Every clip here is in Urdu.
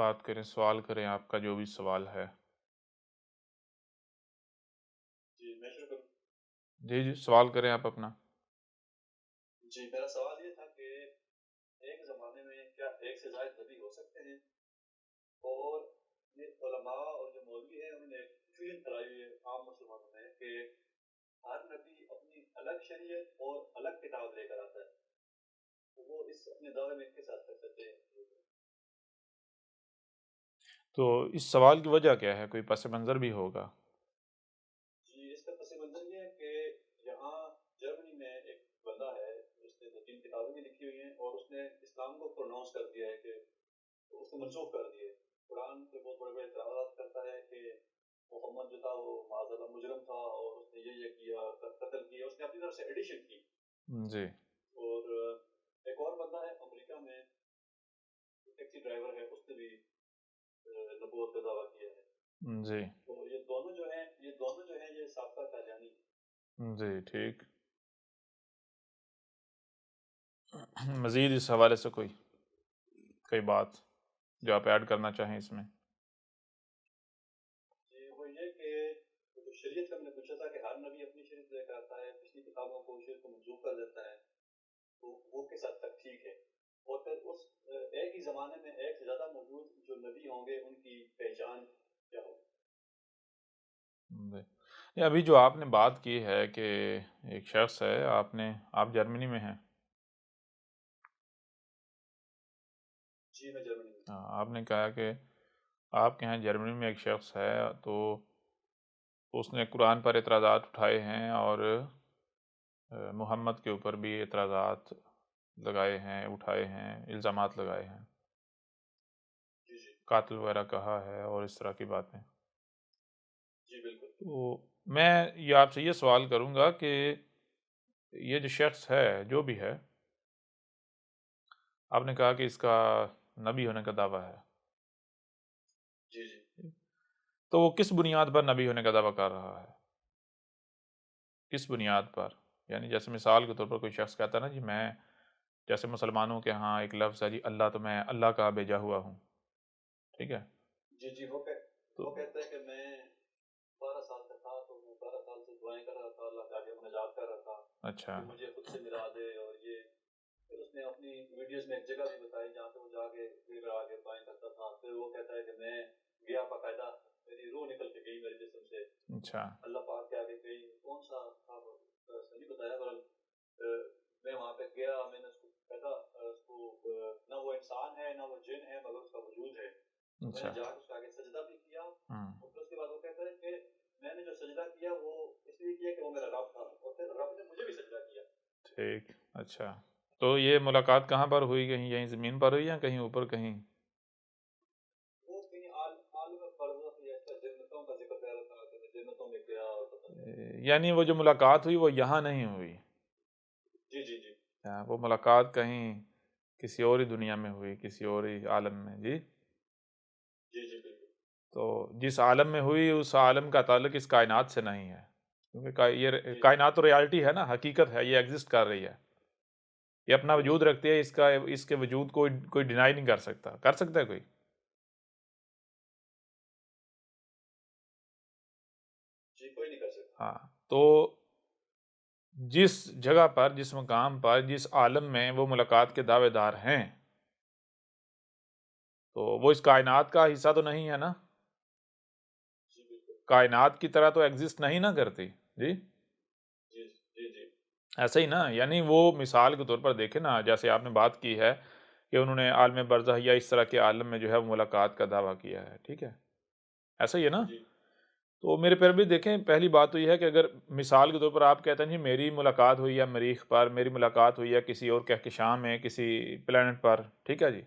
بات کریں، سوال کریں، آپ کا جو بھی سوال ہے۔ جی میں شروع کروں؟ جی جی، سوال کریں آپ اپنا۔ جی میرا سوال یہ تھا کہ ایک زمانے میں کیا ایک سے زائد نبی ہو سکتے ہیں؟ اور یہ علماء اور جو مولوی ہیں انہوں نے ایک کنفیوژن کرائی ہوئی ہے عام مسلمانوں میں کہ ہر نبی اپنی الگ شریعت اور الگ کتاب لے کر آتا ہے، تو وہ اس اپنے دعوے میں کس حد تک سچے ہیں؟ تو اس سوال کی وجہ کیا ہے؟ کوئی پس منظر بھی ہوگا؟ جی اس کا پس منظر یہ ہے کہ یہاں جرمنی میں ایک بندہ ہے جس نے 2-3 کتابیں بھی لکھی ہوئی ہیں اور اس نے اسلام کو پروناؤنس کر دیا ہے، کہ اس نے منسوخ کر دیے قرآن پہ بہت بڑے بڑے اعتراضات کرتا ہے کہ محمد جو تھا وہ معاذ اللہ مجرم تھا اور اس نے یہ کیا، قتل کیا، اس نے اپنی طرف سے ایڈیشن کی۔ جی اور ایک اور بندہ ہے امریکہ میں، ٹیکسی ڈرائیور ہے، اس نے بھی نبوت کا دعویٰ کیا ہے۔ جی تو یہ دونوں جو ہیں یہ سابقہ قادیانی ہیں۔ جی ٹھیک۔ مزید اس حوالے سے کوئی بات جو آپ ایڈ کرنا چاہیں اس میں؟ جی وہ یہ کہ جو شریعت کا میں نے پوچھا تھا کہ ہر نبی اپنی شریعت لے کر آتا ہے، پچھلی کتابوں کو شریعت کو منسوخ کر دیتا ہے، تو وہ کس حد تک ٹھیک ہے؟ اور پھر اس ایک ہی زمانے میں ایک سے زیادہ موجود جو نبی ہوں گے ان کی پہچان کیا ہوگی؟ جی یہ ابھی جو آپ نے بات کی ہے کہ ایک شخص ہے، آپ جرمنی میں ہیں؟ جی میں جرمنی میں۔ آپ نے کہا کہ آپ کے یہاں جرمنی میں ایک شخص ہے، تو اس نے قرآن پر اعتراضات اٹھائے ہیں اور محمد کے اوپر بھی اعتراضات لگائے ہیں، اٹھائے ہیں، الزامات لگائے ہیں، جی جی قاتل وغیرہ کہا ہے اور اس طرح کی باتیں۔ جی بالکل۔ تو میں یہ آپ سے یہ سوال کروں گا کہ یہ جو شخص ہے جو بھی ہے، آپ نے کہا کہ اس کا نبی ہونے کا دعویٰ ہے، جی جی تو وہ کس بنیاد پر نبی ہونے کا دعویٰ کر رہا ہے؟ کس بنیاد پر؟ یعنی جیسے مثال کے طور پر کوئی شخص کہتا ہے نا جی میں، جیسے مسلمانوں کے ہاں ایک لفظ ہے جی اللہ، تو میں اللہ کا بھیجا ہوا ہوں، ٹھیک ہے؟ جی جی تو وہ کہتا ہے کہ میں 12 سال کا تھا تو میں 12 سال سے دعائیں کر رہا تھا، اللہ کے آگے مناجات کر رہا تھا اچھا کہ مجھے خود سے ملا دے، اور یہ پھر اس نے اپنی ویڈیوز میں ایک جگہ بھی بتائی جہاں پہ وہ جا کے پھر آگے دعائیں کرتا تھا۔ پھر وہ کہتا ہے کہ میں گیا باقاعدہ، میری روح نکل کے گئی میرے جسم سے، اچھا اللہ پاک کے آگے گئی، کون سا تھا وہ نہیں بتایا، پر میں وہاں پہ گیا، میں نے اس کو کہا اس کو نہ وہ انسان ہے نہ وہ جن ہے مگر اس کا وجود ہے، تو میں نے اچھا جا کے اس کے آگے سجدہ بھی کیا، ہاں اور پھر اس کے بعد وہ کہتا ہے کہ میں نے جو سجدہ کیا وہ اس لیے کیا کہ وہ میرا رب تھا، اور پھر رب نے مجھے بھی سجدہ کیا۔ ٹھیک اچھا، تو یہ ملاقات کہاں پر ہوئی؟ کہیں یہیں زمین پر ہوئی یا کہیں اوپر کہیں؟ وہ کہیں عالم برزخ یا اس کا جنتوں کا ذکر کر رہا تھا کہ میں جنتوں میں گیا اور پتہ نہیں۔ یعنی وہ جو ملاقات ہوئی وہ یہاں نہیں ہوئی؟ جی جی جی وہ ملاقات کہیں کسی اور ہی دنیا میں ہوئی، کسی اور ہی عالم میں؟ جی جی جی بالکل۔ تو جس عالم میں ہوئی اس عالم کا تعلق اس کائنات سے نہیں ہے، کیونکہ یہ جی جی کائنات تو ریالٹی ہے نا، حقیقت ہے، یہ ایگزسٹ کر رہی ہے، یہ اپنا جی وجود رکھتی ہے، اس کے وجود کو کوئی ڈینائی نہیں کر سکتا، کر سکتا ہے کوئی؟ جی کوئی نہیں کر سکتا۔ ہاں تو جس جگہ پر، جس مقام پر، جس عالم میں وہ ملاقات کے دعوے دار ہیں، تو وہ اس کائنات کا حصہ تو نہیں ہے نا، جی بالکل۔ کائنات کی طرح تو ایگزسٹ نہیں نہ کرتی۔ جی جی جی جی ایسے ہی نا، یعنی وہ مثال کے طور پر دیکھیں نا، جیسے آپ نے بات کی ہے کہ انہوں نے عالم برزخ یا اس طرح کے عالم میں جو ہے وہ ملاقات کا دعویٰ کیا ہے، ٹھیک ہے، ایسا ہی ہے نا؟ جی تو میرے پیر بھی دیکھیں، پہلی بات تو یہ ہے کہ اگر مثال کے طور پر آپ کہتے ہیں جی میری ملاقات ہوئی ہے مریخ پر، میری ملاقات ہوئی ہے کسی اور کہکشاں میں، کسی پلانٹ پر، ٹھیک ہے جی،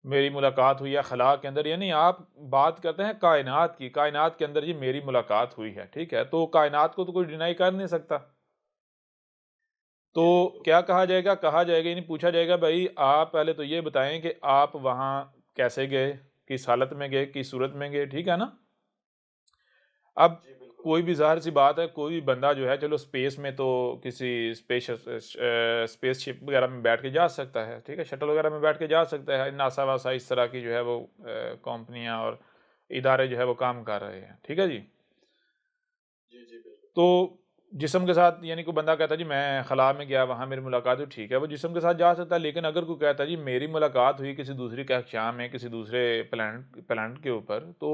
میری ملاقات ہوئی ہے خلا کے اندر، یعنی آپ بات کرتے ہیں کائنات کی، کائنات کے اندر جی میری ملاقات ہوئی ہے، ٹھیک ہے، تو کائنات کو تو کوئی ڈینائی کر نہیں سکتا، تو جی بالکل۔ کیا کہا جائے گا یعنی پوچھا جائے گا بھائی آپ پہلے تو یہ بتائیں کہ آپ وہاں کیسے گئے، کس حالت میں گئے، کس صورت میں گئے، ٹھیک ہے نا؟ اب جی بالکل۔ کوئی بھی ظاہر سی بات ہے، کوئی بھی بندہ جو ہے چلو اسپیس میں تو کسی اسپیس شپ وغیرہ میں بیٹھ کے جا سکتا ہے، ٹھیک ہے، شٹل وغیرہ میں بیٹھ کے جا سکتا ہے، ناسا واسا اس طرح کی جو ہے وہ کمپنیاں اور ادارے جو ہے وہ کام کر رہے ہیں، ٹھیک ہے جی۔ جی جی بالکل۔ تو جسم کے ساتھ یعنی کوئی بندہ کہتا ہے جی میں خلا میں گیا وہاں میری ملاقات ہوئی، ٹھیک ہے وہ جسم کے ساتھ جا سکتا ہے، لیکن اگر کوئی کہتا ہے جی میری ملاقات ہوئی کسی دوسری کہکشاں میں کسی دوسرے پلانٹ کے اوپر، تو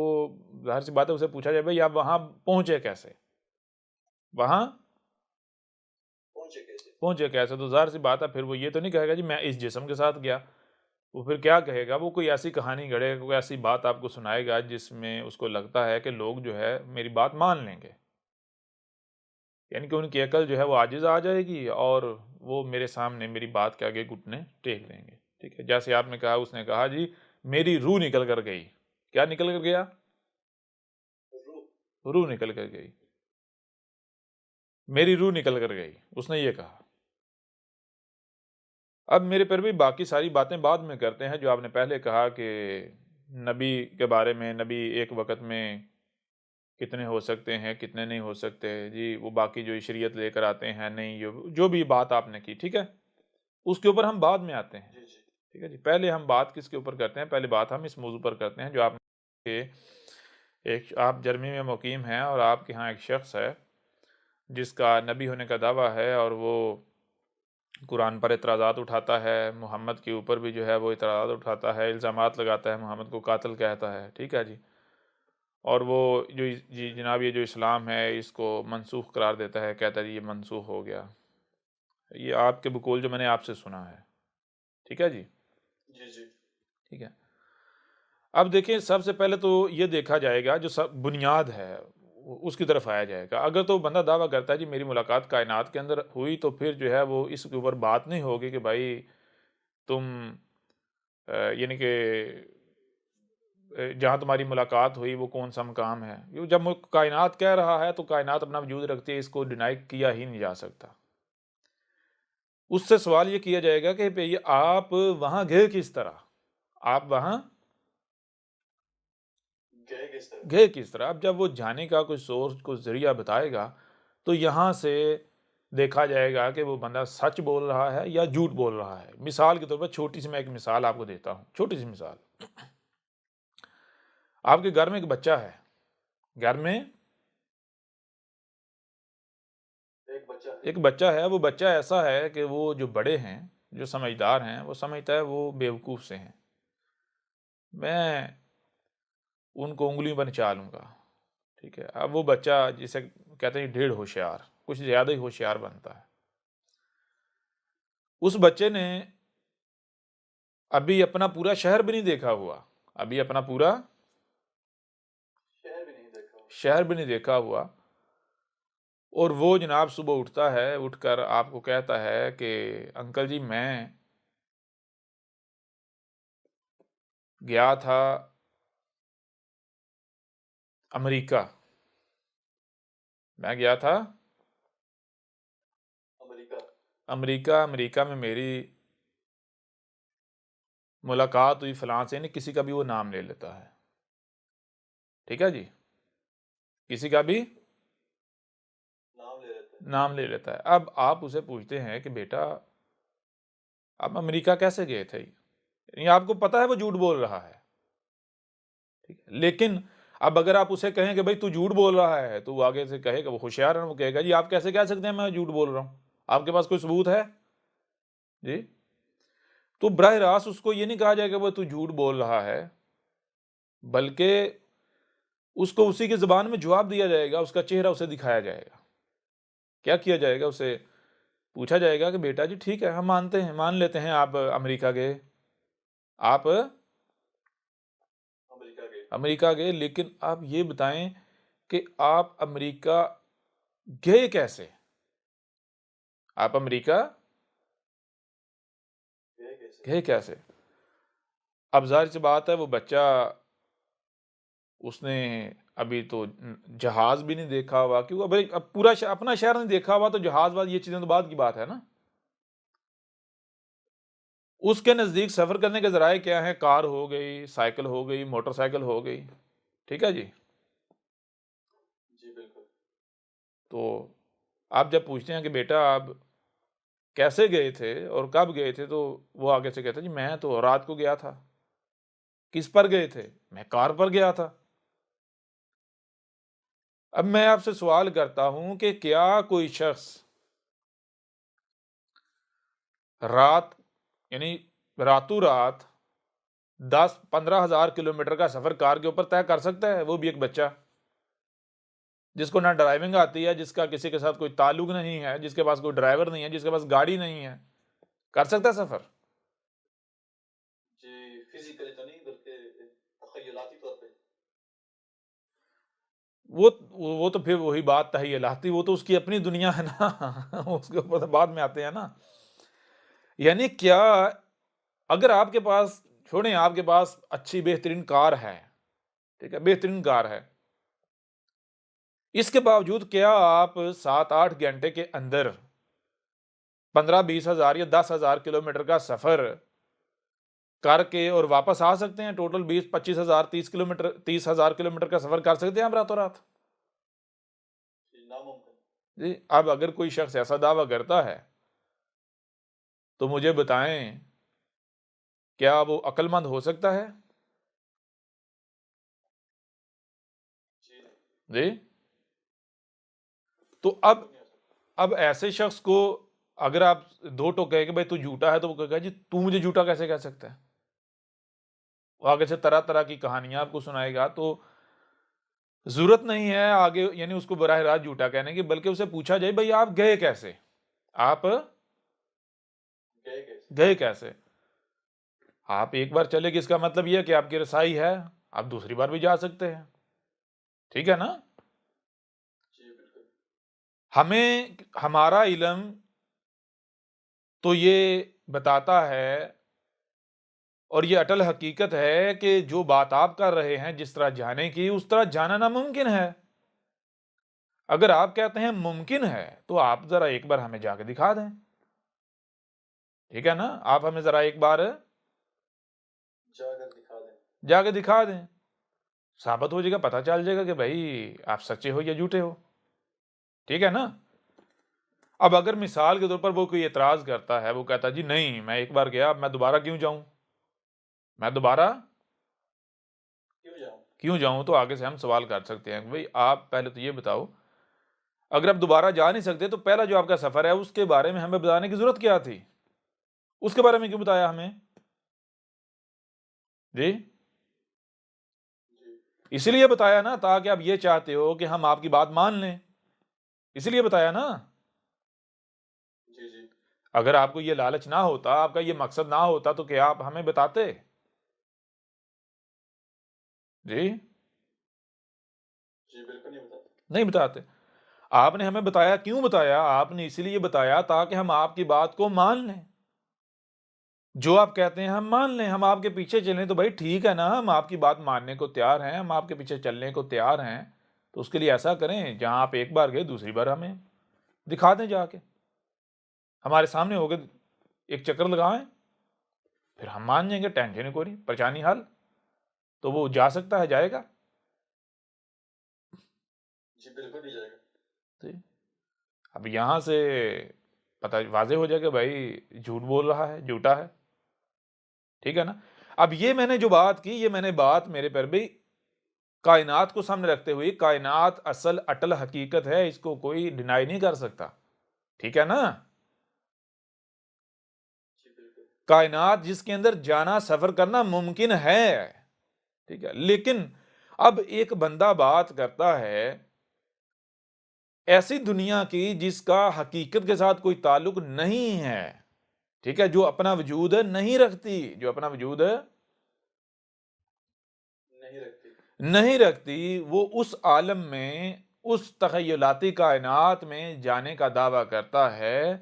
ظاہر سی بات ہے اسے پوچھا جائے بھائی آپ وہاں پہنچے کیسے، وہاں پہنچے کیسے؟ تو ظاہر سی بات ہے پھر وہ یہ تو نہیں کہے گا جی میں اس جسم کے ساتھ گیا، وہ پھر کیا کہے گا؟ وہ کوئی ایسی کہانی گھڑے گا، کوئی ایسی بات آپ کو سنائے گا جس میں اس کو لگتا ہے کہ لوگ جو ہے میری بات مان لیں گے، یعنی کہ ان کی عقل جو ہے وہ عاجز آ جائے گی اور وہ میرے سامنے میری بات کے آگے گھٹنے ٹیک دیں گے، ٹھیک ہے۔ جیسے آپ نے کہا، اس نے کہا جی میری روح نکل کر گئی، کیا نکل کر گیا؟ روح نکل کر گئی، میری روح نکل کر گئی، اس نے یہ کہا۔ اب میرے پر بھی باقی ساری باتیں بعد میں کرتے ہیں، جو آپ نے پہلے کہا کہ نبی کے بارے میں، نبی ایک وقت میں کتنے ہو سکتے ہیں کتنے نہیں ہو سکتے، جی وہ باقی جو شریعت لے کر آتے ہیں نہیں، جو بھی بات آپ نے کی، ٹھیک ہے، اس کے اوپر ہم بعد میں آتے ہیں، ٹھیک ہے جی۔ پہلے ہم بات کس کے اوپر کرتے ہیں؟ پہلے بات ہم اس موضوع پر کرتے ہیں جو آپ نے، آپ جرمنی میں مقیم ہیں اور آپ کے ہاں ایک شخص ہے جس کا نبی ہونے کا دعویٰ ہے، اور وہ قرآن پر اعتراضات اٹھاتا ہے، محمد کے اوپر بھی جو ہے وہ اعتراضات اٹھاتا ہے، الزامات لگاتا ہے، محمد کو قاتل کہتا ہے، ٹھیک ہے جی، اور وہ جو جی جناب یہ جو اسلام ہے اس کو منسوخ قرار دیتا ہے، کہتا ہے جی یہ منسوخ ہو گیا، یہ آپ کے بقول جو میں نے آپ سے سنا ہے، ٹھیک ہے جی۔ جی جی ٹھیک ہے، اب دیکھیں سب سے پہلے تو یہ دیکھا جائے گا جو سب بنیاد ہے اس کی طرف آیا جائے گا۔ اگر تو بندہ دعویٰ کرتا ہے جی میری ملاقات کائنات کے اندر ہوئی، تو پھر جو ہے وہ اس کے اوپر بات نہیں ہوگی کہ بھائی تم یعنی کہ جہاں تمہاری ملاقات ہوئی وہ کون سا مقام ہے، جب کائنات کہہ رہا ہے تو کائنات اپنا وجود رکھتی ہے، اس کو ڈینائی کیا ہی نہیں جا سکتا۔ اس سے سوال یہ کیا جائے گا کہ بھئی آپ وہاں گئے کس طرح، آپ وہاں گئے کس طرح؟ اب جب وہ جانے کا کوئی سورس کو ذریعہ بتائے گا تو یہاں سے دیکھا جائے گا کہ وہ بندہ سچ بول رہا ہے یا جھوٹ بول رہا ہے۔ مثال کے طور پر چھوٹی سی میں ایک مثال آپ کو دیتا ہوں، چھوٹی سی مثال۔ آپ کے گھر میں ایک بچہ ہے، گھر میں ایک بچہ ہے، وہ بچہ ایسا ہے کہ وہ جو بڑے ہیں جو سمجھدار ہیں وہ سمجھتا ہے وہ بیوقوف سے ہیں، میں ان کو انگلیوں پر نچا لوں گا، ٹھیک ہے۔ اب وہ بچہ جسے کہتے ہیں ڈھیڑ ہوشیار، کچھ زیادہ ہی ہوشیار بنتا ہے۔ اس بچے نے ابھی اپنا پورا شہر بھی نہیں دیکھا ہوا، ابھی اپنا پورا شہر بھی نہیں دیکھا ہوا، اور وہ جناب صبح اٹھتا ہے، اٹھ کر آپ کو کہتا ہے کہ انکل جی میں گیا تھا امریکہ، میں گیا تھا امریکہ میں میری ملاقات ہوئی فلاں سے، یعنی کسی کا بھی وہ نام لے لیتا ہے، ٹھیک ہے جی، کسی کا بھی نام لے لیتا ہے۔ اب آپ اسے پوچھتے ہیں کہ بیٹا آپ امریکہ کیسے گئے تھے؟ یعنی آپ کو پتا ہے وہ جھوٹ بول رہا ہے، ٹھیک ہے، لیکن اب اگر آپ اسے کہیں کہ بھائی تو جھوٹ بول رہا ہے، تو وہ آگے سے کہے گا، وہ ہوشیار ہے، وہ کہے گا جی آپ کیسے کہہ سکتے ہیں میں جھوٹ بول رہا ہوں، آپ کے پاس کوئی ثبوت ہے جی؟ تو براہ راست اس کو یہ نہیں کہا جائے گا وہ تو جھوٹ بول رہا ہے، بلکہ اس کو اسی کی زبان میں جواب دیا جائے گا، اس کا چہرہ اسے دکھایا جائے گا۔ کیا کیا جائے گا؟ اسے پوچھا جائے گا کہ بیٹا جی ٹھیک ہے ہم مانتے ہیں، مان لیتے ہیں آپ امریکہ گئے، آپ امریکہ گئے، لیکن آپ یہ بتائیں کہ آپ امریکہ گئے کیسے؟ آپ امریکہ گئے کیسے؟ اب ظاہر سی بات ہے وہ بچہ، اس نے ابھی تو جہاز بھی نہیں دیکھا ہوا، کیونکہ بھائی اب پورا اپنا شہر نہیں دیکھا ہوا، تو جہاز بعد یہ چیزیں تو بعد کی بات ہے نا۔ اس کے نزدیک سفر کرنے کے ذرائع کیا ہیں؟ کار ہو گئی، سائیکل ہو گئی، موٹر سائیکل ہو گئی، ٹھیک ہے جی۔ تو آپ جب پوچھتے ہیں کہ بیٹا آپ کیسے گئے تھے اور کب گئے تھے، تو وہ آگے سے کہتا ہے جی میں تو رات کو گیا تھا۔ کس پر گئے تھے؟ میں کار پر گیا تھا۔ اب میں آپ سے سوال کرتا ہوں کہ کیا کوئی شخص رات یعنی راتوں رات 10-15 ہزار کلومیٹر کا سفر کار کے اوپر طے کر سکتا ہے؟ وہ بھی ایک بچہ جس کو نہ ڈرائیونگ آتی ہے، جس کا کسی کے ساتھ کوئی تعلق نہیں ہے، جس کے پاس کوئی ڈرائیور نہیں ہے، جس کے پاس گاڑی نہیں ہے، کر سکتا ہے سفر؟ جی فزیکلی تو نہیں، بلکہ تخیلاتی طور پہ۔ وہ تو پھر وہی بات تخیلاتی، وہ تو اس کی اپنی دنیا ہے نا اس کے اوپر بعد میں آتے ہیں نا۔ یعنی کیا اگر آپ کے پاس، چھوڑیں آپ کے پاس اچھی بہترین کار ہے، ٹھیک ہے، بہترین کار ہے، اس کے باوجود کیا آپ 7-8 گھنٹے کے اندر 15-20 ہزار یا 10 ہزار کلومیٹر کا سفر کر کے اور واپس آ سکتے ہیں؟ ٹوٹل 20-25 ہزار 30 ہزار کلومیٹر کا سفر کر سکتے ہیں آپ راتوں رات؟ ناممکن۔ جی اب اگر کوئی شخص ایسا دعویٰ کرتا ہے تو مجھے بتائیں کیا وہ عقل مند ہو سکتا ہے؟ جی تو اب ایسے شخص کو اگر آپ دو ٹوک کہیں کہ بھائی تو جھوٹا ہے، تو وہ کہے گا جی تو مجھے جھوٹا کیسے کہہ سکتا ہے؟ وہ آگے سے طرح طرح کی کہانیاں آپ کو سنائے گا، تو ضرورت نہیں ہے آگے یعنی اس کو براہ راست جھوٹا کہنے کی، بلکہ اسے پوچھا جائے بھائی آپ گئے کیسے، آپ گئے کیسے؟ آپ ایک بار چلے گی اس کا مطلب یہ ہے کہ آپ کی رسائی ہے، آپ دوسری بار بھی جا سکتے ہیں، ٹھیک ہے نا؟ ہمیں ہمارا علم تو یہ بتاتا ہے اور یہ اٹل حقیقت ہے کہ جو بات آپ کر رہے ہیں جس طرح جانے کی، اس طرح جانا ناممکن ہے۔ اگر آپ کہتے ہیں ممکن ہے تو آپ ذرا ایک بار ہمیں جا کے دکھا دیں، ٹھیک ہے نا؟ آپ ہمیں ذرا ایک بار جا کے دکھا دیں، ثابت ہو جائے گا، پتہ چل جائے گا کہ بھائی آپ سچے ہو یا جھوٹے ہو، ٹھیک ہے نا؟ اب اگر مثال کے طور پر وہ کوئی اعتراض کرتا ہے، وہ کہتا ہے جی نہیں میں ایک بار گیا، اب میں دوبارہ کیوں جاؤں، میں دوبارہ کیوں جاؤں، تو آگے سے ہم سوال کر سکتے ہیں کہ بھائی آپ پہلے تو یہ بتاؤ، اگر آپ دوبارہ جا نہیں سکتے تو پہلا جو آپ کا سفر ہے اس کے بارے میں ہمیں بتانے کی ضرورت کیا تھی؟ اس کے بارے میں کیوں بتایا ہمیں؟ جی اسی لیے بتایا نا تاکہ آپ یہ چاہتے ہو کہ ہم آپ کی بات مان لیں، اسی لیے بتایا نا۔ اگر آپ کو یہ لالچ نہ ہوتا، آپ کا یہ مقصد نہ ہوتا، تو کیا آپ ہمیں بتاتے؟ جی بالکل نہیں بتاتے۔ آپ نے ہمیں بتایا، کیوں بتایا؟ آپ نے اسی لیے بتایا تاکہ ہم آپ کی بات کو مان لیں، جو آپ کہتے ہیں ہم مان لیں، ہم آپ کے پیچھے چلیں، تو بھائی ٹھیک ہے نا، ہم آپ کی بات ماننے کو تیار ہیں، ہم آپ کے پیچھے چلنے کو تیار ہیں، تو اس کے لیے ایسا کریں جہاں آپ ایک بار گئے دوسری بار ہمیں دکھا دیں، جا کے ہمارے سامنے ہو گئے ایک چکر لگائیں، پھر ہم مان جائیں گے، ٹینشن کوئی پریشانی حل، تو وہ جا سکتا ہے، جائے گا۔ جی بالکل بھی جائے گا۔ اب یہاں سے پتہ واضح ہو جائے کہ بھائی جھوٹ بول رہا ہے، جھوٹا ہے، ٹھیک ہے نا؟ اب یہ میں نے جو بات کی، یہ میں نے بات میرے پر بھی کائنات کو سامنے رکھتے ہوئے، کائنات اصل اٹل حقیقت ہے، اس کو کوئی ڈینائی نہیں کر سکتا، ٹھیک ہے نا؟ کائنات جس کے اندر جانا سفر کرنا ممکن ہے، ٹھیک ہے، لیکن اب ایک بندہ بات کرتا ہے ایسی دنیا کی جس کا حقیقت کے ساتھ کوئی تعلق نہیں ہے، ٹھیک ہے، جو اپنا وجود نہیں رکھتی، جو اپنا وجود نہیں رکھتی، وہ اس عالم میں، اس تخیلاتی کائنات میں جانے کا دعویٰ کرتا ہے،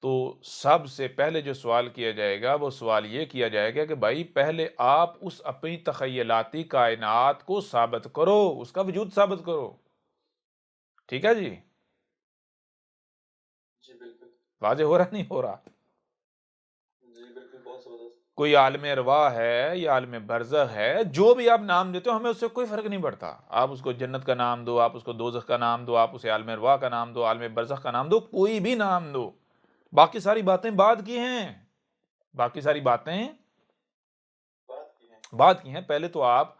تو سب سے پہلے جو سوال کیا جائے گا وہ سوال یہ کیا جائے گا کہ بھائی پہلے آپ اس اپنی تخیلاتی کائنات کو ثابت کرو، اس کا وجود ثابت کرو، ٹھیک ہے جی؟ جی بالکل واضح ہو رہا نہیں ہو رہا؟ جی بالکل، بہت زبردست۔ کوئی عالم ارواح ہے یا عالم برزخ ہے، جو بھی آپ نام دیتے ہو ہمیں اس سے کوئی فرق نہیں پڑتا. آپ اس کو جنت کا نام دو، آپ اس کو دوزخ کا نام دو، آپ اسے عالم ارواح کا نام دو، عالم برزخ کا نام دو، کوئی بھی نام دو. باقی ساری باتیں بعد کی ہیں، باقی ساری باتیں بات کی ہیں. پہلے تو آپ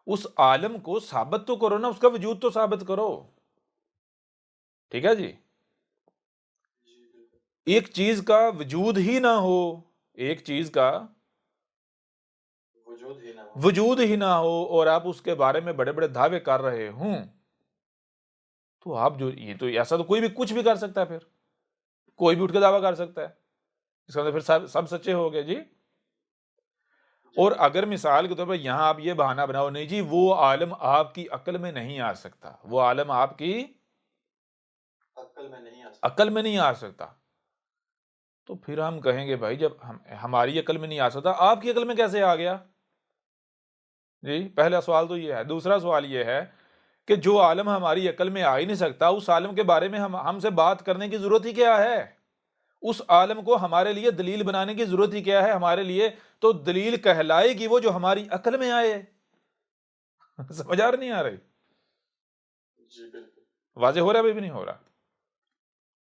اس عالم کو ثابت تو کرو نا، اس کا وجود تو ثابت کرو. ٹھیک ہے جی. ایک چیز کا وجود ہی نہ ہو، ایک چیز کا وجود ہی نہ ہو اور آپ اس کے بارے میں بڑے بڑے دعوے کر رہے ہوں، تو آپ جو یہ تو ایسا تو کوئی بھی کچھ بھی کر سکتا ہے، پھر کوئی بھی اٹھ کے دعویٰ کر سکتا ہے، اس کا مطلب پھر سب سچے ہو گئے جی. اور اگر مثال کے طور پر یہاں آپ یہ بہانہ بناؤ نہیں جی وہ عالم آپ کی عقل میں نہیں آ سکتا، وہ عالم آپ کی عقل میں نہیں آ سکتا، تو پھر ہم کہیں گے بھائی جب ہماری عقل میں نہیں آ سکتا آپ کی عقل میں کیسے آ گیا جی. پہلا سوال تو یہ ہے. دوسرا سوال یہ ہے کہ جو عالم ہماری عقل میں آ ہی نہیں سکتا، اس عالم کے بارے میں ہم سے بات کرنے کی ضرورت ہی کیا ہے؟ اس عالم کو ہمارے لیے دلیل بنانے کی ضرورت ہی کیا ہے ہمارے لیے؟ تو دلیل کہلائے گی وہ جو ہماری عقل میں آئے. سمجھ آ رہی نہیں آ رہی؟ جی بالکل واضح ہو رہا ہے؟ ابھی بھی نہیں ہو رہا؟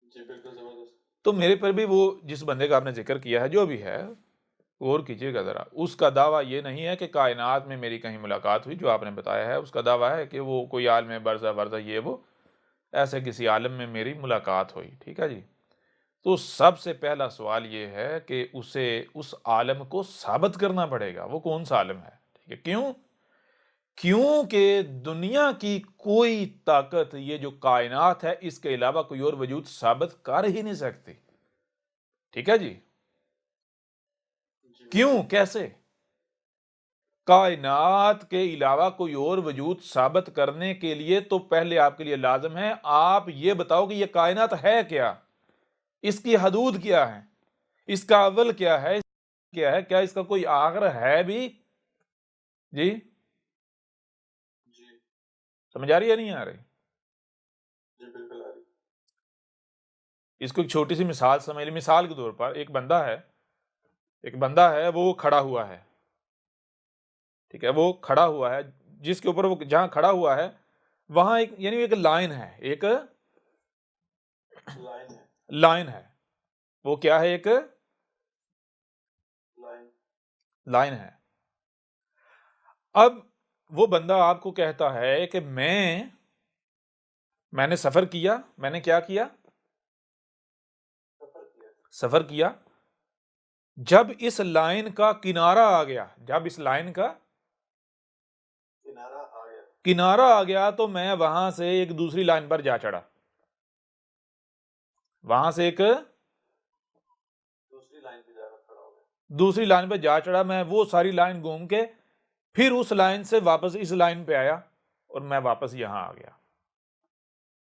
جی بالکل زبردست. تو میرے پر بھی وہ جس بندے کا آپ نے ذکر کیا ہے جو بھی ہے غور کیجئے گا ذرا، اس کا دعویٰ یہ نہیں ہے کہ کائنات میں میری کہیں ملاقات ہوئی جو آپ نے بتایا ہے. اس کا دعویٰ ہے کہ وہ کوئی عالم برزہ ورزہ یہ وہ ایسے کسی عالم میں میری ملاقات ہوئی. ٹھیک ہے جی. تو سب سے پہلا سوال یہ ہے کہ اسے اس عالم کو ثابت کرنا پڑے گا. وہ کون سا عالم ہے؟ ٹھیک ہے. کیوں؟ کیونکہ دنیا کی کوئی طاقت یہ جو کائنات ہے اس کے علاوہ کوئی اور وجود ثابت کر ہی نہیں سکتی. ٹھیک ہے جی. کیوں؟ کیسے؟ کائنات کے علاوہ کوئی اور وجود ثابت کرنے کے لیے تو پہلے آپ کے لیے لازم ہے آپ یہ بتاؤ کہ یہ کائنات ہے کیا، اس کی حدود کیا ہے، اس کا اول کیا ہے، کیا ہے، کیا اس کا کوئی آخر ہے بھی؟ جی سمجھ آ رہی ہے نہیں آ رہی؟ جی بالکل آ رہی. اس کو ایک چھوٹی سی مثال سمجھ لی. مثال کے طور پر ایک بندہ ہے وہ کھڑا ہوا ہے. ٹھیک ہے. وہ کھڑا ہوا ہے، جس کے اوپر وہ جہاں کھڑا ہوا ہے وہاں ایک یعنی ایک لائن ہے، ایک لائن ہے. وہ کیا ہے؟ ایک لائن ہے. اب وہ بندہ آپ کو کہتا ہے کہ میں نے سفر کیا. میں نے کیا کیا؟ سفر کیا. جب اس لائن کا کنارہ آ گیا، جب اس لائن کا کنارہ آ گیا تو میں وہاں سے ایک دوسری لائن پر جا چڑھا. وہاں سے ایک دوسری لائن پہ جا چڑھا. میں وہ ساری لائن گھوم کے پھر اس لائن سے واپس اس لائن پہ آیا اور میں واپس یہاں آ گیا.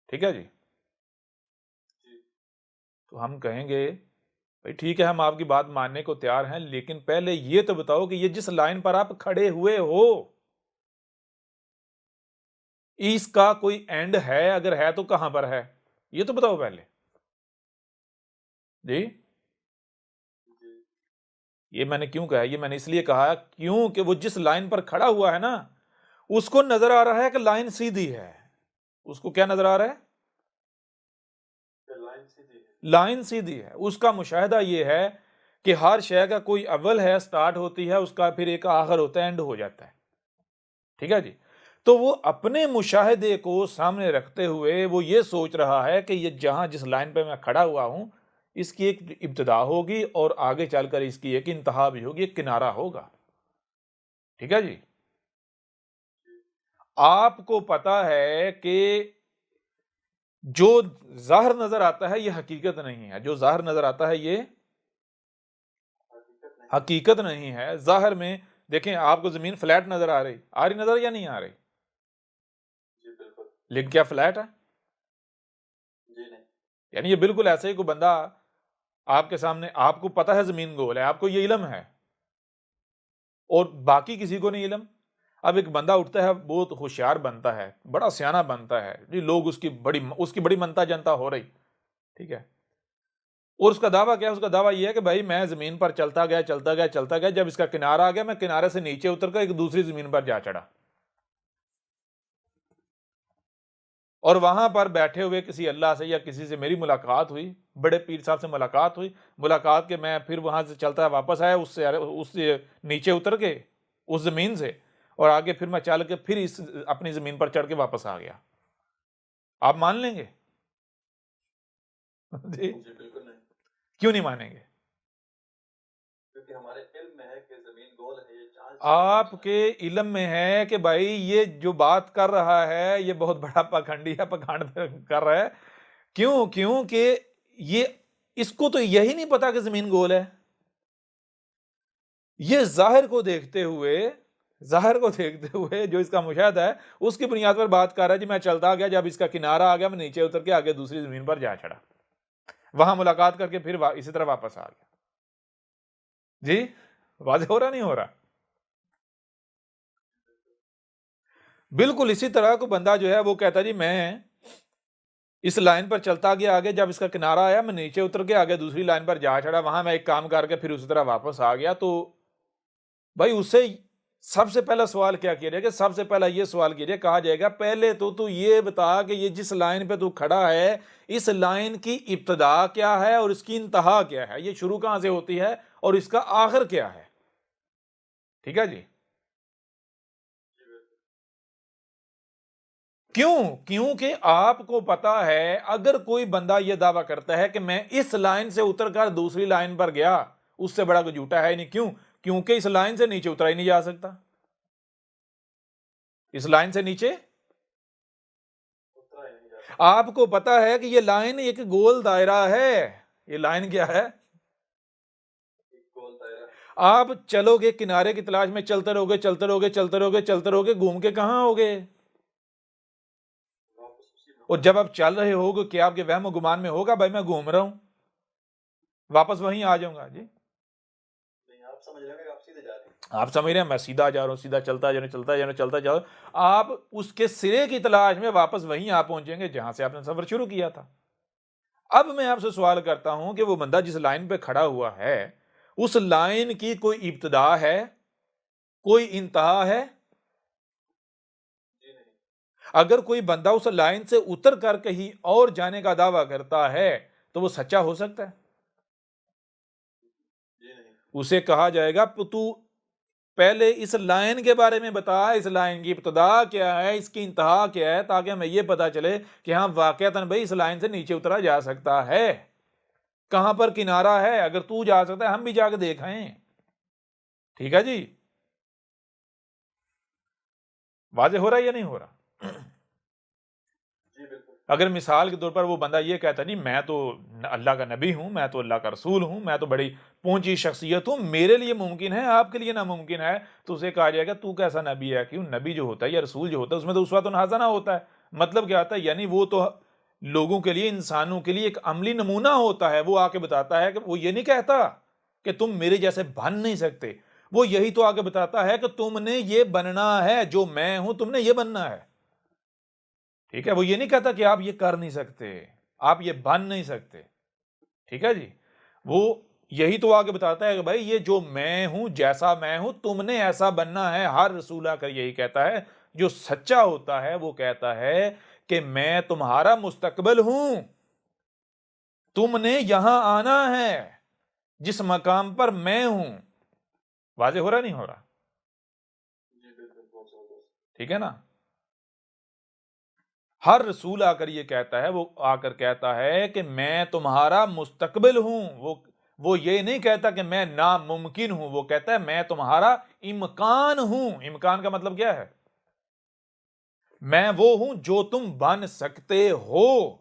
ٹھیک ہے جی. تو ہم کہیں گے بھائی ٹھیک ہے ہم آپ کی بات ماننے کو تیار ہیں، لیکن پہلے یہ تو بتاؤ کہ یہ جس لائن پر آپ کھڑے ہوئے ہو اس کا کوئی اینڈ ہے؟ اگر ہے تو کہاں پر ہے یہ تو بتاؤ پہلے. جی یہ میں نے کیوں کہا؟ یہ میں نے اس لیے کہا کیونکہ وہ جس لائن پر کھڑا ہوا ہے نا اس کو نظر آ رہا ہے کہ لائن سیدھی ہے. اس کو کیا نظر آ رہا ہے؟ لائن سیدھی ہے. اس کا مشاہدہ یہ ہے کہ ہر شے کا کوئی اول ہے، سٹارٹ ہوتی ہے، اس کا پھر ایک آخر ہوتا ہے، اینڈ ہو جاتا ہے. ٹھیک ہے جی. تو وہ اپنے مشاہدے کو سامنے رکھتے ہوئے وہ یہ سوچ رہا ہے کہ یہ جہاں جس لائن پہ میں کھڑا ہوا ہوں اس کی ایک ابتدا ہوگی اور آگے چل کر اس کی ایک انتہا بھی ہوگی، ایک کنارہ ہوگا. ٹھیک ہے جی. آپ کو پتا ہے کہ جو ظاہر نظر آتا ہے یہ حقیقت نہیں ہے. جو ظاہر نظر آتا ہے یہ حقیقت نہیں ہے. ظاہر میں دیکھیں آپ کو زمین فلیٹ نظر آ رہی نظر یا نہیں آ رہی؟ لیکن کیا فلیٹ ہے؟ یعنی یہ بالکل ایسے ہی کوئی بندہ آپ کے سامنے، آپ کو پتا ہے زمین گول ہے، آپ کو یہ علم ہے اور باقی کسی کو نہیں علم. اب ایک بندہ اٹھتا ہے بہت ہوشیار بنتا ہے، بڑا سیانہ بنتا ہے جی، لوگ اس کی بڑی منتا جنتا ہو رہی. ٹھیک ہے. اور اس کا دعویٰ کیا ہے؟ اس کا دعویٰ یہ ہے کہ بھائی میں زمین پر چلتا گیا، جب اس کا کنارہ آ گیا میں کنارے سے نیچے اتر کر ایک دوسری زمین پر جا چڑھا، اور وہاں پر بیٹھے ہوئے کسی اللہ سے یا کسی سے میری ملاقات ہوئی، بڑے پیر صاحب سے ملاقات کے میں پھر وہاں سے چلتا واپس آیا، اس سے نیچے اتر کے اس زمین سے، اور آگے پھر میں چل کے پھر اس اپنی زمین پر چڑھ کے واپس آ گیا، آپ مان لیں گے؟ جی جی بالکل نہیں، کیوں نہیں مانیں گے؟ کیونکہ ہمارے علم میں ہے کہ زمین گول ہے، یہ چاند آپ کے علم میں ہے کہ بھائی یہ جو بات کر رہا ہے یہ بہت بڑا پکھنڈی ہے، پکھانڈ کر رہا ہے، کیوں کہ یہ اس کو تو یہی نہیں پتا کہ زمین گول ہے، یہ ظاہر کو دیکھتے ہوئے جو اس کا مشاہدہ ہے اس کی بنیاد پر بات کر رہا ہے، جی میں چلتا گیا، جب اس کا کنارہ آ گیا میں نیچے اتر کے آگے دوسری زمین پر جا چڑھا، وہاں ملاقات کر کے پھر اسی طرح واپس آ گیا۔ جی واضح ہو رہا نہیں ہو رہا؟ بالکل اسی طرح کو بندہ جو ہے وہ کہتا جی میں اس لائن پر چلتا گیا آگے، جب اس کا کنارہ آیا میں نیچے اتر کے آگے دوسری لائن پر جا چڑھا، وہاں میں ایک کام کر کے پھر اسی طرح واپس آ گیا، تو بھائی اس سے سب سے پہلا سوال کیا کیا جائے گا؟ سب سے پہلا یہ سوال کیا جائے، کہا جائے گا پہلے تو یہ بتا کہ یہ جس لائن پہ تو کھڑا ہے اس لائن کی ابتدا کیا ہے اور اس کی انتہا کیا ہے، یہ شروع کہاں سے ہوتی ہے اور اس کا آخر کیا ہے؟ ٹھیک ہے جی؟ کیونکہ آپ کو پتا ہے اگر کوئی بندہ یہ دعویٰ کرتا ہے کہ میں اس لائن سے اتر کر دوسری لائن پر گیا، اس سے بڑا کوئی جھوٹا ہے نہیں۔ کیونکہ اس لائن سے نیچے اترا ہی نہیں جا سکتا، اس لائن سے نیچے آپ کو پتا ہے کہ یہ لائن ایک گول دائرہ ہے، یہ لائن کیا ہے؟ آپ چلو گے کنارے کی تلاش میں، چلتے رہو گے، گھوم کے کہاں ہوگے؟ اور جب آپ چل رہے ہو گے کیا آپ کے وہم و گمان میں ہوگا بھائی میں گھوم رہا ہوں واپس وہیں آ جاؤں گا؟ جی آپ سمجھ رہے ہیں کہ آپ سیدھے جا رہے ہیں، آپ سمجھ رہے ہیں میں سیدھا جا رہا ہوں، سیدھا چلتا جا رہا ہوں، آپ اس کے سرے کی تلاش میں واپس وہیں آپ پہنچیں گے جہاں سے آپ نے سفر شروع کیا تھا۔ اب میں آپ سے سوال کرتا ہوں کہ وہ بندہ جس لائن پہ کھڑا ہوا ہے اس لائن کی کوئی ابتدا ہے، کوئی انتہا ہے؟ اگر کوئی بندہ اس لائن سے اتر کر کہیں اور جانے کا دعویٰ کرتا ہے تو وہ سچا ہو سکتا ہے؟ اسے کہا جائے گا تو پہلے اس لائن کے بارے میں بتا، اس لائن کی ابتدا کیا ہے، اس کی انتہا کیا ہے، تاکہ ہمیں یہ پتا چلے کہ ہاں واقعتاً بھائی اس لائن سے نیچے اترا جا سکتا ہے، کہاں پر کنارہ ہے، اگر تو جا سکتا ہے ہم بھی جا کے دیکھیں۔ ٹھیک ہے جی؟ واضح ہو رہا ہے یا نہیں ہو رہا؟ اگر مثال کے طور پر وہ بندہ یہ کہتا نہیں میں تو اللہ کا نبی ہوں، میں تو اللہ کا رسول ہوں، میں تو بڑی پونچی شخصیت ہوں، میرے لیے ممکن ہے آپ کے لیے ناممکن ہے، تو اسے کہا جائے گا تو کیسا نبی ہے؟ کیوں نبی جو ہوتا ہے یا رسول جو ہوتا ہے اس میں تو اسوۃ حسنہ ہوتا ہے۔ مطلب کیا ہوتا ہے؟ یعنی وہ تو لوگوں کے لیے، انسانوں کے لیے ایک عملی نمونہ ہوتا ہے، وہ آ کے بتاتا ہے کہ وہ یہ نہیں کہتا کہ تم میرے جیسے بن نہیں سکتے، وہ یہی تو آگے بتاتا ہے کہ تم نے یہ بننا ہے، جو میں ہوں تم نے یہ بننا ہے۔ ٹھیک ہے؟ وہ یہ نہیں کہتا کہ آپ یہ کر نہیں سکتے، آپ یہ بن نہیں سکتے۔ ٹھیک ہے جی؟ وہ یہی تو آگے بتاتا ہے کہ بھائی یہ جو میں ہوں، جیسا میں ہوں تم نے ایسا بننا ہے۔ ہر رسول آ کر یہی کہتا ہے، جو سچا ہوتا ہے وہ کہتا ہے کہ میں تمہارا مستقبل ہوں، تم نے یہاں آنا ہے جس مقام پر میں ہوں۔ واضح ہو رہا نہیں ہو رہا؟ ٹھیک ہے نا؟ ہر رسول آ کر یہ کہتا ہے، وہ آ کر کہتا ہے کہ میں تمہارا مستقبل ہوں، وہ یہ نہیں کہتا کہ میں ناممکن ہوں، وہ کہتا ہے میں تمہارا امکان ہوں۔ امکان کا مطلب کیا ہے؟ میں وہ ہوں جو تم بن سکتے ہو،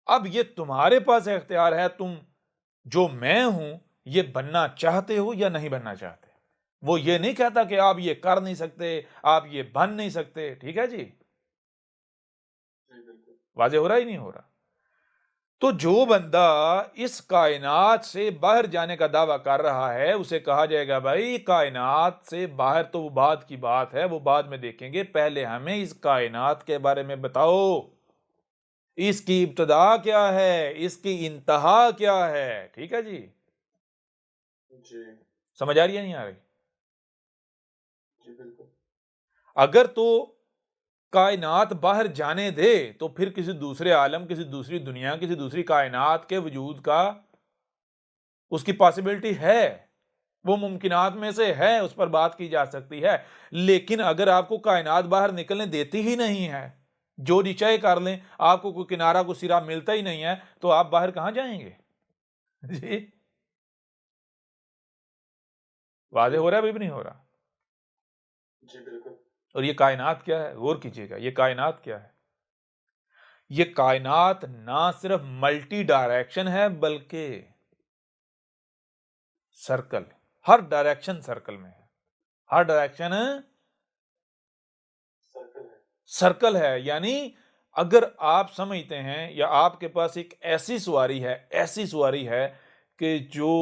اب یہ تمہارے پاس اختیار ہے، تم جو میں ہوں یہ بننا چاہتے ہو یا نہیں بننا چاہتے۔ وہ یہ نہیں کہتا کہ آپ یہ کر نہیں سکتے، آپ یہ بن نہیں سکتے۔ ٹھیک ہے جی؟ واضح ہو رہا ہی نہیں ہو رہا؟ تو جو بندہ اس کائنات سے باہر جانے کا دعویٰ کر رہا ہے اسے کہا جائے گا بھائی کائنات سے باہر تو وہ بعد کی بات ہے، وہ بعد میں دیکھیں گے، پہلے ہمیں اس کائنات کے بارے میں بتاؤ، اس کی ابتدا کیا ہے، اس کی انتہا کیا ہے. ٹھیک ہے جی، جی سمجھ آ رہی ہے نہیں آ رہی؟ جی بالکل. اگر تو کائنات باہر جانے دے تو پھر کسی دوسرے عالم، کسی دوسری دنیا، کسی دوسری کائنات کے وجود کا اس کی پاسبلٹی ہے، وہ ممکنات میں سے ہے، اس پر بات کی جا سکتی ہے. لیکن اگر آپ کو کائنات باہر نکلنے دیتی ہی نہیں ہے، جو جی چاہے کر لیں، آپ کو کوئی کنارہ کو سرا ملتا ہی نہیں ہے، تو آپ باہر کہاں جائیں گے؟ جی واضح ہو رہا ہے ابھی بھی نہیں ہو رہا؟ جی بالکل. اور یہ کائنات کیا ہے؟ غور کیجیے گا، یہ کائنات کیا ہے؟ یہ کائنات نہ صرف ملٹی ڈائریکشن ہے بلکہ سرکل، ہر ڈائریکشن سرکل میں ہے، ہر ڈائریکشن سرکل ہے. سرکل ہے. یعنی اگر آپ سمجھتے ہیں یا آپ کے پاس ایک ایسی سواری ہے کہ جو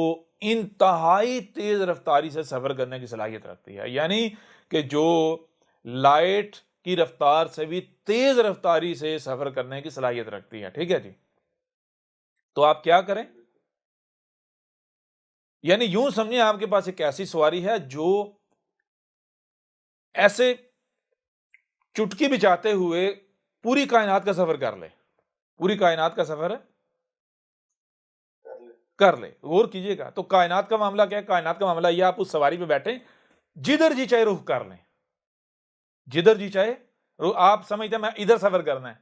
انتہائی تیز رفتاری سے سفر کرنے کی صلاحیت رکھتی ہے، یعنی کہ جو لائٹ کی رفتار سے بھی تیز رفتاری سے سفر کرنے کی صلاحیت رکھتی ہے. ٹھیک ہے جی، تو آپ کیا کریں؟ یعنی یوں سمجھیں آپ کے پاس ایک ایسی سواری ہے جو ایسے چٹکی بچاتے ہوئے پوری کائنات کا سفر کر لے، پوری کائنات کا سفر کر لے. غور کیجئے گا، تو کائنات کا معاملہ کیا ہے؟ کائنات کا معاملہ یہ، آپ اس سواری پہ بیٹھیں، جدھر جی چاہے رخ کر لیں، جدھر جی چاہے. آپ سمجھتے ہیں میں ادھر سفر کرنا ہے،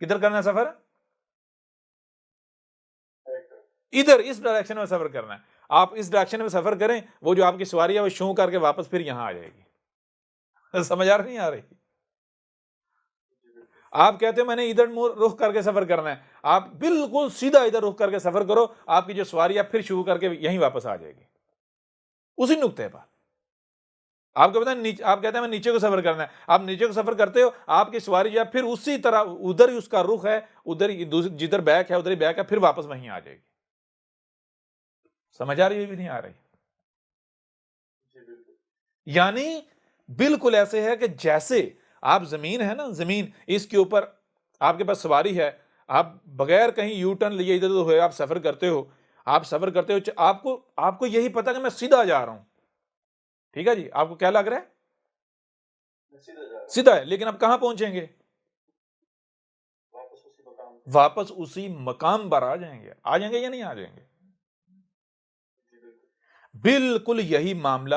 کدھر کرنا ہے سفر؟ ادھر، اس ڈائریکشن میں سفر کرنا ہے. آپ اس ڈائریکشن میں سفر کریں، وہ جو آپ کی سواری ہے وہ شو کر کے واپس پھر یہاں آ جائے گی. سمجھ آ رہی نہیں آ رہی؟ آپ کہتے ہیں میں نے ادھر رخ کر کے سفر کرنا ہے، آپ بالکل سیدھا ادھر رخ کر کے سفر کرو، آپ کی جو سواری ہے پھر شروع کر کے یہیں واپس آ جائے گی، اسی نقطے پر. آپ کو پتا ہے، آپ کہتے ہیں میں نیچے کو سفر کرنا ہے، آپ نیچے کو سفر کرتے ہو، آپ کی سواری جو ہے پھر اسی طرح ادھر ہی اس کا رخ ہے، ادھر جدھر بیک ہے ادھر ہی بیک ہے، پھر واپس وہیں آ جائے گی. سمجھ آ رہی ہے بھی نہیں آ رہی؟ یعنی بالکل ایسے ہے کہ جیسے آپ زمین ہے نا، زمین، اس کے اوپر آپ کے پاس سواری ہے، آپ بغیر کہیں یو ٹرن لیے ادھر ادھر ہوئے آپ سفر کرتے ہو، آپ کو یہی پتا کہ میں سیدھا جا رہا ہوں. ٹھیک ہے جی، آپ کو کیا لگ رہا ہے؟ سیدھا ہے. لیکن آپ کہاں پہنچیں گے؟ واپس اسی مقام پر آ جائیں گے یا نہیں آ جائیں گے؟ بالکل یہی معاملہ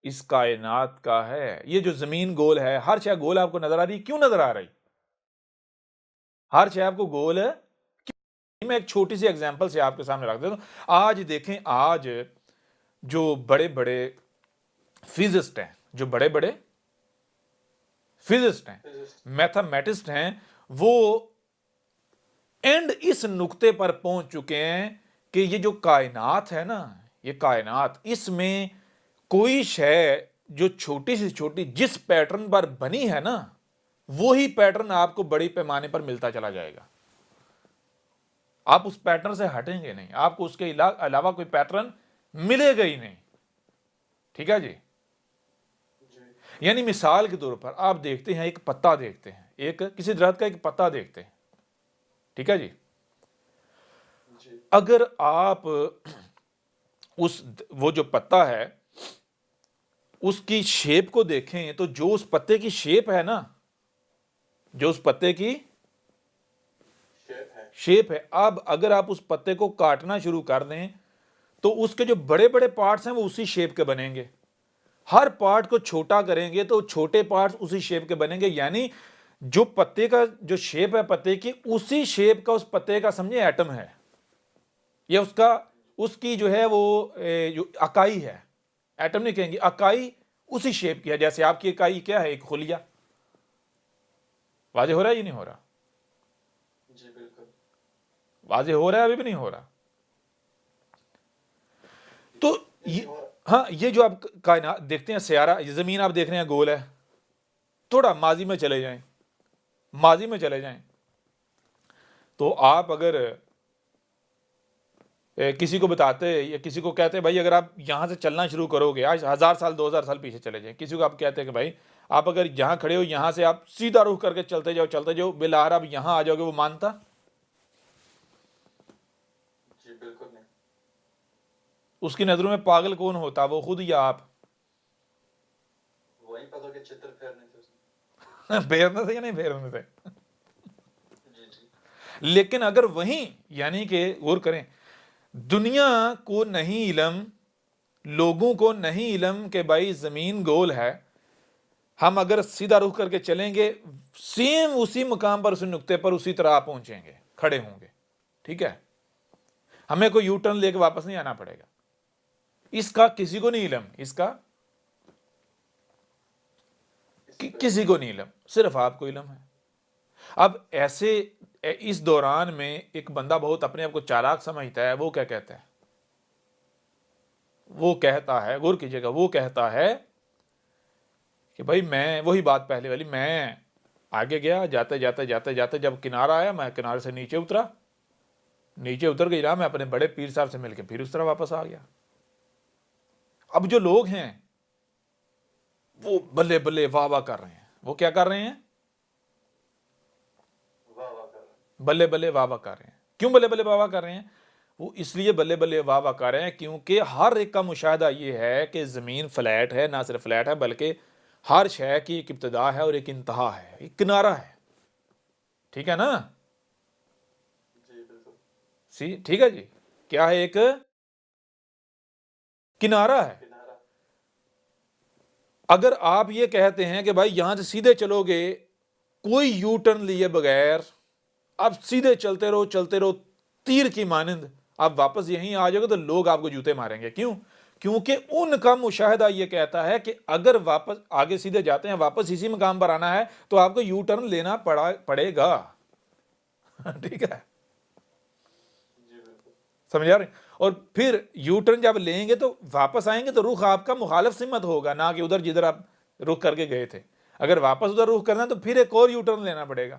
اس کائنات کا ہے. یہ جو زمین گول ہے، ہر شے گول آپ کو نظر آ رہی، کیوں نظر آ رہی؟ ہر شے آپ کو گول ہے. میں ایک چھوٹی سی ایگزامپل سے آپ کے سامنے رکھ دیتا ہوں. آج دیکھیں، آج جو بڑے بڑے فزسٹ ہیں، جو بڑے بڑے فزسٹ ہیں، میتھمیٹسٹ ہیں، وہ اینڈ اس نقطے پر پہنچ چکے ہیں کہ یہ جو کائنات ہے نا، یہ کائنات، اس میں کوئی شے جو چھوٹی سے چھوٹی جس پیٹرن پر بنی ہے نا، وہی پیٹرن آپ کو بڑی پیمانے پر ملتا چلا جائے گا. آپ اس پیٹرن سے ہٹیں گے نہیں، آپ کو اس کے علاوہ کوئی پیٹرن ملے گا ہی نہیں. ٹھیک ہے جی؟ یعنی مثال کے طور پر آپ دیکھتے ہیں، ایک پتا دیکھتے ہیں، ایک کسی درخت کا ایک پتا دیکھتے ہیں. ٹھیک ہے جی؟ اگر آپ وہ جو پتا ہے اس کی شیپ کو دیکھیں، تو جو اس پتے کی شیپ ہے نا، جو اس پتے کی شیپ ہے، اب اگر آپ اس پتے کو کاٹنا شروع کر دیں تو اس کے جو بڑے بڑے پارٹس ہیں وہ اسی شیپ کے بنیں گے. ہر پارٹ کو چھوٹا کریں گے تو چھوٹے پارٹس اسی شیپ کے بنیں گے. یعنی جو پتے کا جو شیپ ہے پتے کی، اسی شیپ کا اس پتے کا سمجھیں ایٹم ہے، یہ اس کی جو ہے وہ جو اکائی ہے، ایٹم نہیں کہیں گے، اکائی اسی شیپ کی ہے. جیسے آپ کی اکائی کیا ہے؟ ایک خلیہ. واضح ہو رہا ہے یہ نہیں ہو رہا؟ جی بالکل واضح ہو رہا ہے ابھی بھی نہیں ہو رہا؟ تو ہاں، یہ جو آپ کائنات دیکھتے ہیں، سیارہ، زمین آپ دیکھ رہے ہیں گول ہے. تھوڑا ماضی میں چلے جائیں تو آپ اگر کسی کو بتاتے یا کسی کو کہتے بھائی اگر آپ یہاں سے چلنا شروع کرو گے، آج 1000 سال 2000 سال پیچھے چلے جائیں، کسی کو آپ کہتے ہیں کہ بھائی آپ اگر یہاں کھڑے ہو, یہاں سے آپ سیدھا رخ کر کے چلتے جاؤ بالآخر آپ یہاں آ جاؤ گے, وہ مانتا؟ جی بالکل نہیں. اس کی نظروں میں پاگل کون ہوتا, وہ خود یا آپ؟ وہی پتہ کہ چتر پھیرنے تھے اس نے. پھیرنے سے یا نہیں پھیرنے سے. جی جی. لیکن اگر وہیں, یعنی کہ غور کریں, دنیا کو نہیں علم, لوگوں کو نہیں علم کہ بھائی زمین گول ہے, ہم اگر سیدھا رخ کر کے چلیں گے سیم اسی مقام پر, اسی نقطے پر, اسی طرح آپ پہنچیں گے, کھڑے ہوں گے. ٹھیک ہے, ہمیں کوئی یو ٹرن لے کے واپس نہیں آنا پڑے گا. اس کا کسی کو نہیں علم, اس کا کسی کو نہیں علم, صرف آپ کو علم ہے. اب ایسے اس دوران میں ایک بندہ بہت اپنے آپ کو چالاک سمجھتا ہے, وہ کیا کہتا ہے, وہ کہتا ہے, غور کیجئے گا, وہ کہتا ہے کہ بھائی میں, وہی بات پہلے والی, میں آگے گیا, جاتے جاتے جب کنارہ آیا, میں کنارے سے نیچے اتر کے میں اپنے بڑے پیر صاحب سے مل کے پھر اس طرح واپس آ گیا. اب جو لوگ ہیں وہ بلے بلے واہ واہ کر رہے ہیں. وہ کیا کر رہے ہیں؟ بلے بلے واہ واہ کر رہے ہیں. کیوں بلے بلے واہ واہ کر رہے ہیں؟ وہ اس لیے بلے بلے واہ واہ کر رہے ہیں کیونکہ ہر ایک کا مشاہدہ یہ ہے کہ زمین فلیٹ ہے, نہ صرف فلیٹ ہے بلکہ ہر شے کی ایک ابتدا ہے اور ایک انتہا ہے, ایک کنارہ ہے. ٹھیک ہے نا؟ ٹھیک ہے جی. کیا ہے؟ ایک کنارہ ہے. اگر آپ یہ کہتے ہیں کہ بھائی یہاں سے سیدھے چلو گے کوئی یو ٹرن لیے بغیر, اب سیدھے چلتے رہو تیر کی مانند, آپ واپس یہیں آ جاؤ گے تو لوگ آپ کو جوتے ماریں گے. کیوں؟ کیونکہ ان کا مشاہدہ یہ کہتا ہے کہ اگر واپس آگے سیدھے جاتے ہیں, واپس اسی مقام پر آنا ہے تو آپ کو یو ٹرن لینا پڑے گا. ٹھیک ہے, سمجھا رہے ہیں؟ اور پھر یو ٹرن جب لیں گے تو واپس آئیں گے تو رخ آپ کا مخالف سمت ہوگا, نہ کہ ادھر جدھر آپ رخ کر کے گئے تھے. اگر واپس ادھر رخ کرنا ہے تو پھر ایک اور یو ٹرن لینا پڑے گا.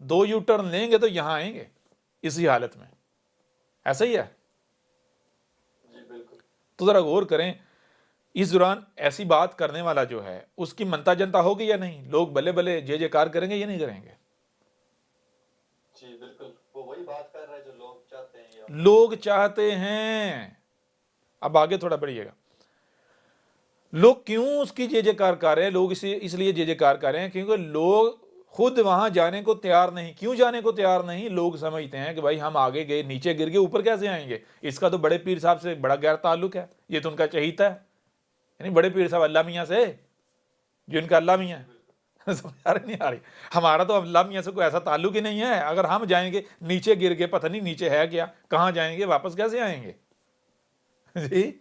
2 یو ٹرن لیں گے تو یہاں آئیں گے اسی حالت میں. ایسا ہی ہے. تو ذرا غور کریں, اس دوران ایسی بات کرنے والا جو ہے اس کی منتا جنتا ہوگی یا نہیں؟ لوگ بلے بلے جے کار کریں گے یا نہیں کریں گے؟ جی بالکل, وہ وہی بات کر رہا ہے جو لوگ چاہتے ہیں. اب آگے تھوڑا بڑھیے گا. لوگ کیوں اس کی جے کار کر رہے ہیں؟ لوگ اس لیے جے کار کر رہے ہیں کیونکہ لوگ خود وہاں جانے کو تیار نہیں. کیوں جانے کو تیار نہیں؟ لوگ سمجھتے ہیں کہ بھائی ہم آگے گئے, نیچے گر گئے, اوپر کیسے آئیں گے؟ اس کا تو بڑے پیر صاحب سے بڑا گہرا تعلق ہے, یہ تو ان کا چہیتا ہے. یعنی بڑے پیر صاحب اللہ میاں سے, جو ان کا اللہ میاں ہے. سمجھ نہیں آ رہی؟ ہمارا تو اللہ میاں سے کوئی ایسا تعلق ہی نہیں ہے. اگر ہم جائیں گے نیچے گر گئے, پتہ نہیں نیچے ہے کیا, کہاں جائیں گے, واپس کیسے آئیں گے؟ جی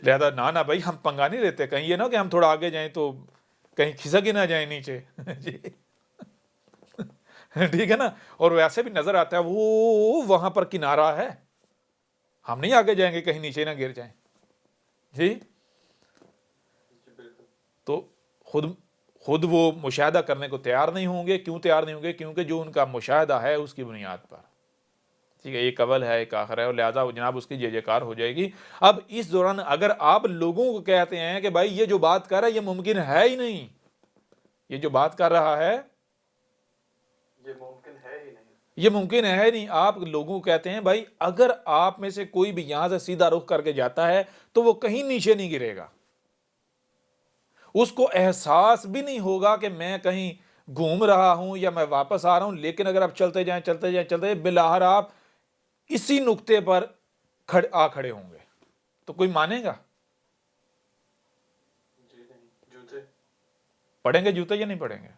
لہذا نہ بھائی ہم پنگا نہیں لیتے. کہیں یہ نہ کہ ہم تھوڑا آگے جائیں تو کہیں کھسک ہی نہ جائیں نیچے. جی ٹھیک ہے نا. اور ویسے بھی نظر آتا ہے وہ وہاں پر کنارہ ہے, ہم نہیں آگے جائیں گے کہیں نیچے نہ گر جائیں. جی تو خود وہ مشاہدہ کرنے کو تیار نہیں ہوں گے. کیوں تیار نہیں ہوں گے؟ کیونکہ جو ان کا مشاہدہ ہے اس کی بنیاد پر, ٹھیک ہے, ایک اول ہے ایک آخر ہے, اور لہٰذا جناب اس کی جے کار ہو جائے گی. اب اس دوران اگر آپ لوگوں کو کہتے ہیں کہ بھائی یہ جو بات کر رہا ہے یہ ممکن ہے ہی نہیں, یہ جو بات کر رہا ہے یہ ممکن ہے نہیں, آپ لوگوں کو کہتے ہیں بھائی اگر آپ میں سے کوئی بھی یہاں سے سیدھا رخ کر کے جاتا ہے تو وہ کہیں نیچے نہیں گرے گا. اس کو احساس بھی نہیں ہوگا کہ میں کہیں گھوم رہا ہوں یا میں واپس آ رہا ہوں. لیکن اگر آپ چلتے جائیں بالآخر آپ اسی نقطے پر کھڑے ہوں گے تو کوئی مانے گا؟ پڑیں گے جوتے یا نہیں پڑیں گے؟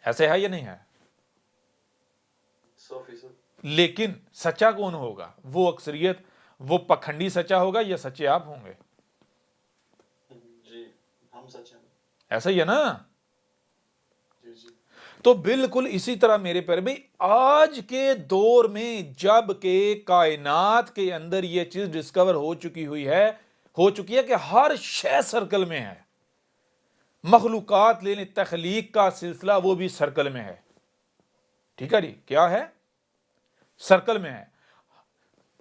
ایسے ہے یا نہیں ہے؟ 100%. لیکن سچا کون ہوگا؟ وہ اکثریت, وہ پکھنڈی سچا ہوگا یا سچے آپ ہوں گے؟ جی ہم سچ ہیں. ایسا ہی ہے نا. تو بالکل اسی طرح میرے پیارے بھائی آج کے دور میں جب کہ کائنات کے اندر یہ چیز ڈسکور ہو چکی ہے کہ ہر شے سرکل میں ہے. مخلوقات لینے تخلیق کا سلسلہ وہ بھی سرکل میں ہے. ٹھیک ہے جی, کیا ہے؟ سرکل میں ہے.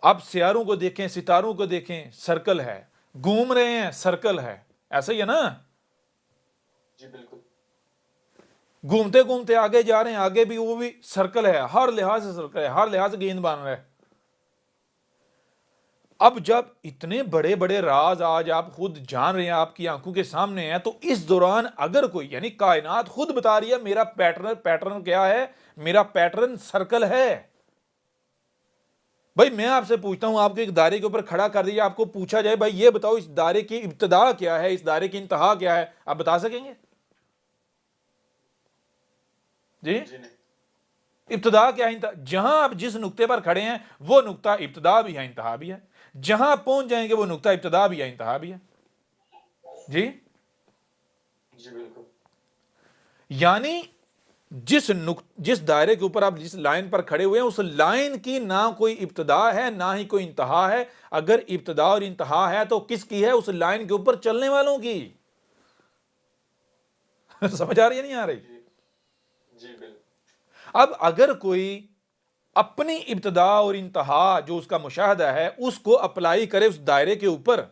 اب سیاروں کو دیکھیں, ستاروں کو دیکھیں, سرکل ہے. گھوم رہے ہیں, سرکل ہے. ایسا ہی ہے نا؟ جی بالکل. گھومتے گھومتے آگے جا رہے ہیں, آگے بھی وہ بھی سرکل ہے, ہر لحاظ سے سرکل ہے, ہر لحاظ سے گیند بن رہا ہے. اب جب اتنے بڑے بڑے راز آج آپ خود جان رہے ہیں, آپ کی آنکھوں کے سامنے ہیں, تو اس دوران اگر کوئی, یعنی کائنات خود بتا رہی ہے میرا پیٹرن کیا ہے, میرا پیٹرن سرکل ہے. بھائی میں آپ سے پوچھتا ہوں, آپ کو ایک دائرے کے اوپر کھڑا کر دیا, آپ کو پوچھا جائے بھائی یہ بتاؤ اس دائرے کی ابتدا کیا ہے, اس دائرے کی انتہا کیا ہے, آپ بتا سکیں گے؟ جی ابتدا کیا ہے؟ جہاں آپ جس نقطے پر کھڑے ہیں وہ نقطہ ابتدا بھی ہے, انتہا بھی ہے. جہاں آپ پہنچ جائیں گے وہ نقطہ ابتدا بھی ہے, انتہا بھی ہے. جی جی بالکل. یعنی جس دائرے کے اوپر آپ جس لائن پر کھڑے ہوئے ہیں, اس لائن کی نہ کوئی ابتدا ہے نہ ہی کوئی انتہا ہے. اگر ابتدا اور انتہا ہے تو کس کی ہے؟ اس لائن کے اوپر چلنے والوں کی. سمجھ آ رہی ہے نہیں آ رہی؟ جی بالکل. اب اگر کوئی اپنی ابتدا اور انتہا جو اس کا مشاہدہ ہے اس کو اپلائی کرے اس دائرے کے اوپر,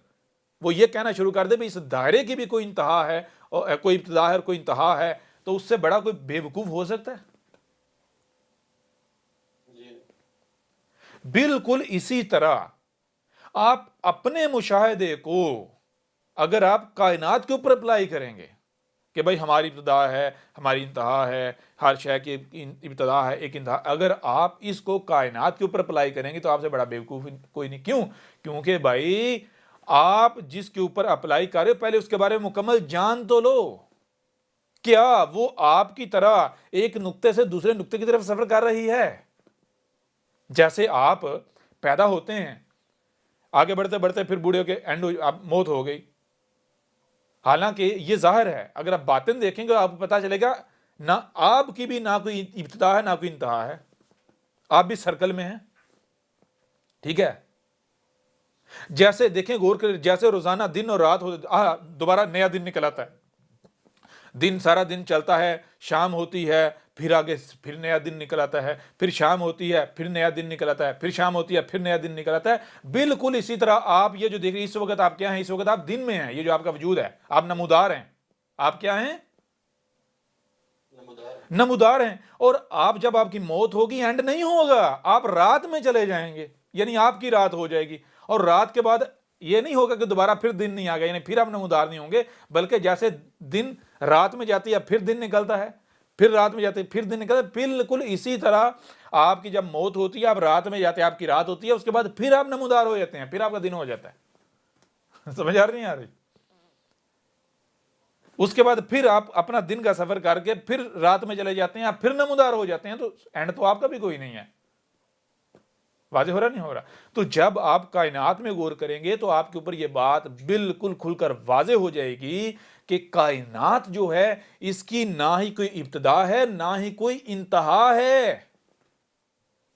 وہ یہ کہنا شروع کر دے بھی اس دائرے کی بھی کوئی انتہا ہے اور کوئی ابتدا ہے اور کوئی انتہا ہے, تو اس سے بڑا کوئی بے وقوف ہو سکتا ہے؟ بالکل اسی طرح آپ اپنے مشاہدے کو اگر آپ کائنات کے اوپر اپلائی کریں گے کہ بھائی ہماری ابتدا ہے, ہماری انتہا ہے, ہر شے کی ابتدا ہے, ایک انتہا, اگر آپ اس کو کائنات کے اوپر اپلائی کریں گے تو آپ سے بڑا بیوقوف کوئی نہیں. کیوں؟ کیونکہ بھائی آپ جس کے اوپر اپلائی کر رہے ہو پہلے اس کے بارے میں مکمل جان تو لو. کیا وہ آپ کی طرح ایک نقطے سے دوسرے نقطے کی طرف سفر کر رہی ہے؟ جیسے آپ پیدا ہوتے ہیں, آگے بڑھتے بڑھتے پھر بوڑھے ہو کے موت ہو گئی. حالانکہ یہ ظاہر ہے, اگر آپ باطن دیکھیں گے آپ کو پتا چلے گا نہ آپ کی بھی نہ کوئی ابتدا ہے نہ کوئی انتہا ہے, آپ بھی سرکل میں ہیں. ٹھیک ہے؟ جیسے دیکھیں غور کریں, جیسے روزانہ دن اور رات دوبارہ نیا دن نکل آتا ہے, دن سارا دن چلتا ہے, شام ہوتی ہے, پھر آگے پھر نیا دن نکل آتا ہے, پھر شام ہوتی ہے, پھر نیا دن نکل آتا ہے, پھر شام ہوتی ہے, پھر نیا دن نکل آتا ہے. بالکل اسی طرح آپ یہ جو دیکھ رہے ہیں اس وقت آپ کیا ہیں؟ اس وقت آپ دن میں ہیں, یہ جو آپ کا وجود ہے, آپ نمودار ہیں. آپ کیا ہیں؟ نمودار ہیں. اور آپ جب آپ کی موت ہوگی اینڈ نہیں ہوگا, آپ رات میں چلے جائیں گے, یعنی آپ کی رات ہو جائے گی, اور رات کے بعد یہ نہیں ہوگا کہ دوبارہ پھر دن نہیں آ گیا, یعنی پھر آپ نمودار نہیں ہوں گے, بلکہ جیسے دن رات میں جاتی ہے پھر دن نکلتا ہے, پھر رات میں جاتے ہیں پھر دن نکلتا ہے, بالکل اسی طرح آپ کی جب موت ہوتی ہے آپ رات میں جاتے ہیں, آپ کی رات ہوتی ہے, اس کے بعد پھر آپ نمودار ہو جاتے ہیں, پھر آپ کا دن ہو جاتا ہے. سمجھ آ رہی نہیں آ رہی؟ اس کے بعد پھر آپ اپنا دن کا سفر کر کے پھر رات میں چلے جاتے ہیں, آپ پھر نمودار ہو جاتے ہیں, تو اینڈ تو آپ کا بھی کوئی نہیں ہے. واضح ہو رہا نہیں ہو رہا؟ تو جب آپ کائنات میں غور کریں گے تو آپ کے اوپر یہ بات بالکل کھل کر واضح ہو جائے گی کہ کائنات جو ہے اس کی نہ ہی کوئی ابتدا ہے نہ ہی کوئی انتہا ہے.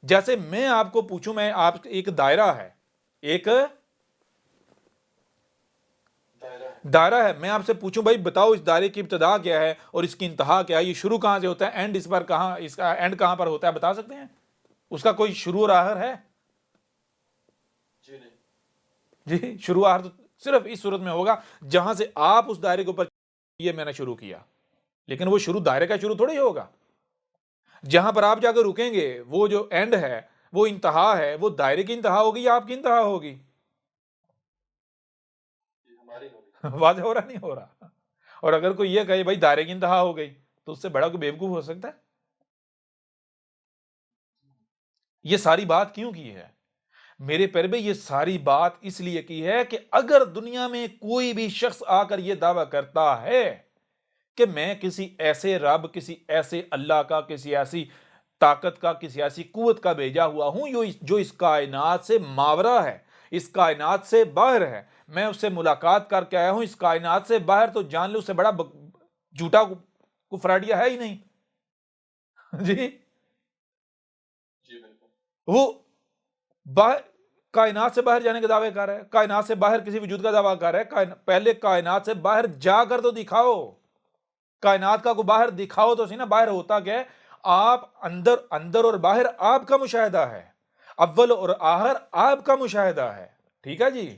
جیسے میں آپ کو پوچھوں, میں آپ ایک دائرہ ہے, ایک دائرہ ہے, میں آپ سے پوچھوں بھائی بتاؤ اس دائرے کی ابتدا کیا ہے اور اس کی انتہا کیا ہے, یہ شروع کہاں سے ہوتا ہے, اینڈ اس پر کہاں, اس کا اینڈ کہاں پر ہوتا ہے, بتا سکتے ہیں؟ اس کا کوئی شروع اور آخر ہے؟ جی شروع آخر تو صرف اس صورت میں ہوگا جہاں سے آپ اس دائرے کے اوپر یہ میں نے شروع کیا, لیکن وہ شروع دائرے کا شروع تھوڑی ہوگا. جہاں پر آپ جا کے رکیں گے وہ جو اینڈ ہے وہ انتہا ہے, وہ دائرے کی انتہا ہوگی یا آپ کی انتہا ہوگی؟ واضح ہو رہا نہیں ہو رہا؟ اور اگر کوئی یہ کہے بھائی دائرے کی انتہا ہو گئی تو اس سے بڑا کوئی بیوقوف ہو سکتا ہے؟ یہ ساری بات کیوں کی ہے میرے پیارے؟ یہ ساری بات اس لیے کی ہے کہ اگر دنیا میں کوئی بھی شخص آ کر یہ دعویٰ کرتا ہے کہ میں کسی ایسے رب, کسی ایسے اللہ کا, کسی ایسی طاقت کا, کسی ایسی قوت کا بھیجا ہوا ہوں جو اس کائنات سے ماورا ہے, اس کائنات سے باہر ہے, میں اس سے ملاقات کر کے آیا ہوں اس کائنات سے باہر, تو جان لو اس سے بڑا جھوٹا کفراڈیا ہے ہی نہیں. جی وہ کائنات سے باہر جانے کا دعوے کر رہا ہے, کائنات سے باہر کسی وجود کا دعویٰ کر رہا ہے. پہلے کائنات سے باہر جا کر تو دکھاؤ, کائنات کا کو باہر دکھاؤ تو سی نا. باہر ہوتا کیا ہے؟ آپ اندر اور باہر آپ کا مشاہدہ ہے, اول اور آخر آپ کا مشاہدہ ہے. ٹھیک ہے جی؟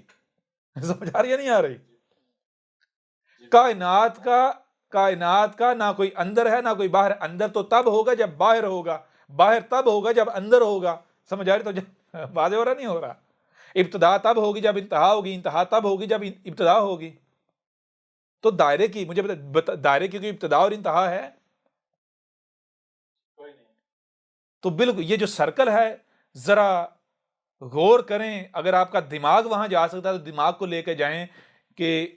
سمجھ آ رہی ہے نہیں آ رہی؟ کائنات کا نہ کوئی اندر ہے نہ کوئی باہر. اندر تو تب ہوگا جب باہر ہوگا, باہر تب ہوگا جب اندر ہوگا. سمجھ آ رہی؟ تو جب واضح ہو رہا نہیں ہو رہا؟ ابتدا تب ہوگی جب انتہا ہوگی, انتہا تب ہوگی جب ابتدا ہوگی. تو دائرے کی مجھے دائرے کی کوئی ابتدا اور انتہا ہے؟ کوئی نہیں. تو بالکل یہ جو سرکل ہے, ذرا غور کریں. اگر آپ کا دماغ وہاں جا سکتا ہے تو دماغ کو لے کے جائیں کہ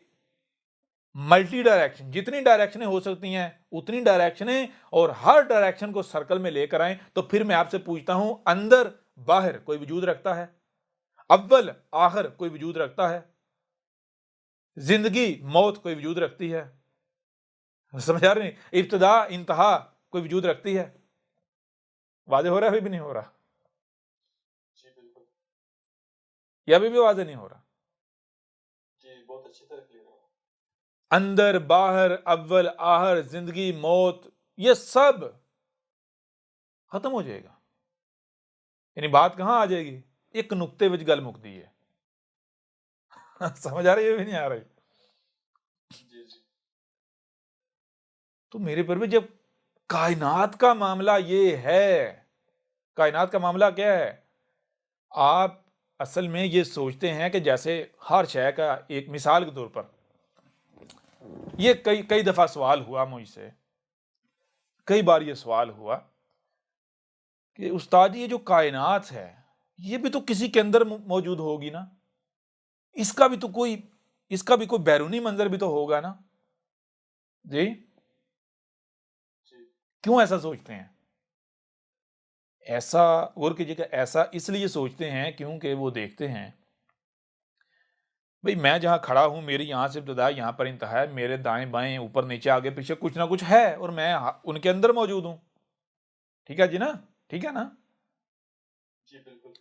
ملٹی ڈائریکشن, جتنی ڈائریکشنیں ہو سکتی ہیں اتنی ڈائریکشنیں, اور ہر ڈائریکشن کو سرکل میں لے کر آئیں. تو پھر میں آپ سے پوچھتا ہوں, اندر باہر کوئی وجود رکھتا ہے؟ اول آخر کوئی وجود رکھتا ہے؟ زندگی موت کوئی وجود رکھتی ہے؟ سمجھ آ رہے ہیں؟ ابتدا انتہا کوئی وجود رکھتی ہے؟ واضح ہو رہا ہے ابھی بھی نہیں ہو رہا؟ جی بالکل. یا ابھی بھی واضح نہیں ہو رہا؟ جی بہت اچھی طرح کلیئر ہو. اندر باہر اول آخر زندگی موت یہ سب ختم ہو جائے گا. یعنی بات کہاں آ جائے گی؟ ایک نقطے وچ گل مکتی ہے. سمجھ آ رہی ہے بھی نہیں آ رہی؟ جی جی. تو میرے پر بھی جب کائنات کا معاملہ یہ ہے, کائنات کا معاملہ کیا ہے؟ آپ اصل میں یہ سوچتے ہیں کہ جیسے ہر شے کا ایک مثال کے طور پر, یہ کئی دفعہ سوال ہوا مجھ سے, کئی بار یہ سوال ہوا کہ استاد یہ جو کائنات ہے یہ بھی تو کسی کے اندر موجود ہوگی نا, اس کا بھی کوئی بیرونی منظر بھی تو ہوگا نا. جی کیوں ایسا سوچتے ہیں؟ ایسا غور کیجیے کہ ایسا اس لیے سوچتے ہیں کیونکہ وہ دیکھتے ہیں بھئی میں جہاں کھڑا ہوں میری یہاں سے ابتدا یہاں پر انتہا ہے, میرے دائیں بائیں اوپر نیچے آگے پیچھے کچھ نہ کچھ ہے اور میں ان کے اندر موجود ہوں. ٹھیک ہے جی نا؟ ٹھیک ہے نا؟ جی بالکل.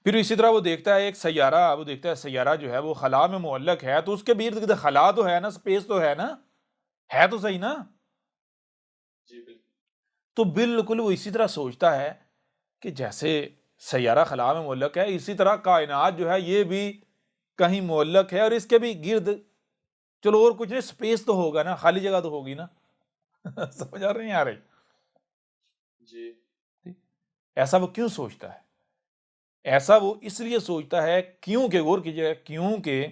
پھر اسی طرح وہ دیکھتا ہے ایک سیارہ, وہ دیکھتا ہے سیارہ جو ہے وہ خلا میں معلق ہے, تو اس کے بھی ارد گرد خلا تو ہے نا, سپیس تو ہے نا, ہے تو صحیح نا؟ جی بالکل. تو بالکل وہ اسی طرح سوچتا ہے کہ جیسے سیارہ خلا میں معلق ہے اسی طرح کائنات جو ہے یہ بھی کہیں معلق ہے, اور اس کے بھی گرد چلو اور کچھ نہیں سپیس تو ہوگا نا, خالی جگہ تو ہوگی نا. سمجھ آ رہی ہیں؟ آ رہی؟ جی. ایسا وہ کیوں سوچتا ہے؟ ایسا وہ اس لیے سوچتا ہے کیونکہ غور کیجیے, کیونکہ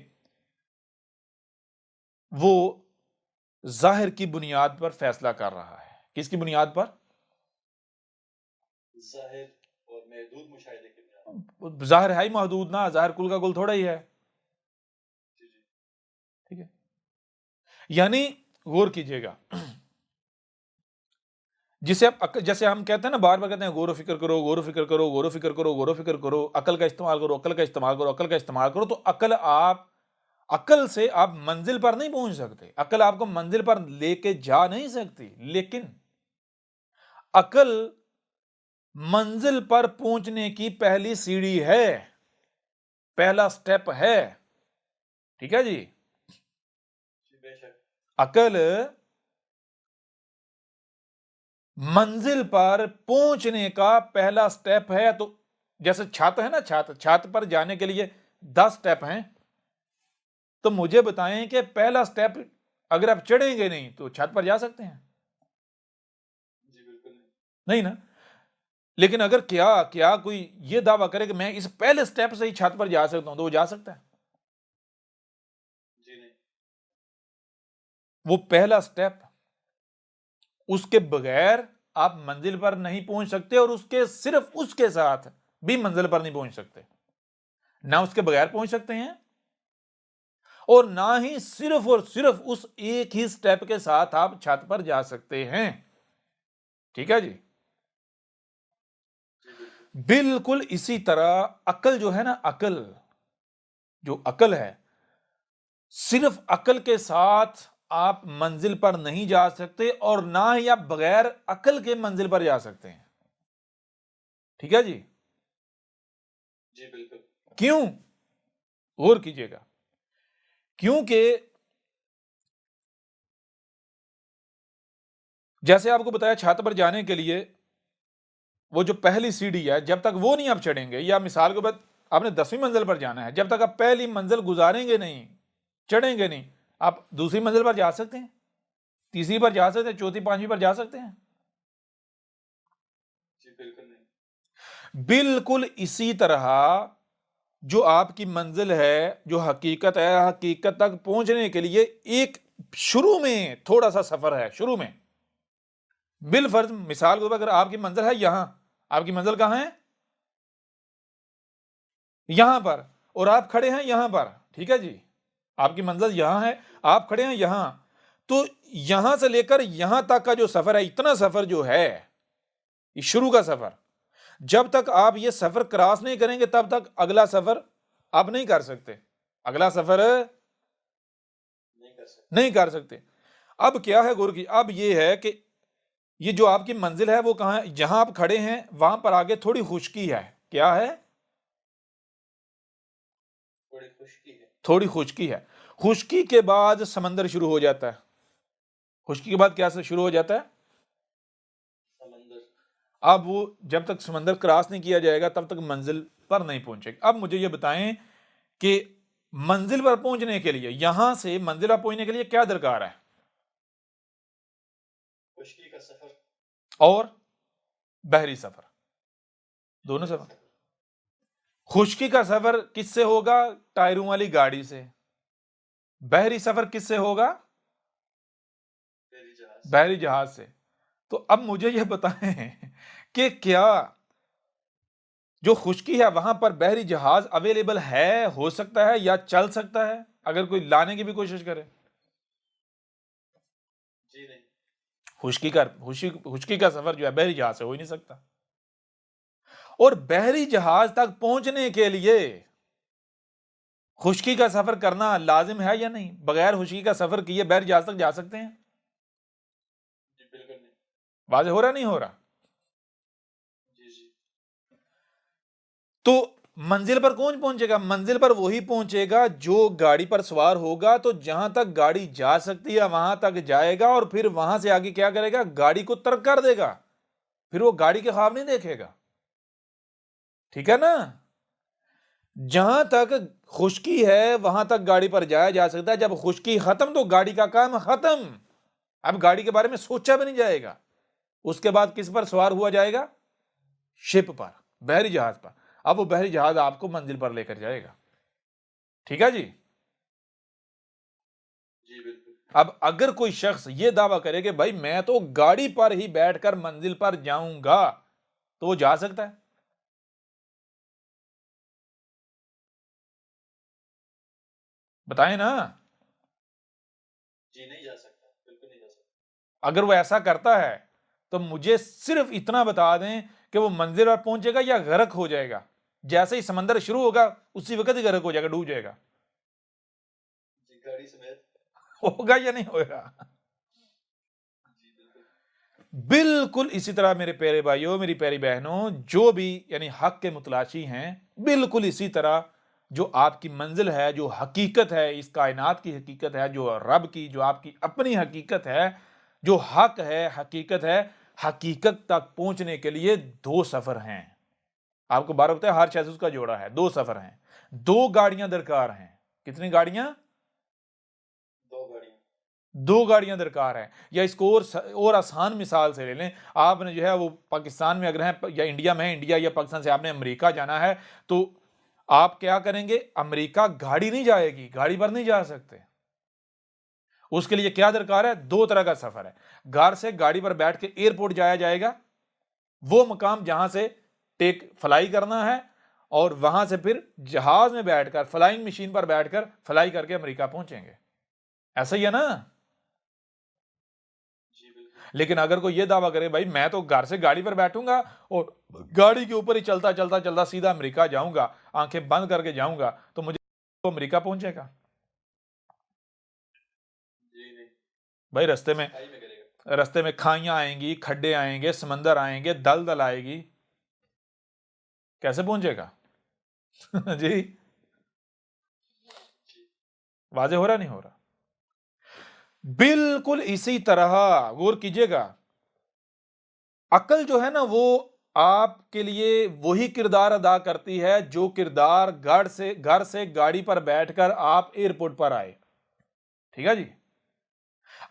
وہ ظاہر کی بنیاد پر فیصلہ کر رہا ہے. کس کی بنیاد پر؟ ظاہر اور محدود مشاہدے کے بنیاد. ظاہر ہے ہی محدود نا, ظاہر کل کا کل تھوڑا ہی ہے. جی جی. ٹھیک ہے, یعنی غور کیجیے گا, جیسے ہم کہتے ہیں نا, بار بار کہتے ہیں غور و فکر کرو, غور و فکر کرو, غور و فکر کرو, غور و فکر کرو, عقل کا استعمال کرو, عقل کا استعمال کرو, عقل کا استعمال کرو. تو عقل سے آپ منزل پر نہیں پہنچ سکتے, عقل آپ کو منزل پر لے کے جا نہیں سکتی, لیکن عقل منزل پر پہنچنے کی پہلی سیڑھی ہے, پہلا سٹیپ ہے. ٹھیک ہے جی؟ بے شک. عقل منزل پر پہنچنے کا پہلا سٹیپ ہے. تو جیسے چھت ہے نا, چھت پر جانے کے لیے 10 سٹیپ ہیں, تو مجھے بتائیں کہ پہلا سٹیپ اگر آپ چڑھیں گے نہیں تو چھت پر جا سکتے ہیں؟ جی بالکل نہیں نا. لیکن اگر کیا کوئی یہ دعویٰ کرے کہ میں اس پہلے سٹیپ سے ہی چھت پر جا سکتا ہوں, تو وہ جا سکتا ہے؟ جی نہیں. وہ پہلا سٹیپ, اس کے بغیر آپ منزل پر نہیں پہنچ سکتے, اور صرف اس کے ساتھ بھی منزل پر نہیں پہنچ سکتے. نہ اس کے بغیر پہنچ سکتے ہیں, اور نہ ہی صرف اور صرف اس ایک ہی سٹیپ کے ساتھ آپ چھت پر جا سکتے ہیں. ٹھیک ہے جی؟ بالکل اسی طرح عقل جو ہے نا, عقل ہے, صرف عقل کے ساتھ آپ منزل پر نہیں جا سکتے, اور نہ ہی آپ بغیر عقل کے منزل پر جا سکتے ہیں. ٹھیک ہے جی؟ جی بالکل. کیوں؟ غور کیجیے گا, کیونکہ جیسے آپ کو بتایا چھت پر جانے کے لیے وہ جو پہلی سیڑھی ہے, جب تک وہ نہیں آپ چڑھیں گے, یا مثال کے بعد آپ نے 10ویں منزل پر جانا ہے, جب تک آپ پہلی منزل گزاریں گے نہیں, چڑھیں گے نہیں, آپ دوسری منزل پر جا سکتے ہیں، تیسری پر جا سکتے ہیں، چوتھی پانچویں پر جا سکتے ہیں؟ جی بالکل نہیں۔ بالکل اسی طرح جو آپ کی منزل ہے، جو حقیقت ہے، حقیقت تک پہنچنے کے لیے ایک شروع میں تھوڑا سا سفر ہے، شروع میں بالفرض مثال کے طور پر اگر آپ کی منزل ہے یہاں، آپ کی منزل کہاں ہے؟ یہاں پر، اور آپ کھڑے ہیں یہاں پر، ٹھیک ہے جی، آپ کی منزل یہاں ہے، آپ کھڑے ہیں یہاں، تو یہاں سے لے کر یہاں تک کا جو سفر ہے، اتنا سفر جو ہے یہ شروع کا سفر، جب تک آپ یہ سفر کراس نہیں کریں گے تب تک اگلا سفر آپ نہیں کر سکتے، اگلا سفر نہیں کر سکتے۔ اب کیا ہے گور کی، اب یہ ہے کہ یہ جو آپ کی منزل ہے وہ کہاں ہے؟ جہاں آپ کھڑے ہیں وہاں پر آگے تھوڑی خشکی ہے، کیا ہے؟ تھوڑی خشکی ہے، خشکی کے بعد سمندر شروع ہو جاتا ہے، خشکی کے بعد کیا شروع ہو جاتا ہے؟ سمندر۔ اب وہ جب تک سمندر کراس نہیں کیا جائے گا تب تک منزل پر نہیں پہنچے گا۔ اب مجھے یہ بتائیں کہ منزل پر پہنچنے کے لیے، یہاں سے منزل پر پہنچنے کے لیے کیا درکار ہے؟ خشکی کا سفر اور بحری سفر، دونوں سفر۔ خشکی کا سفر کس سے ہوگا؟ ٹائروں والی گاڑی سے۔ بحری سفر کس سے ہوگا؟ بحری جہاز سے۔ تو اب مجھے یہ بتائیں کہ کیا جو خشکی ہے وہاں پر بحری جہاز اویلیبل ہے، ہو سکتا ہے یا چل سکتا ہے اگر کوئی لانے کی بھی کوشش کرے؟ جی نہیں۔ خشکی کا سفر جو ہے بحری جہاز سے ہو ہی نہیں سکتا، اور بحری جہاز تک پہنچنے کے لیے خشکی کا سفر کرنا لازم ہے یا نہیں؟ بغیر خشکی کا سفر کیے بحری جہاز تک جا سکتے ہیں؟ جی بالکل نہیں۔ واضح ہو رہا نہیں ہو رہا؟ جی جی۔ تو منزل پر کون پہنچے گا؟ منزل پر وہی پہنچے گا جو گاڑی پر سوار ہوگا، تو جہاں تک گاڑی جا سکتی ہے وہاں تک جائے گا، اور پھر وہاں سے آگے کیا کرے گا؟ گاڑی کو ترک کر دے گا، پھر وہ گاڑی کے خواب نہیں دیکھے گا، ٹھیک ہے نا؟ جہاں تک خشکی ہے وہاں تک گاڑی پر جایا جا سکتا ہے، جب خشکی ختم تو گاڑی کا کام ختم، اب گاڑی کے بارے میں سوچا بھی نہیں جائے گا۔ اس کے بعد کس پر سوار ہوا جائے گا؟ شپ پر، بحری جہاز پر۔ اب وہ بحری جہاز آپ کو منزل پر لے کر جائے گا، ٹھیک ہے جی؟ جی بالکل۔ اب اگر کوئی شخص یہ دعویٰ کرے کہ بھائی میں تو گاڑی پر ہی بیٹھ کر منزل پر جاؤں گا، تو وہ جا سکتا ہے؟ بتائیں نا۔ جی نہیں جا سکتا، بالکل نہیں جا سکتا۔ اگر وہ ایسا کرتا ہے تو مجھے صرف اتنا بتا دیں کہ وہ منزل پر پہنچے گا یا غرق ہو جائے گا؟ جیسے ہی سمندر شروع ہوگا اسی وقت ہی غرق ہو جائے گا، ڈوب جائے گا؟ جی گاڑی سمیت۔ ہوگا یا نہیں ہوگا؟ جی بالکل۔ بالکل اسی طرح میرے پیارے بھائیوں، میری پیاری بہنوں، جو بھی یعنی حق کے متلاشی ہیں، بالکل اسی طرح جو آپ کی منزل ہے، جو حقیقت ہے، اس کائنات کی حقیقت ہے، جو رب کی، جو آپ کی اپنی حقیقت ہے، جو حق ہے، حقیقت ہے، حقیقت تک پہنچنے کے لیے دو سفر ہیں۔ آپ کو بار بتایا ہر چیز اس کا جوڑا ہے، دو سفر ہیں، دو گاڑیاں درکار ہیں۔ کتنی گاڑیاں؟ دو گاڑیاں درکار ہیں۔ یا اس کو اور آسان مثال سے لے لیں، آپ نے جو ہے وہ پاکستان میں اگر ہیں یا انڈیا میں ہے، انڈیا یا پاکستان سے آپ نے امریکہ جانا ہے، تو آپ کیا کریں گے؟ امریکہ گاڑی نہیں جائے گی، گاڑی پر نہیں جا سکتے۔ اس کے لیے کیا درکار ہے؟ دو طرح کا سفر ہے۔ گھر سے گاڑی پر بیٹھ کے ایئرپورٹ جایا جائے گا، وہ مقام جہاں سے ٹیک فلائی کرنا ہے، اور وہاں سے پھر جہاز میں بیٹھ کر، فلائنگ مشین پر بیٹھ کر فلائی کر کے امریکہ پہنچیں گے۔ ایسا ہی ہے نا؟ لیکن اگر کوئی یہ دعویٰ کرے بھائی میں تو گھر سے گاڑی پر بیٹھوں گا اور گاڑی کے اوپر ہی چلتا چلتا چلتا سیدھا امریکہ جاؤں گا، آنکھیں بند کر کے جاؤں گا، تو مجھے امریکہ پہنچے گا؟ بھائی رستے میں کھائیاں آئیں گی، کھڈے آئیں گے، سمندر آئیں گے، دلدل آئے گی، کیسے پہنچے گا؟ جی واضح ہو رہا نہیں ہو رہا؟ بالکل اسی طرح غور کیجئے گا، عقل جو ہے نا وہ آپ کے لیے وہی کردار ادا کرتی ہے جو کردار گھر سے گاڑی پر بیٹھ کر آپ ایئرپورٹ پر آئے، ٹھیک ہے جی.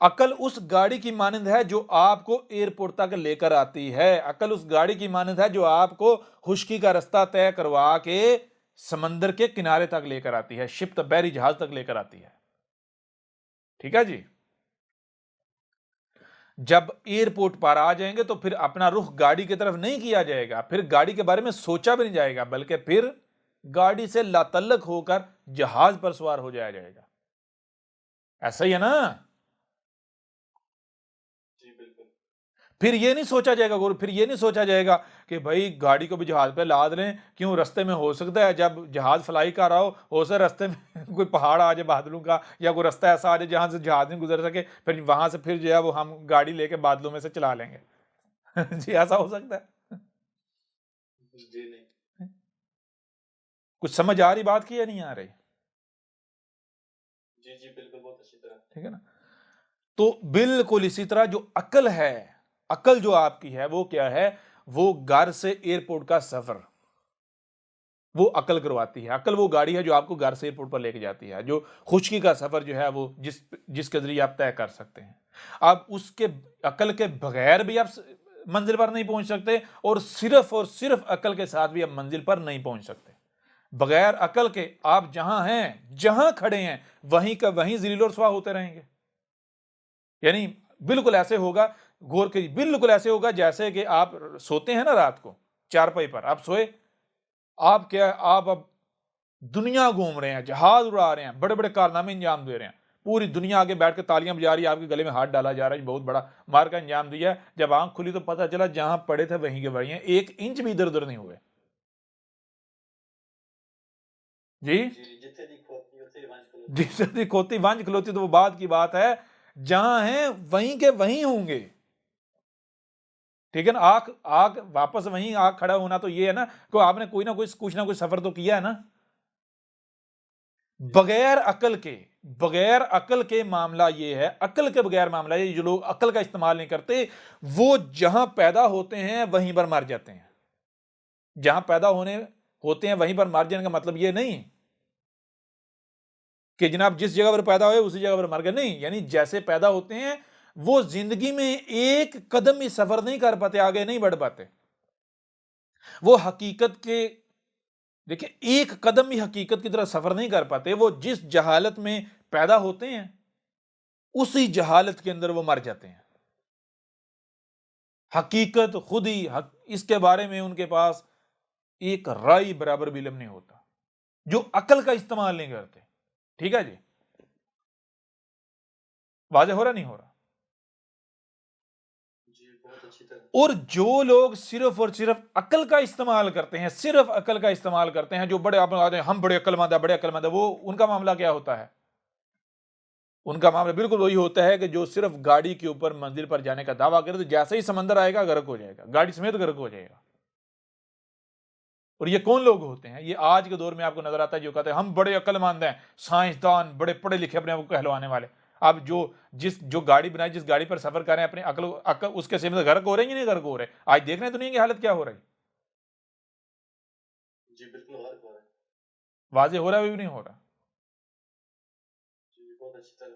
عقل اس گاڑی کی مانند ہے جو آپ کو ایئرپورٹ تک لے کر آتی ہے. عقل اس گاڑی کی مانند ہے جو آپ کو خشکی کا رستہ طے کروا کے سمندر کے کنارے تک لے کر آتی ہے, شپ بحری جہاز تک لے کر آتی ہے. ٹھیک ہے جی. جب ایئرپورٹ پر آ جائیں گے تو پھر اپنا رخ گاڑی کی طرف نہیں کیا جائے گا, پھر گاڑی کے بارے میں سوچا بھی نہیں جائے گا, بلکہ پھر گاڑی سے لاتعلق ہو کر جہاز پر سوار ہو جایا جائے گا. ایسا ہی ہے نا. جی بالکل. پھر یہ نہیں سوچا جائے گا, پھر یہ نہیں سوچا جائے گا کہ بھائی گاڑی کو بھی جہاز پہ لاد لیں, کیوں رستے میں ہو سکتا ہے جب جہاز فلائی کر رہا ہو سکتا ہے رستے میں کوئی پہاڑ آ جائے بادلوں کا, یا کوئی رستہ ایسا آ جائے جہاں سے جہاز نہیں گزر سکے, پھر وہاں سے پھر جو ہے وہ ہم گاڑی لے کے بادلوں میں سے چلا لیں گے. جی ایسا ہو سکتا ہے. جی نہیں. کچھ سمجھ آ رہی بات کی یا نہیں آ رہی؟ جی جی بالکل, بہت اچھی طرح. ٹھیک ہے نا. تو بالکل اسی طرح جو عقل ہے, عقل جو آپ کی ہے وہ کیا ہے, وہ گھر سے ایئرپورٹ کا سفر وہ عقل کرواتی ہے. عقل وہ گاڑی ہے جو آپ کو گھر سے ایئرپورٹ پر لے کے جاتی ہے, جو خشکی کا سفر جو ہے وہ جس کے ذریعے آپ طے کر سکتے ہیں. آپ اس کے عقل کے بغیر بھی آپ منزل پر نہیں پہنچ سکتے, اور صرف عقل کے ساتھ بھی آپ منزل پر نہیں پہنچ سکتے. بغیر عقل کے آپ جہاں ہیں, جہاں کھڑے ہیں, وہیں کا وہیں ذلیل و رسوا ہوتے رہیں گے. یعنی بالکل ایسے ہوگا, غور کریے, بالکل ایسے ہوگا جیسے کہ آپ سوتے ہیں نا رات کو چارپائی پر, آپ سوئے, آپ کیا, آپ اب دنیا گھوم رہے ہیں, جہاز اڑا رہے ہیں, بڑے بڑے کارنامے انجام دے رہے ہیں, پوری دنیا آگے بیٹھ کے تالیاں بجا رہی ہے, آپ کے گلے میں ہاتھ ڈالا جا رہا ہے, بہت بڑا مار کا انجام دیا ہے. جب آنکھ کھلی تو پتہ چلا جہاں پڑے تھے وہیں کے وہیں ہیں, 1 انچ بھی ادھر ادھر نہیں ہوئے. جی جتنی کھوتی وانج کھلوتی, تو وہ بات کی بات ہے, جہاں ہیں وہیں کے وہیں ہوں گے. ٹھیک ہے نا. آگ واپس وہیں آگ کھڑا ہونا تو یہ ہے نا کہ آپ نے کوئی نہ کوئی کچھ نہ کوئی سفر تو کیا ہے نا. بغیر عقل کے معاملہ یہ ہے, عقل کے بغیر معاملہ یہ, جو لوگ عقل کا استعمال نہیں کرتے وہ جہاں پیدا ہوتے ہیں وہیں پر مر جاتے ہیں. جہاں پیدا ہوتے ہیں وہیں پر مر جانے کا مطلب یہ نہیں کہ جناب جس جگہ پر پیدا ہوئے اسی جگہ پر مر گئے, نہیں. یعنی جیسے پیدا ہوتے ہیں وہ زندگی میں ایک قدم بھی سفر نہیں کر پاتے, آگے نہیں بڑھ پاتے. وہ حقیقت کے دیکھیں ایک قدم بھی حقیقت کی طرف سفر نہیں کر پاتے. وہ جس جہالت میں پیدا ہوتے ہیں اسی جہالت کے اندر وہ مر جاتے ہیں. حقیقت خود ہی اس کے بارے میں ان کے پاس ایک رائی برابر بھی علم نہیں ہوتا, جو عقل کا استعمال نہیں کرتے. ٹھیک ہے جی, واضح ہو رہا نہیں ہو رہا؟ اور جو لوگ صرف اور صرف عقل کا استعمال کرتے ہیں, صرف عقل کا استعمال کرتے ہیں, جو بڑے ہم بڑے عقل مند ہیں, وہ ان کا معاملہ کیا ہوتا ہے؟ ان کا معاملہ بالکل وہی ہوتا ہے کہ جو صرف گاڑی کے اوپر منزل پر جانے کا دعویٰ کرے, تو جیسے ہی سمندر آئے گا غرق ہو جائے گا, گاڑی سمیت غرق ہو جائے گا. اور یہ کون لوگ ہوتے ہیں؟ یہ آج کے دور میں آپ کو نظر آتا ہے جو کہتے ہیں ہم بڑے عقل مند ہیں, سائنسدان, بڑے پڑھے لکھے اپنے آپ کو کہلوانے والے. اب جو گاڑی بنائی, جس گاڑی پر سفر کر رہے ہیں, اپنے عقل اس کے سمت غرق ہو رہے ہیں یا نہیں غرق ہو رہے؟ آج دیکھ رہے ہیں دنیا کی حالت کیا ہو رہی. جی بالکل غرق ہو رہا ہے. واضح ہو رہا ہے بھی نہیں ہو رہا؟ جی بہت اچھی طرح.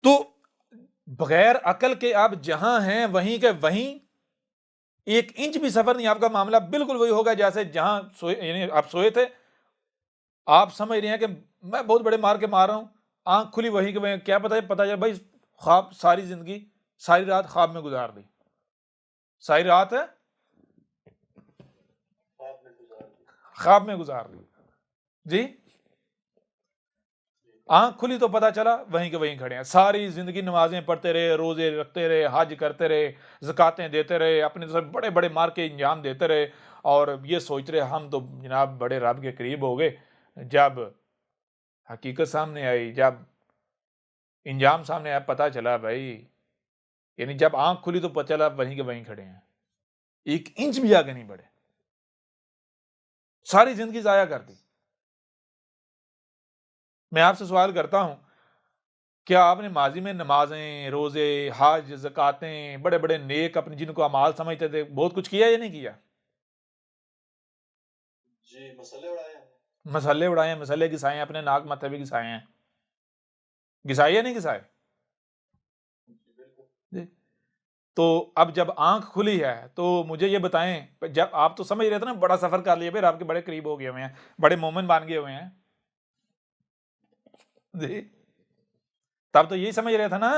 تو بغیر عقل کے آپ جہاں ہیں وہیں کے وہیں, 1 انچ بھی سفر نہیں. آپ کا معاملہ بالکل وہی ہوگا جیسے جہاں یعنی آپ سوئے تھے, آپ سمجھ رہے ہیں کہ میں بہت بڑے مار کے مار رہا ہوں, آنکھ کھلی وہیں کے وہیں, کیا پتا چلا بھائی خواب, ساری زندگی ساری رات خواب میں گزار دی, ساری رات ہے خواب میں گزار دی. جی آنکھ کھلی تو پتا چلا وہیں کے وہیں کھڑے ہیں, ساری زندگی نمازیں پڑھتے رہے, روزے رکھتے رہے, حج کرتے رہے, زکاتیں دیتے رہے, اپنے بڑے بڑے مار کے انجام دیتے رہے, اور یہ سوچ رہے ہم تو جناب بڑے رب کے قریب ہو گئے. جب حقیقت سامنے آئی, جب انجام سامنے آیا, پتا چلا بھائی, یعنی جب آنکھ کھلی تو پتا چلا وہیں کے وہیں کھڑے ہیں, 1 انچ بھی آگے نہیں بڑھے, ساری زندگی ضائع کر دی. میں آپ سے سوال کرتا ہوں, کیا آپ نے ماضی میں نمازیں, روزے, حج, زکاتیں, بڑے بڑے نیک اپنے جن کو اعمال سمجھتے تھے, بہت کچھ کیا یا نہیں کیا؟ جی مسئلے اڑائے ہیں, مسئلے اڑائے ہیں, مسئلے گسائے ہیں, اپنے ناک ماتھے بھی گسائے ہیں. گھسائے یا نہیں گھسائے؟ بالکل جی۔ تو اب جب آنکھ کھلی ہے تو مجھے یہ بتائیں، جب آپ تو سمجھ رہے تھے نا بڑا سفر کر لیا، پھر آپ کے بڑے قریب ہو گئے ہوئے ہیں، بڑے مومن بن گئے ہوئے ہیں جی، تب تو یہی سمجھ رہے تھا نا۔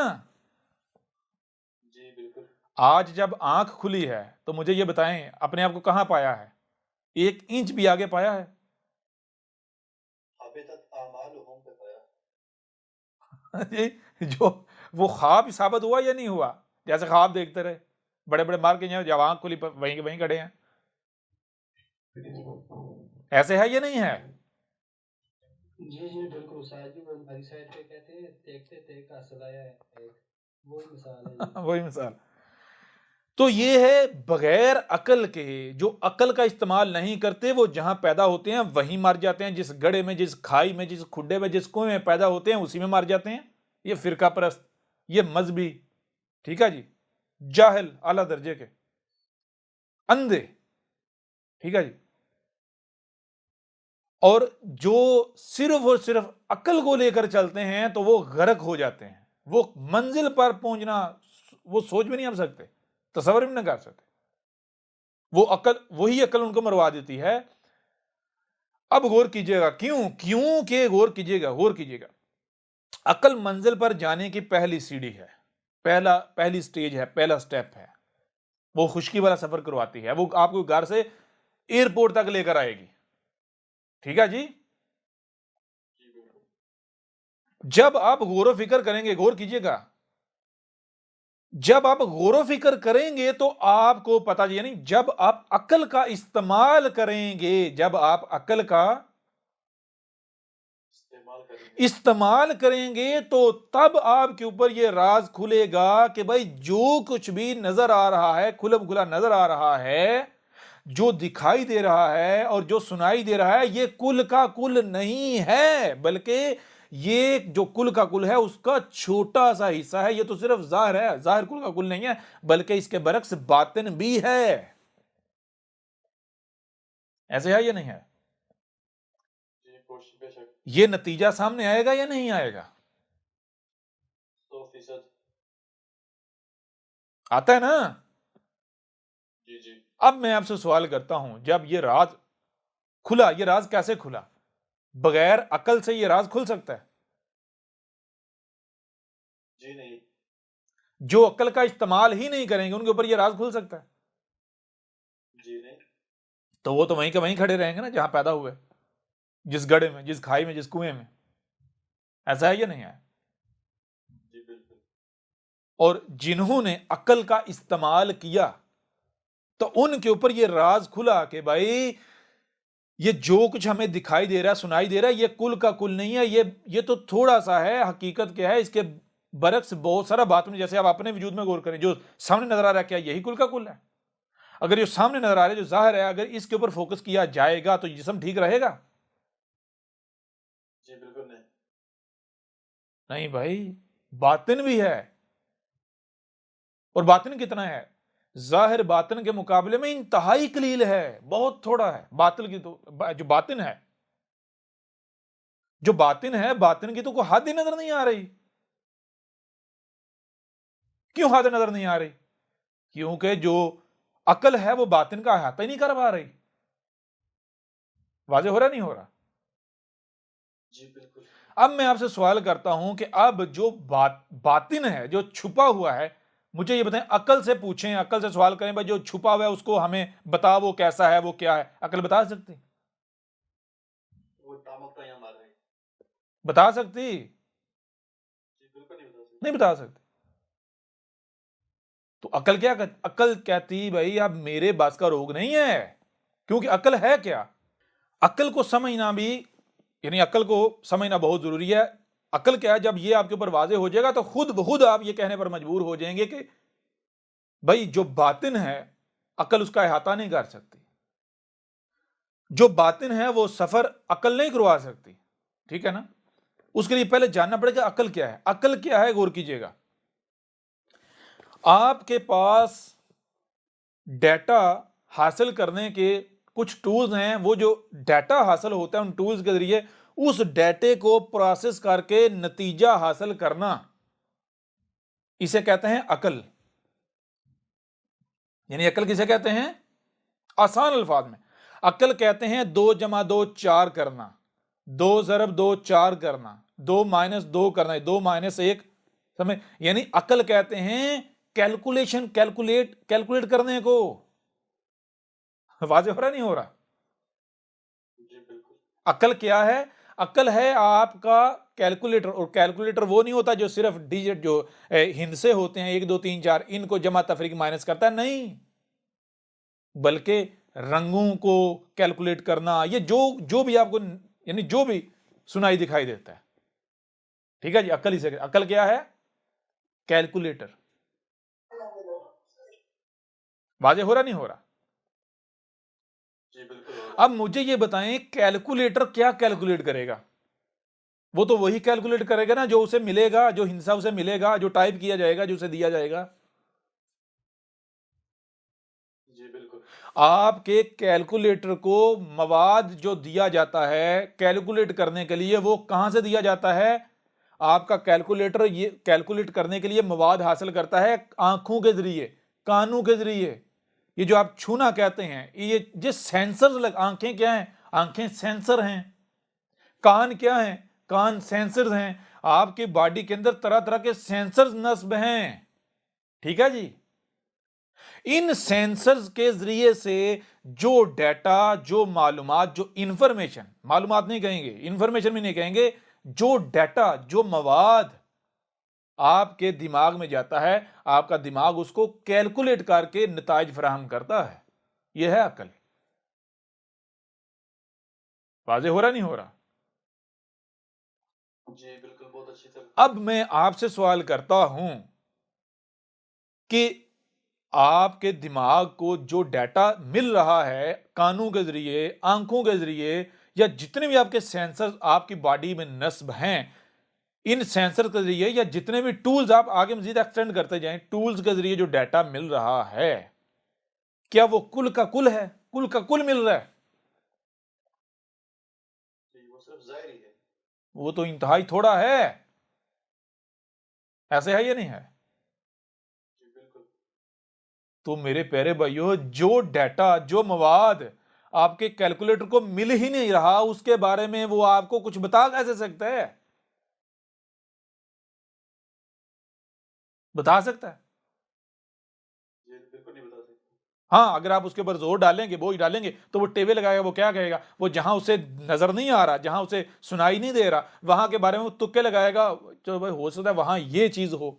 جی بالکل آج جب آنکھ کھلی ہے تو مجھے یہ بتائیں اپنے آپ کو کہاں پایا ہے؟ 1 انچ بھی آگے پایا ہے؟ حبطت اعمالهم پہ پایا۔ جی، جو وہ خواب ثابت ہوا یا نہیں ہوا؟ جیسے خواب دیکھتے رہے بڑے بڑے مار کے، جب آنکھ کھلی پر وہیں وہیں کھڑے ہیں، ایسے ہے یا نہیں ہے؟ جی جی بالکل استاد جی، وہ ہماری سائڈ پہ کہتے ہیں دیکھتے دیکھ حاصل آیا ہے ایک، وہی مثال ہے جی۔ وہی مثال۔ تو یہ ہے بغیر عقل کے، جو عقل کا استعمال نہیں کرتے وہ جہاں پیدا ہوتے ہیں وہیں مر جاتے ہیں، جس گڑھے میں، جس کھائی میں، جس کھڈے میں، جس کنویں میں پیدا ہوتے ہیں اسی میں مر جاتے ہیں۔ یہ فرقہ پرست، یہ مذہبی، ٹھیک ہے جی، جاہل اعلیٰ درجے کے، اندھے، ٹھیک ہے جی، اور جو صرف اور صرف عقل کو لے کر چلتے ہیں تو وہ غرق ہو جاتے ہیں، وہ منزل پر پہنچنا وہ سوچ بھی نہیں ہم سکتے، تصور بھی نہیں کر سکتے۔ وہ عقل، وہی عقل ان کو مروا دیتی ہے۔ اب غور کیجئے گا، کیوں کہ غور کیجئے گا، عقل منزل پر جانے کی پہلی سیڑھی ہے، پہلی سٹیج ہے، پہلا سٹیپ ہے، وہ خشکی والا سفر کرواتی ہے، وہ آپ کو گھر سے ایئرپورٹ تک لے کر آئے گی، ٹھیک ہے جی۔ جی بالکل جب آپ غور و فکر کریں گے، غور کیجئے گا، جب آپ غور و فکر کریں گے تو آپ کو پتا، یعنی جب آپ عقل کا استعمال کریں گے، جب آپ عقل کا استعمال کریں گے تو تب آپ کے اوپر یہ راز کھلے گا کہ بھائی جو کچھ بھی نظر آ رہا ہے، کھلم کھلا نظر آ رہا ہے، جو دکھائی دے رہا ہے اور جو سنائی دے رہا ہے، یہ کل کا کل نہیں ہے، بلکہ یہ جو کل کا کل ہے اس کا چھوٹا سا حصہ ہے۔ یہ تو صرف ظاہر ہے، ظاہر کل کا کل نہیں ہے، بلکہ اس کے برعکس باطن بھی ہے۔ ایسے ہے یا نہیں ہے؟ جی بے شک یہ نتیجہ سامنے آئے گا یا نہیں آئے گا؟ 100% آتا ہے نا۔ جی جی اب میں آپ سے سوال کرتا ہوں، جب یہ راز کھلا، یہ راز کیسے کھلا؟ بغیر عقل سے یہ راز کھل سکتا ہے؟ جی نہیں جو عقل کا استعمال ہی نہیں کریں گے ان کے اوپر یہ راز کھل سکتا ہے؟ جی نہیں تو وہ تو وہیں کے وہیں کھڑے رہیں گے نا جہاں پیدا ہوئے، جس گڑھے میں، جس کھائی میں، جس کنویں میں۔ ایسا ہے یا نہیں ہے؟ جی بالکل اور جنہوں نے عقل کا استعمال کیا تو ان کے اوپر یہ راز کھلا کہ بھائی یہ جو کچھ ہمیں دکھائی دے رہا ہے، سنائی دے رہا ہے، یہ کل کا کل نہیں ہے، یہ تو تھوڑا سا ہے، حقیقت کیا ہے، اس کے برعکس بہت سارا بات میں، جیسے آپ اپنے وجود میں غور کریں، جو سامنے نظر آ رہا ہے کیا یہی کل کا کل ہے؟ اگر یہ سامنے نظر آ رہا ہے، جو ظاہر ہے، اگر اس کے اوپر فوکس کیا جائے گا تو جسم ٹھیک رہے گا؟ جی بالکل نہیں نہیں بھائی، باطن بھی ہے، اور باطن کتنا ہے؟ ظاہر باطن کے مقابلے میں انتہائی قلیل ہے، بہت تھوڑا ہے باطن کی، تو جو باطن ہے، باطن کی تو کوئی حد ہی نظر نہیں آ رہی۔ کیوں حد نظر نہیں آ رہی؟ کیونکہ جو عقل ہے وہ باطن کا احاطہ ہی نہیں کر پا رہی۔ واضح ہو رہا نہیں ہو رہا؟ جی بالکل اب میں آپ سے سوال کرتا ہوں کہ اب جو باطن ہے، جو چھپا ہوا ہے، مجھے یہ بتائیں، عقل سے پوچھیں، عقل سے سوال کریں بھائی جو چھپا ہوا ہے اس کو ہمیں بتا، وہ کیسا ہے، وہ کیا ہے؟ عقل بتا سکتی؟ وہ ٹامکتا یہاں مار رہے ہیں بتا سکتی؟ جی بالکل نہیں بتا سکتے نہیں بتا سکتی۔ تو عقل کیا کہتی؟ عقل کہتی بھائی اب میرے بس کا روگ نہیں ہے، کیونکہ عقل ہے کیا؟ عقل کو سمجھنا بھی، یعنی عقل کو سمجھنا بہت ضروری ہے۔ عقل کیا ہے؟ جب یہ آپ کے اوپر واضح ہو جائے گا تو خود بخود آپ یہ کہنے پر مجبور ہو جائیں گے کہ بھائی جو باطن ہے عقل اس کا احاطہ نہیں کر سکتی، جو باطن ہے وہ سفر عقل نہیں کروا سکتی، ٹھیک ہے نا؟ اس کے لیے پہلے جاننا پڑے گا عقل کیا ہے۔ عقل کیا ہے؟ غور کیجئے گا، آپ کے پاس ڈیٹا حاصل کرنے کے کچھ ٹولز ہیں، وہ جو ڈیٹا حاصل ہوتا ہے ان ٹولز کے ذریعے اس ڈیٹے کو پروسیس کر کے نتیجہ حاصل کرنا، اسے کہتے ہیں عقل. یعنی عقل کسے کہتے ہیں؟ آسان الفاظ میں عقل کہتے ہیں 2 جمع 2 4 کرنا، 2 ضرب 2 4 کرنا، 2 مائنس 2 کرنا، 2 مائنس 1 سمجھ. یعنی عقل کہتے ہیں کیلکولیشن، کیلکولیٹ کرنے کو. واضح ہو رہا نہیں ہو رہا؟ جی بالکل. عقل کیا ہے؟ عقل ہے آپ کا کیلکولیٹر. اور کیلکولیٹر وہ نہیں ہوتا جو صرف ڈیجٹ جو ہندسے ہوتے ہیں 1 2 3 4 ان کو جمع تفریق مائنس کرتا ہے، نہیں، بلکہ رنگوں کو کیلکولیٹ کرنا، یہ جو بھی آپ کو یعنی جو بھی سنائی دکھائی دیتا ہے. ٹھیک ہے جی، عقل اسے عقل کیا ہے؟ کیلکولیٹر. واضح ہو رہا نہیں ہو رہا؟ جی بالکل. اب مجھے یہ بتائیں کیلکولیٹر کیا کیلکولیٹ کرے گا؟ وہ تو وہی کیلکولیٹ کرے گا نا جو اسے ملے گا، جو ہندسہ اسے ملے گا، جو ٹائپ کیا جائے گا، جو اسے دیا جائے گا. جی بالکل. آپ کے کیلکولیٹر کو مواد جو دیا جاتا ہے کیلکولیٹ کرنے کے لیے وہ کہاں سے دیا جاتا ہے؟ آپ کا کیلکولیٹر یہ کیلکولیٹ کرنے کے لیے مواد حاصل کرتا ہے آنکھوں کے ذریعے، کانوں کے ذریعے. یہ جو آپ چھونا کہتے ہیں، یہ جس سینسر آنکھیں کیا ہیں؟ آنکھیں سینسر ہیں. کان کیا ہیں؟ کان سینسرز ہیں. آپ کی باڈی کے اندر طرح طرح کے سینسرز نصب ہیں. ٹھیک ہے جی. ان سینسرز کے ذریعے سے جو ڈیٹا، جو معلومات، جو انفارمیشن، معلومات نہیں کہیں گے، انفارمیشن بھی نہیں کہیں گے، جو ڈیٹا، جو مواد آپ کے دماغ میں جاتا ہے، آپ کا دماغ اس کو کیلکولیٹ کر کے نتائج فراہم کرتا ہے. یہ ہے عقل. واضح ہو رہا نہیں ہو رہا؟ جی بالکل، بہت اچھی طرح. اب میں آپ سے سوال کرتا ہوں کہ آپ کے دماغ کو جو ڈیٹا مل رہا ہے کانوں کے ذریعے، آنکھوں کے ذریعے، یا جتنے بھی آپ کے سینسر آپ کی باڈی میں نصب ہیں، ان سینسر کے ذریعے یا جتنے بھی ٹولز آپ آگے مزید ایکسٹینڈ کرتے جائیں، ٹولز کے ذریعے جو ڈیٹا مل رہا ہے، کیا وہ کل کا کل ہے؟ کل کا کل مل رہا ہے؟ وہ صرف ظاہر ہی ہے. وہ تو انتہائی تھوڑا ہے. ایسے ہے یا نہیں ہے؟ جی بالکل. تو میرے پیارے بھائیو، جو ڈیٹا، جو مواد آپ کے کیلکولیٹر کو مل ہی نہیں رہا، اس کے بارے میں وہ آپ کو کچھ بتا کیسے سکتا ہے؟ بتا سکتا ہے؟ جی بالکل نہیں بتا سکتے. ہاں، اگر آپ اس کے اوپر زور ڈالیں گے، بوجھ ڈالیں گے، تو وہ ٹیوے لگائے گا. وہ کیا کہے گا؟ وہ جہاں اسے نظر نہیں آ رہا، جہاں اسے سنائی نہیں دے رہا، وہاں کے بارے میں وہ تکے لگائے گا. چلو بھائی، ہو سکتا ہے وہاں یہ چیز ہو،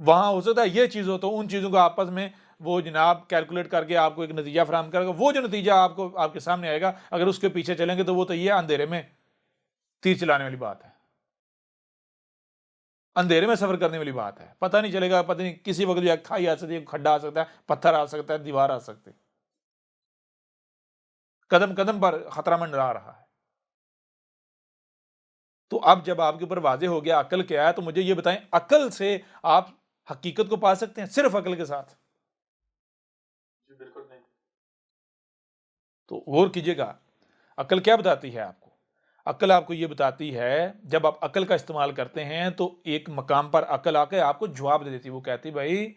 وہاں ہو سکتا ہے یہ چیز ہو. تو ان چیزوں کو آپس میں وہ جناب کیلکولیٹ کر کے آپ کو ایک نتیجہ فراہم کرے گا. وہ جو نتیجہ آپ کے سامنے آئے گا، اگر اس کے پیچھے چلیں گے تو وہ تو یہ اندھیرے میں تیر چلانے والی بات ہے، اندھیرے میں سفر کرنے والی بات ہے. پتہ نہیں چلے گا، پتہ نہیں کسی وقت بھی کھائی آ سکتی ہے، کھڈا آ سکتا ہے، پتھر آ سکتا ہے، دیوار آ سکتی ہے. قدم قدم پر خطرہ منڈرا رہا ہے. تو اب جب آپ کے اوپر واضح ہو گیا عقل کیا ہے، تو مجھے یہ بتائیں عقل سے آپ حقیقت کو پا سکتے ہیں صرف عقل کے ساتھ؟ جی بالکل نہیں. تو غور کیجئے گا، عقل کیا بتاتی ہے آپ کو؟ عقل آپ کو یہ بتاتی ہے، جب آپ عقل کا استعمال کرتے ہیں تو ایک مقام پر عقل آ کے آپ کو جواب دے دیتی. وہ کہتی بھائی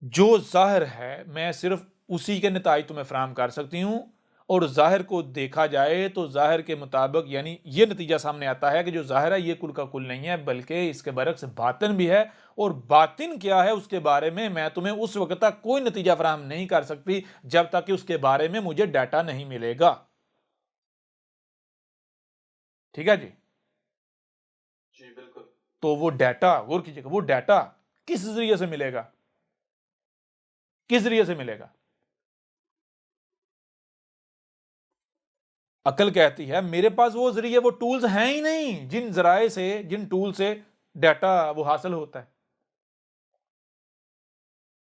جو ظاہر ہے میں صرف اسی کے نتائج تمہیں فراہم کر سکتی ہوں، اور ظاہر کو دیکھا جائے تو ظاہر کے مطابق یعنی یہ نتیجہ سامنے آتا ہے کہ جو ظاہر ہے یہ کل کا کل نہیں ہے، بلکہ اس کے برعکس باطن بھی ہے. اور باطن کیا ہے اس کے بارے میں تمہیں اس وقت تک کوئی نتیجہ فراہم نہیں کر سکتی جب تک کہ اس کے بارے میں مجھے ڈیٹا نہیں ملے گا. ٹھیک ہے جی. جی بالکل. تو وہ ڈیٹا، غور کیجیے گا، وہ ڈیٹا کس ذریعے سے ملے گا؟ کس ذریعے سے ملے گا؟ عقل کہتی ہے میرے پاس وہ ذریعے، وہ ٹولز ہیں ہی نہیں جن ذرائع سے، جن ٹول سے ڈیٹا وہ حاصل ہوتا ہے.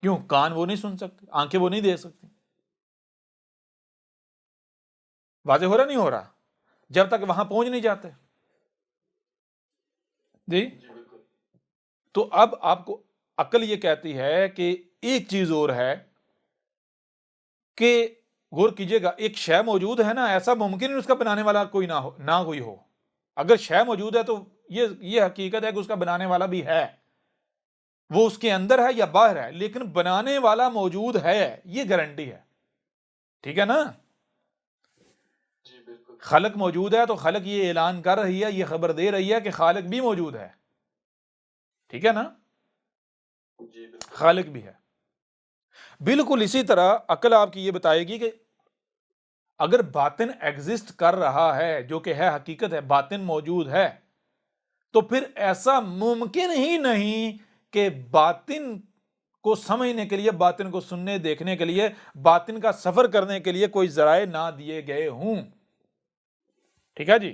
کیوں؟ کان وہ نہیں سن سکتے، آنکھیں وہ نہیں دے سکتی. واضح ہو رہا نہیں ہو رہا؟ جب تک وہاں پہنچ نہیں جاتے. جی. جی بالکل. تو اب آپ کو عقل یہ کہتی ہے کہ ایک چیز اور ہے کہ غور کیجئے گا، ایک شے موجود ہے نا، ایسا ممکن نہیں اس کا بنانے والا کوئی نہ کوئی ہو. اگر شے موجود ہے تو یہ حقیقت ہے کہ اس کا بنانے والا بھی ہے، وہ اس کے اندر ہے یا باہر ہے، لیکن بنانے والا موجود ہے، یہ گارنٹی ہے. ٹھیک ہے نا؟ جی بالکل. خالق موجود ہے تو خالق یہ اعلان کر رہی ہے، یہ خبر دے رہی ہے کہ خالق بھی موجود ہے. ٹھیک ہے نا؟ جی بالکل. خالق بھی ہے. بالکل اسی طرح عقل آپ کی یہ بتائے گی کہ اگر باطن ایگزسٹ کر رہا ہے، جو کہ ہے حقیقت ہے، باطن موجود ہے، تو پھر ایسا ممکن ہی نہیں کہ باطن کو سمجھنے کے لیے، باطن کو سننے دیکھنے کے لیے، باطن کا سفر کرنے کے لیے کوئی ذرائع نہ دیے گئے ہوں. ٹھیک ہے جی؟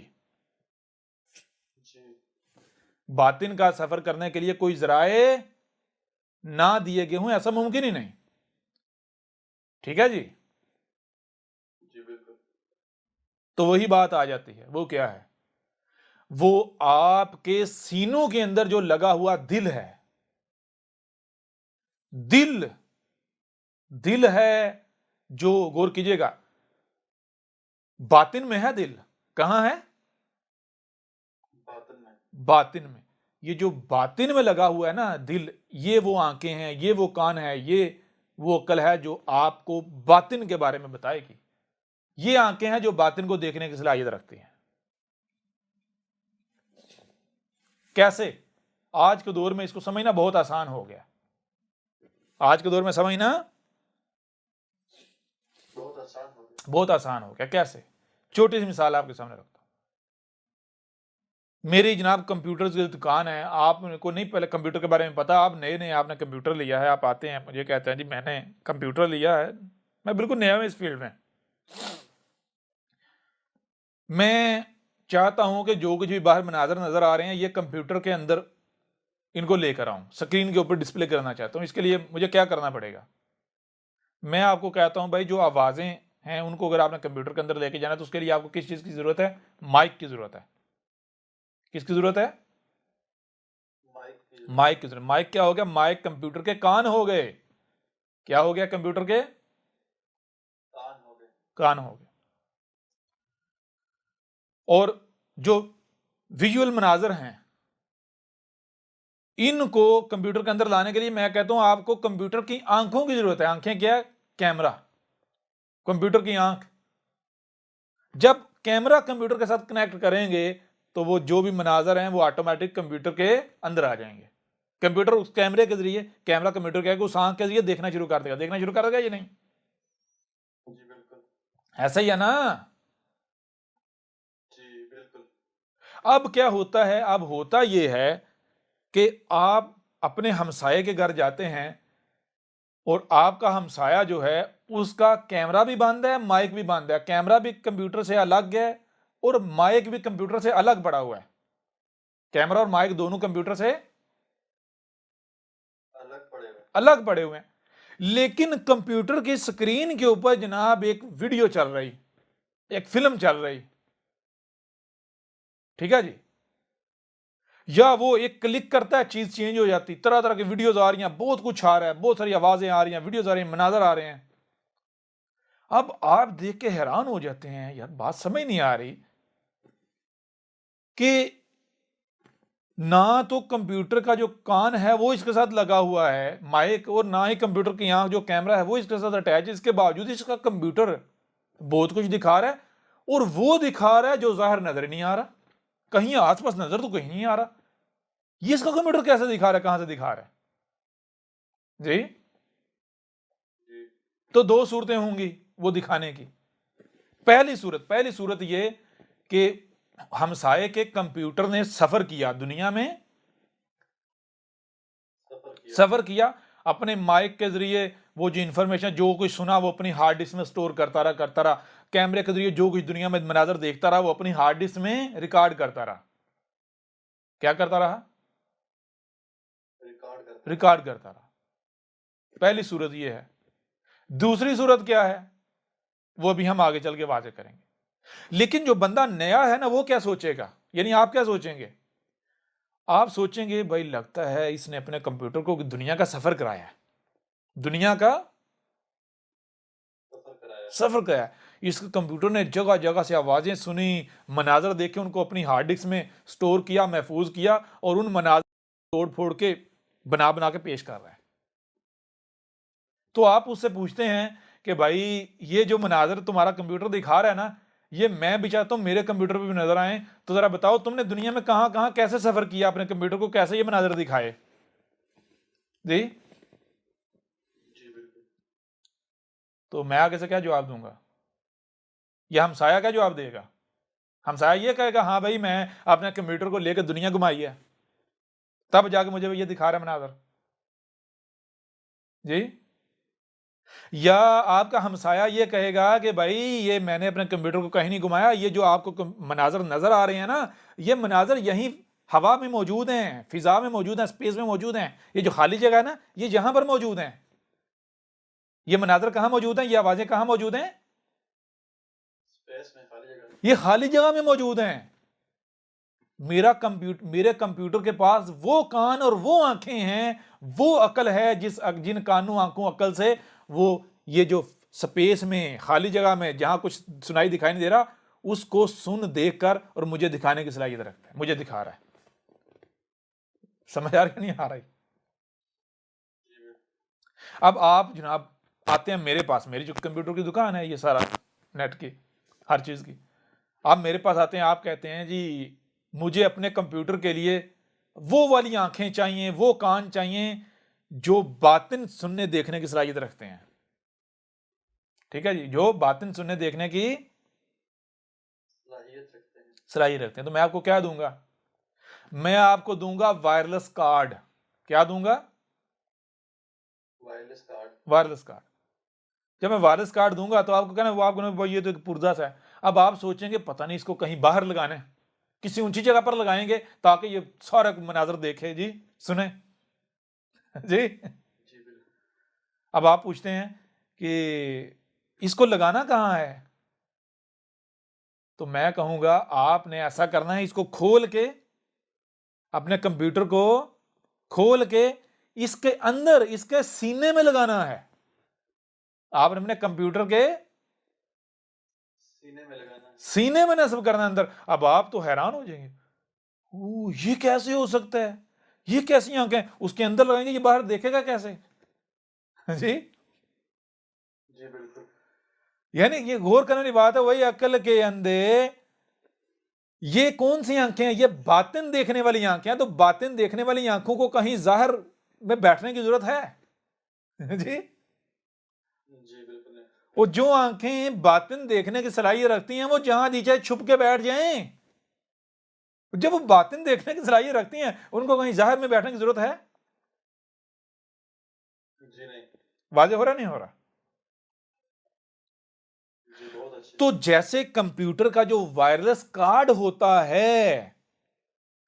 جی باطن کا سفر کرنے کے لیے کوئی ذرائع نہ دیے گئے ہوں، ایسا ممکن ہی نہیں. ٹھیک ہے جی؟ جی بالکل. تو وہی بات آ جاتی ہے، وہ کیا ہے؟ وہ آپ کے سینوں کے اندر جو لگا ہوا دل ہے، دل ہے جو، غور کیجئے گا، باطن میں ہے دل. کہاں ہے؟ باطن میں. باطن میں. یہ جو باطن میں لگا ہوا ہے نا دل، یہ وہ آنکھیں ہیں، یہ وہ کان ہے، یہ وہ عقل ہے جو آپ کو باطن کے بارے میں بتائے گی. یہ آنکھیں ہیں جو باطن کو دیکھنے کی صلاحیت رکھتی ہیں. کیسے؟ آج کے دور میں اس کو سمجھنا بہت آسان ہو گیا. آج کے دور میں سمجھنا بہت آسان ہو گیا. بہت آسان ہو گیا. کیسے؟ چھوٹی سی مثال آپ کے سامنے رکھتا ہوں. میری جناب کمپیوٹر کی دکان ہے. آپ کو نہیں پہلے کمپیوٹر کے بارے میں پتا، آپ نئے آپ نے کمپیوٹر لیا ہے، آپ آتے ہیں مجھے کہتے ہیں جی میں نے کمپیوٹر لیا ہے، میں بالکل نیا ہوں اس فیلڈ میں. میں چاہتا ہوں کہ جو کچھ بھی باہر مناظر نظر آ رہے ہیں یہ کمپیوٹر کے اندر ان کو لے کر آؤں، سکرین کے اوپر ڈسپلے کرنا چاہتا ہوں. اس کے لیے مجھے کیا کرنا پڑے گا؟ میں آپ کو کہتا ہوں بھائی جو آوازیں ہیں ان کو اگر آپ نے کمپیوٹر کے اندر لے کے جانا تو اس کے لیے آپ کو کس چیز کی ضرورت ہے؟ مائک کی ضرورت ہے. کس کی ضرورت ہے؟ مائک کی ضرورت. مائک کیا ہو گیا؟ مائک کمپیوٹر کے کان ہو گئے. کیا ہو گیا؟ کمپیوٹر کے کان ہو گئے. اور جو ویژول مناظر ہیں ان کو کمپیوٹر کے اندر لانے کے لیے میں کہتا ہوں آپ کو کمپیوٹر کی آنکھوں کی ضرورت ہے. آنکھیں کیا ہے؟ کیمرہ. کمپیوٹر کی آنکھ. جب کیمرہ کمپیوٹر کے ساتھ کنیکٹ کریں گے تو وہ جو بھی مناظر ہیں وہ آٹومیٹک کمپیوٹر کے اندر آ جائیں گے. کمپیوٹر اس کیمرے کے ذریعے، کیمرہ کمپیوٹر کے اس آنکھ کے ذریعے دیکھنا شروع کر دے گا. دیکھنا شروع کر دے گا یہ نہیں؟ جی بالکل. ایسا ہی ہے نا؟ جی بالکل. اب کیا ہوتا ہے؟ اب ہوتا یہ ہے کہ آپ اپنے ہمسائے کے گھر جاتے ہیں اور آپ کا ہمسایہ جو ہے اس کا کیمرہ بھی بند ہے، مائک بھی بند ہے. کیمرہ بھی کمپیوٹر سے الگ ہے اور مائک بھی کمپیوٹر سے الگ پڑا ہوا ہے. کیمرہ اور مائک دونوں کمپیوٹر سے الگ پڑے ہوئے ہیں. لیکن کمپیوٹر کی سکرین کے اوپر جناب ایک ویڈیو چل رہی، ایک فلم چل رہی. ٹھیک ہے جی؟ یا وہ ایک کلک کرتا ہے چیز چینج ہو جاتی، طرح طرح کی ویڈیوز آ رہی ہیں، بہت کچھ آ رہا ہے، بہت ساری آوازیں آ رہی ہیں، ویڈیوز آ رہی ہیں، مناظر آ رہے ہیں. اب آپ دیکھ کے حیران ہو جاتے ہیں، یار بات سمجھ نہیں آ رہی کہ نہ تو کمپیوٹر کا جو کان ہے وہ اس کے ساتھ لگا ہوا ہے مائک، اور نہ ہی کمپیوٹر کی آنکھ جو کیمرہ ہے وہ اس کے ساتھ اٹیچ ہے. اس کے باوجود اس کا کمپیوٹر بہت کچھ دکھا رہا ہے اور وہ دکھا رہا ہے جو ظاہر نظر نہیں آ رہا. کہیں آس پاس نظر تو کہیں نہیں آ رہا. یہ اس کا کمپیوٹر کیسے دکھا رہا ہے؟ کہاں سے دکھا رہا ہے؟ جی تو دو صورتیں ہوں گی وہ دکھانے کی. پہلی صورت یہ کہ ہمسائے کے کمپیوٹر نے سفر کیا، دنیا میں سفر کیا، اپنے مائک کے ذریعے وہ جو انفارمیشن جو کچھ سنا وہ اپنی ہارڈ ڈسک میں سٹور کرتا رہا. کیمرے کے ذریعے جو کچھ دنیا میں مناظر دیکھتا رہا وہ اپنی ہارڈ ڈسک میں ریکارڈ کرتا رہا. کیا کرتا رہا؟ ریکارڈ کرتا رہا. پہلی صورت یہ ہے. دوسری صورت کیا ہے وہ بھی ہم آگے چل کے واضح کریں گے. لیکن جو بندہ نیا ہے نا وہ کیا سوچے گا؟ یعنی آپ کیا سوچیں گے؟ آپ سوچیں گے بھائی لگتا ہے اس نے اپنے کمپیوٹر کو دنیا کا سفر کرایا ہے، دنیا کا سفر کیا ہے. اس کمپیوٹر نے جگہ جگہ سے آوازیں سنی, مناظر دیکھے, ان کو اپنی ہارڈ ڈسک میں سٹور کیا, محفوظ کیا, اور ان مناظر توڑ پھوڑ کے بنا کے پیش کر رہا ہے. تو آپ اس سے پوچھتے ہیں کہ بھائی یہ جو مناظر تمہارا کمپیوٹر دکھا رہا ہے نا, یہ میں بھی چاہتا ہوں میرے کمپیوٹر پہ بھی نظر آئیں, تو ذرا بتاؤ تم نے دنیا میں کہاں کہاں کیسے سفر کیا, اپنے کمپیوٹر کو کیسے یہ مناظر دکھائے. جی تو میں آگے سے کیا جواب دوں گا؟ یہ ہمسایہ کیا جواب دے گا؟ ہمسایہ یہ کہے گا ہاں بھائی میں اپنے کمپیوٹر کو لے کے دنیا گھمائی ہے, تب جا کے مجھے یہ دکھا رہا ہے مناظر. جی یا آپ کا ہمسایہ یہ کہے گا کہ بھائی یہ میں نے اپنے کمپیوٹر کو کہیں نہیں گھمایا, یہ جو آپ کو مناظر نظر آ رہے ہیں نا, یہ مناظر یہیں ہوا میں موجود ہیں, فضا میں موجود ہیں, اسپیس میں موجود ہیں. یہ جو خالی جگہ ہے نا, یہ جہاں پر موجود ہیں. یہ مناظر کہاں موجود ہیں, یہ آوازیں کہاں موجود ہیں؟ اسپیس میں, خالی جگہ. یہ خالی جگہ میں موجود ہیں. میرے کمپیوٹر کے پاس وہ کان اور وہ آنکھیں ہیں, وہ عقل ہے جن کانوں آنکھوں عقل سے وہ یہ جو سپیس میں, خالی جگہ میں جہاں کچھ سنائی دکھائی نہیں دے رہا, اس کو سن دیکھ کر اور مجھے دکھانے کی صلاحیت رکھتا ہے, مجھے دکھا رہا ہے. سمجھ آ رہی نہیں آ رہی؟ اب آپ جناب آتے ہیں میرے پاس, میری جو کمپیوٹر کی دکان ہے, یہ سارا نیٹ کی ہر چیز کی, آپ میرے پاس آتے ہیں, آپ کہتے ہیں جی مجھے اپنے کمپیوٹر کے لیے وہ والی آنکھیں چاہیے, وہ کان چاہیے جو باطن سننے دیکھنے کی صلاحیت رکھتے ہیں. ٹھیک ہے جی, جو باطن سننے دیکھنے کی صلاحیت رکھتے ہیں. تو میں آپ کو کیا دوں گا؟ میں آپ کو دوں گا وائرلیس کارڈ. کیا دوں گا؟ Wireless card. جب میں وائرلیس کارڈ دوں گا تو آپ کو کہنا وہ آپ کو یہ تو ایک پرزا سا ہے. اب آپ سوچیں گے پتہ نہیں اس کو کہیں باہر لگانا ہے, کسی اونچی جگہ پر لگائیں گے تاکہ یہ سارا مناظر دیکھے, جی سنیں. جی اب آپ پوچھتے ہیں کہ اس کو لگانا کہاں ہے, تو میں کہوں گا آپ نے ایسا کرنا ہے, اس کو کھول کے, اپنے کمپیوٹر کو کھول کے اس کے اندر, اس کے سینے میں لگانا ہے. آپ نے اپنے کمپیوٹر کے سینے میں نصب کرنا اندر. اب آپ تو حیران ہو جائیں گے, یہ کیسے ہو سکتا ہے, یہ کیسی آنکھیں اس کے اندر لگائیں گے, یہ باہر دیکھے گا کیسے؟ جی بالکل. یعنی یہ غور کرنے کی بات ہے, وہی عقل کے اندھے. یہ کون سی آنکھیں ہیں؟ یہ باطن دیکھنے والی آنکھیں ہیں. تو باطن دیکھنے والی آنکھوں کو کہیں ظاہر میں بیٹھنے کی ضرورت ہے؟ جی بالکل. وہ جو آنکھیں باطن دیکھنے کی صلاحیت رکھتی ہیں, وہ جہاں جی چاہے چھپ کے بیٹھ جائیں. جب وہ باطن دیکھنے کی صلاحیت رکھتی ہیں, ان کو کہیں ظاہر میں بیٹھنے کی ضرورت ہے؟ جی نہیں. واضح ہو رہا نہیں ہو رہا؟ تو جیسے کمپیوٹر کا جو وائرلیس کارڈ ہوتا ہے,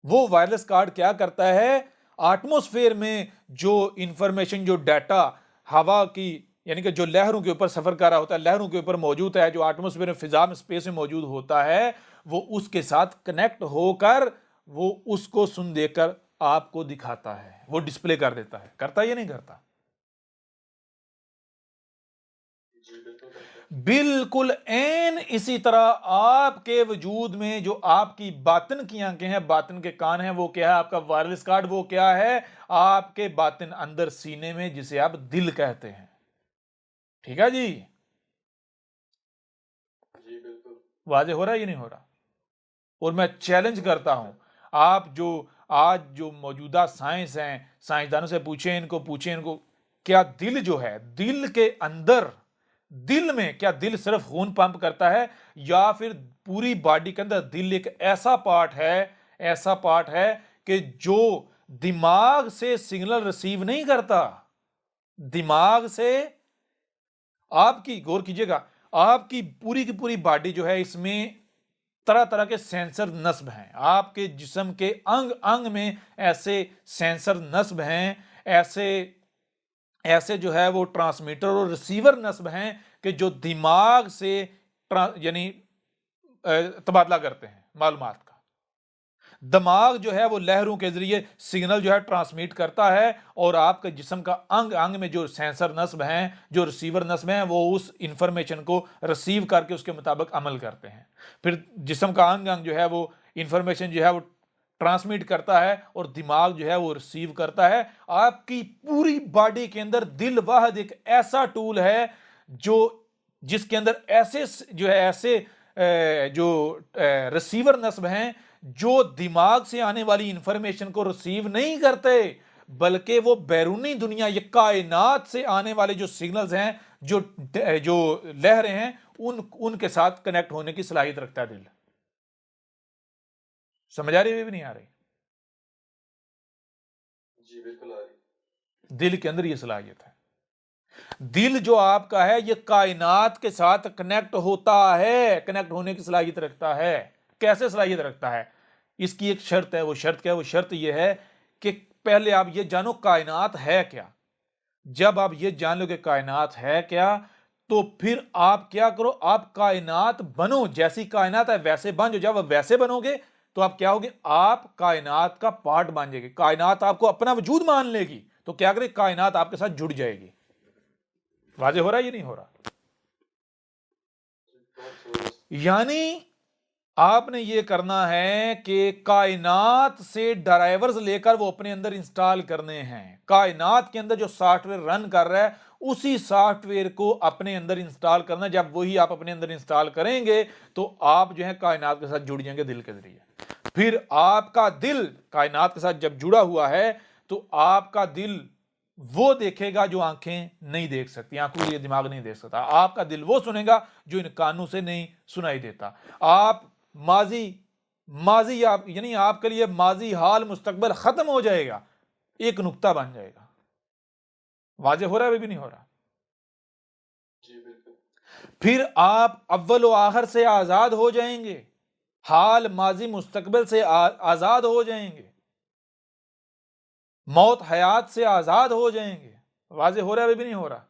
وہ وائرلیس کارڈ کیا کرتا ہے, ایٹموسفیئر میں جو انفارمیشن, جو ڈیٹا ہوا کی, یعنی کہ جو لہروں کے اوپر سفر کر رہا ہوتا ہے, لہروں کے اوپر موجود ہے, جو ایٹموسفیئر میں, فضا میں, اسپیس میں موجود ہوتا ہے, وہ اس کے ساتھ کنیکٹ ہو کر وہ اس کو سن دے کر آپ کو دکھاتا ہے, وہ ڈسپلے کر دیتا ہے. کرتا یا نہیں کرتا؟ بالکل عین اسی طرح آپ کے وجود میں جو آپ کی باطن کی آنکھیں ہیں, باطن کے کان ہیں, وہ کیا ہے؟ آپ کا وائرلیس کارڈ. وہ کیا ہے؟ آپ کے باطن اندر سینے میں, جسے آپ دل کہتے ہیں. ٹھیک ہے جی, بالکل. واضح ہو رہا ہے یا نہیں ہو رہا؟ اور میں چیلنج کرتا ہوں, آپ جو آج جو موجودہ سائنس ہیں, سائنسدانوں سے پوچھیں, ان کو کیا دل جو ہے, دل کے اندر, دل میں کیا دل صرف خون پمپ کرتا ہے, یا پھر پوری باڈی کے اندر دل ایک ایسا پارٹ ہے کہ جو دماغ سے سگنل ریسیو نہیں کرتا. دماغ سے آپ کی, غور کیجئے گا, آپ کی پوری باڈی جو ہے, اس میں طرح طرح کے سینسر نصب ہیں. آپ کے جسم کے انگ میں ایسے سینسر نصب ہیں, ایسے جو ہے وہ ٹرانسمیٹر اور ریسیور نصب ہیں کہ جو دماغ سے یعنی تبادلہ کرتے ہیں معلومات کا. دماغ جو ہے وہ لہروں کے ذریعے سگنل جو ہے ٹرانسمیٹ کرتا ہے، اور آپ کے جسم کا انگ انگ میں جو سینسر نصب ہیں، جو ریسیور نصب ہیں، وہ اس انفارمیشن کو ریسیو کر کے اس کے مطابق عمل کرتے ہیں. پھر جسم کا انگ انگ جو ہے وہ انفارمیشن جو ہے وہ ٹرانسمیٹ کرتا ہے، اور دماغ جو ہے وہ ریسیو کرتا ہے. آپ کی پوری باڈی کے اندر دل واحد ایک ایسا ٹول ہے جس کے اندر ایسے جو ریسیور نصب ہیں جو دماغ سے آنے والی انفارمیشن کو ریسیو نہیں کرتے، بلکہ وہ بیرونی دنیا یا کائنات سے آنے والے جو سگنلز ہیں، جو لہریں ہیں، ان کے ساتھ کنیکٹ ہونے کی صلاحیت رکھتا ہے دل. سمجھ آ رہی ہے بھی نہیں آ رہی؟ جی بالکل آ رہی. دل کے اندر یہ صلاحیت ہے. دل جو آپ کا ہے یہ کائنات کے ساتھ کنیکٹ ہوتا ہے، کنیکٹ ہونے کی صلاحیت رکھتا ہے. کیسے صلاحیت رکھتا ہے؟ اس کی ایک شرط ہے. وہ شرط کیا ہے؟ وہ شرط یہ ہے کہ پہلے آپ یہ جانو کائنات ہے کیا. جب آپ یہ جان لو کہ کائنات ہے کیا، تو پھر آپ کیا کرو، آپ کائنات بنو. جیسی کائنات ہے ویسے بن جاؤ. جب آپ ویسے بنو گے تو آپ کیا ہوگے؟ آپ کائنات کا پارٹ بن جائے گی. کائنات آپ کو اپنا وجود مان لے گی. تو کیا کرے؟ کائنات آپ کے ساتھ جڑ جائے گی. واضح ہو رہا ہے یہ نہیں ہو رہا؟ یعنی آپ نے یہ کرنا ہے کہ کائنات سے ڈرائیورز لے کر وہ اپنے اندر انسٹال کرنے ہیں. کائنات کے اندر جو سافٹ ویئر رن کر رہا ہے اسی سافٹ ویئر کو اپنے اندر انسٹال کرنا. جب وہی آپ اپنے اندر انسٹال کریں گے تو آپ جو ہے کائنات کے ساتھ جڑ جائیں گے دل کے ذریعے. پھر آپ کا دل کائنات کے ساتھ جب جڑا ہوا ہے تو آپ کا دل وہ دیکھے گا جو آنکھیں نہیں دیکھ سکتی، آنکھوں کے دماغ نہیں دیکھ سکتا. آپ کا دل وہ سنے گا جو ان کانوں سے نہیں سنائی دیتا. آپ ماضی یعنی آپ کے لیے ماضی، حال، مستقبل ختم ہو جائے گا، ایک نقطہ بن جائے گا. واضح ہو رہا ہے بھی نہیں ہو رہا؟ جی بالکل. پھر آپ اول و آخر سے آزاد ہو جائیں گے، حال، ماضی، مستقبل سے آزاد ہو جائیں گے، موت حیات سے آزاد ہو جائیں گے. واضح ہو رہا ہے بھی نہیں ہو رہا؟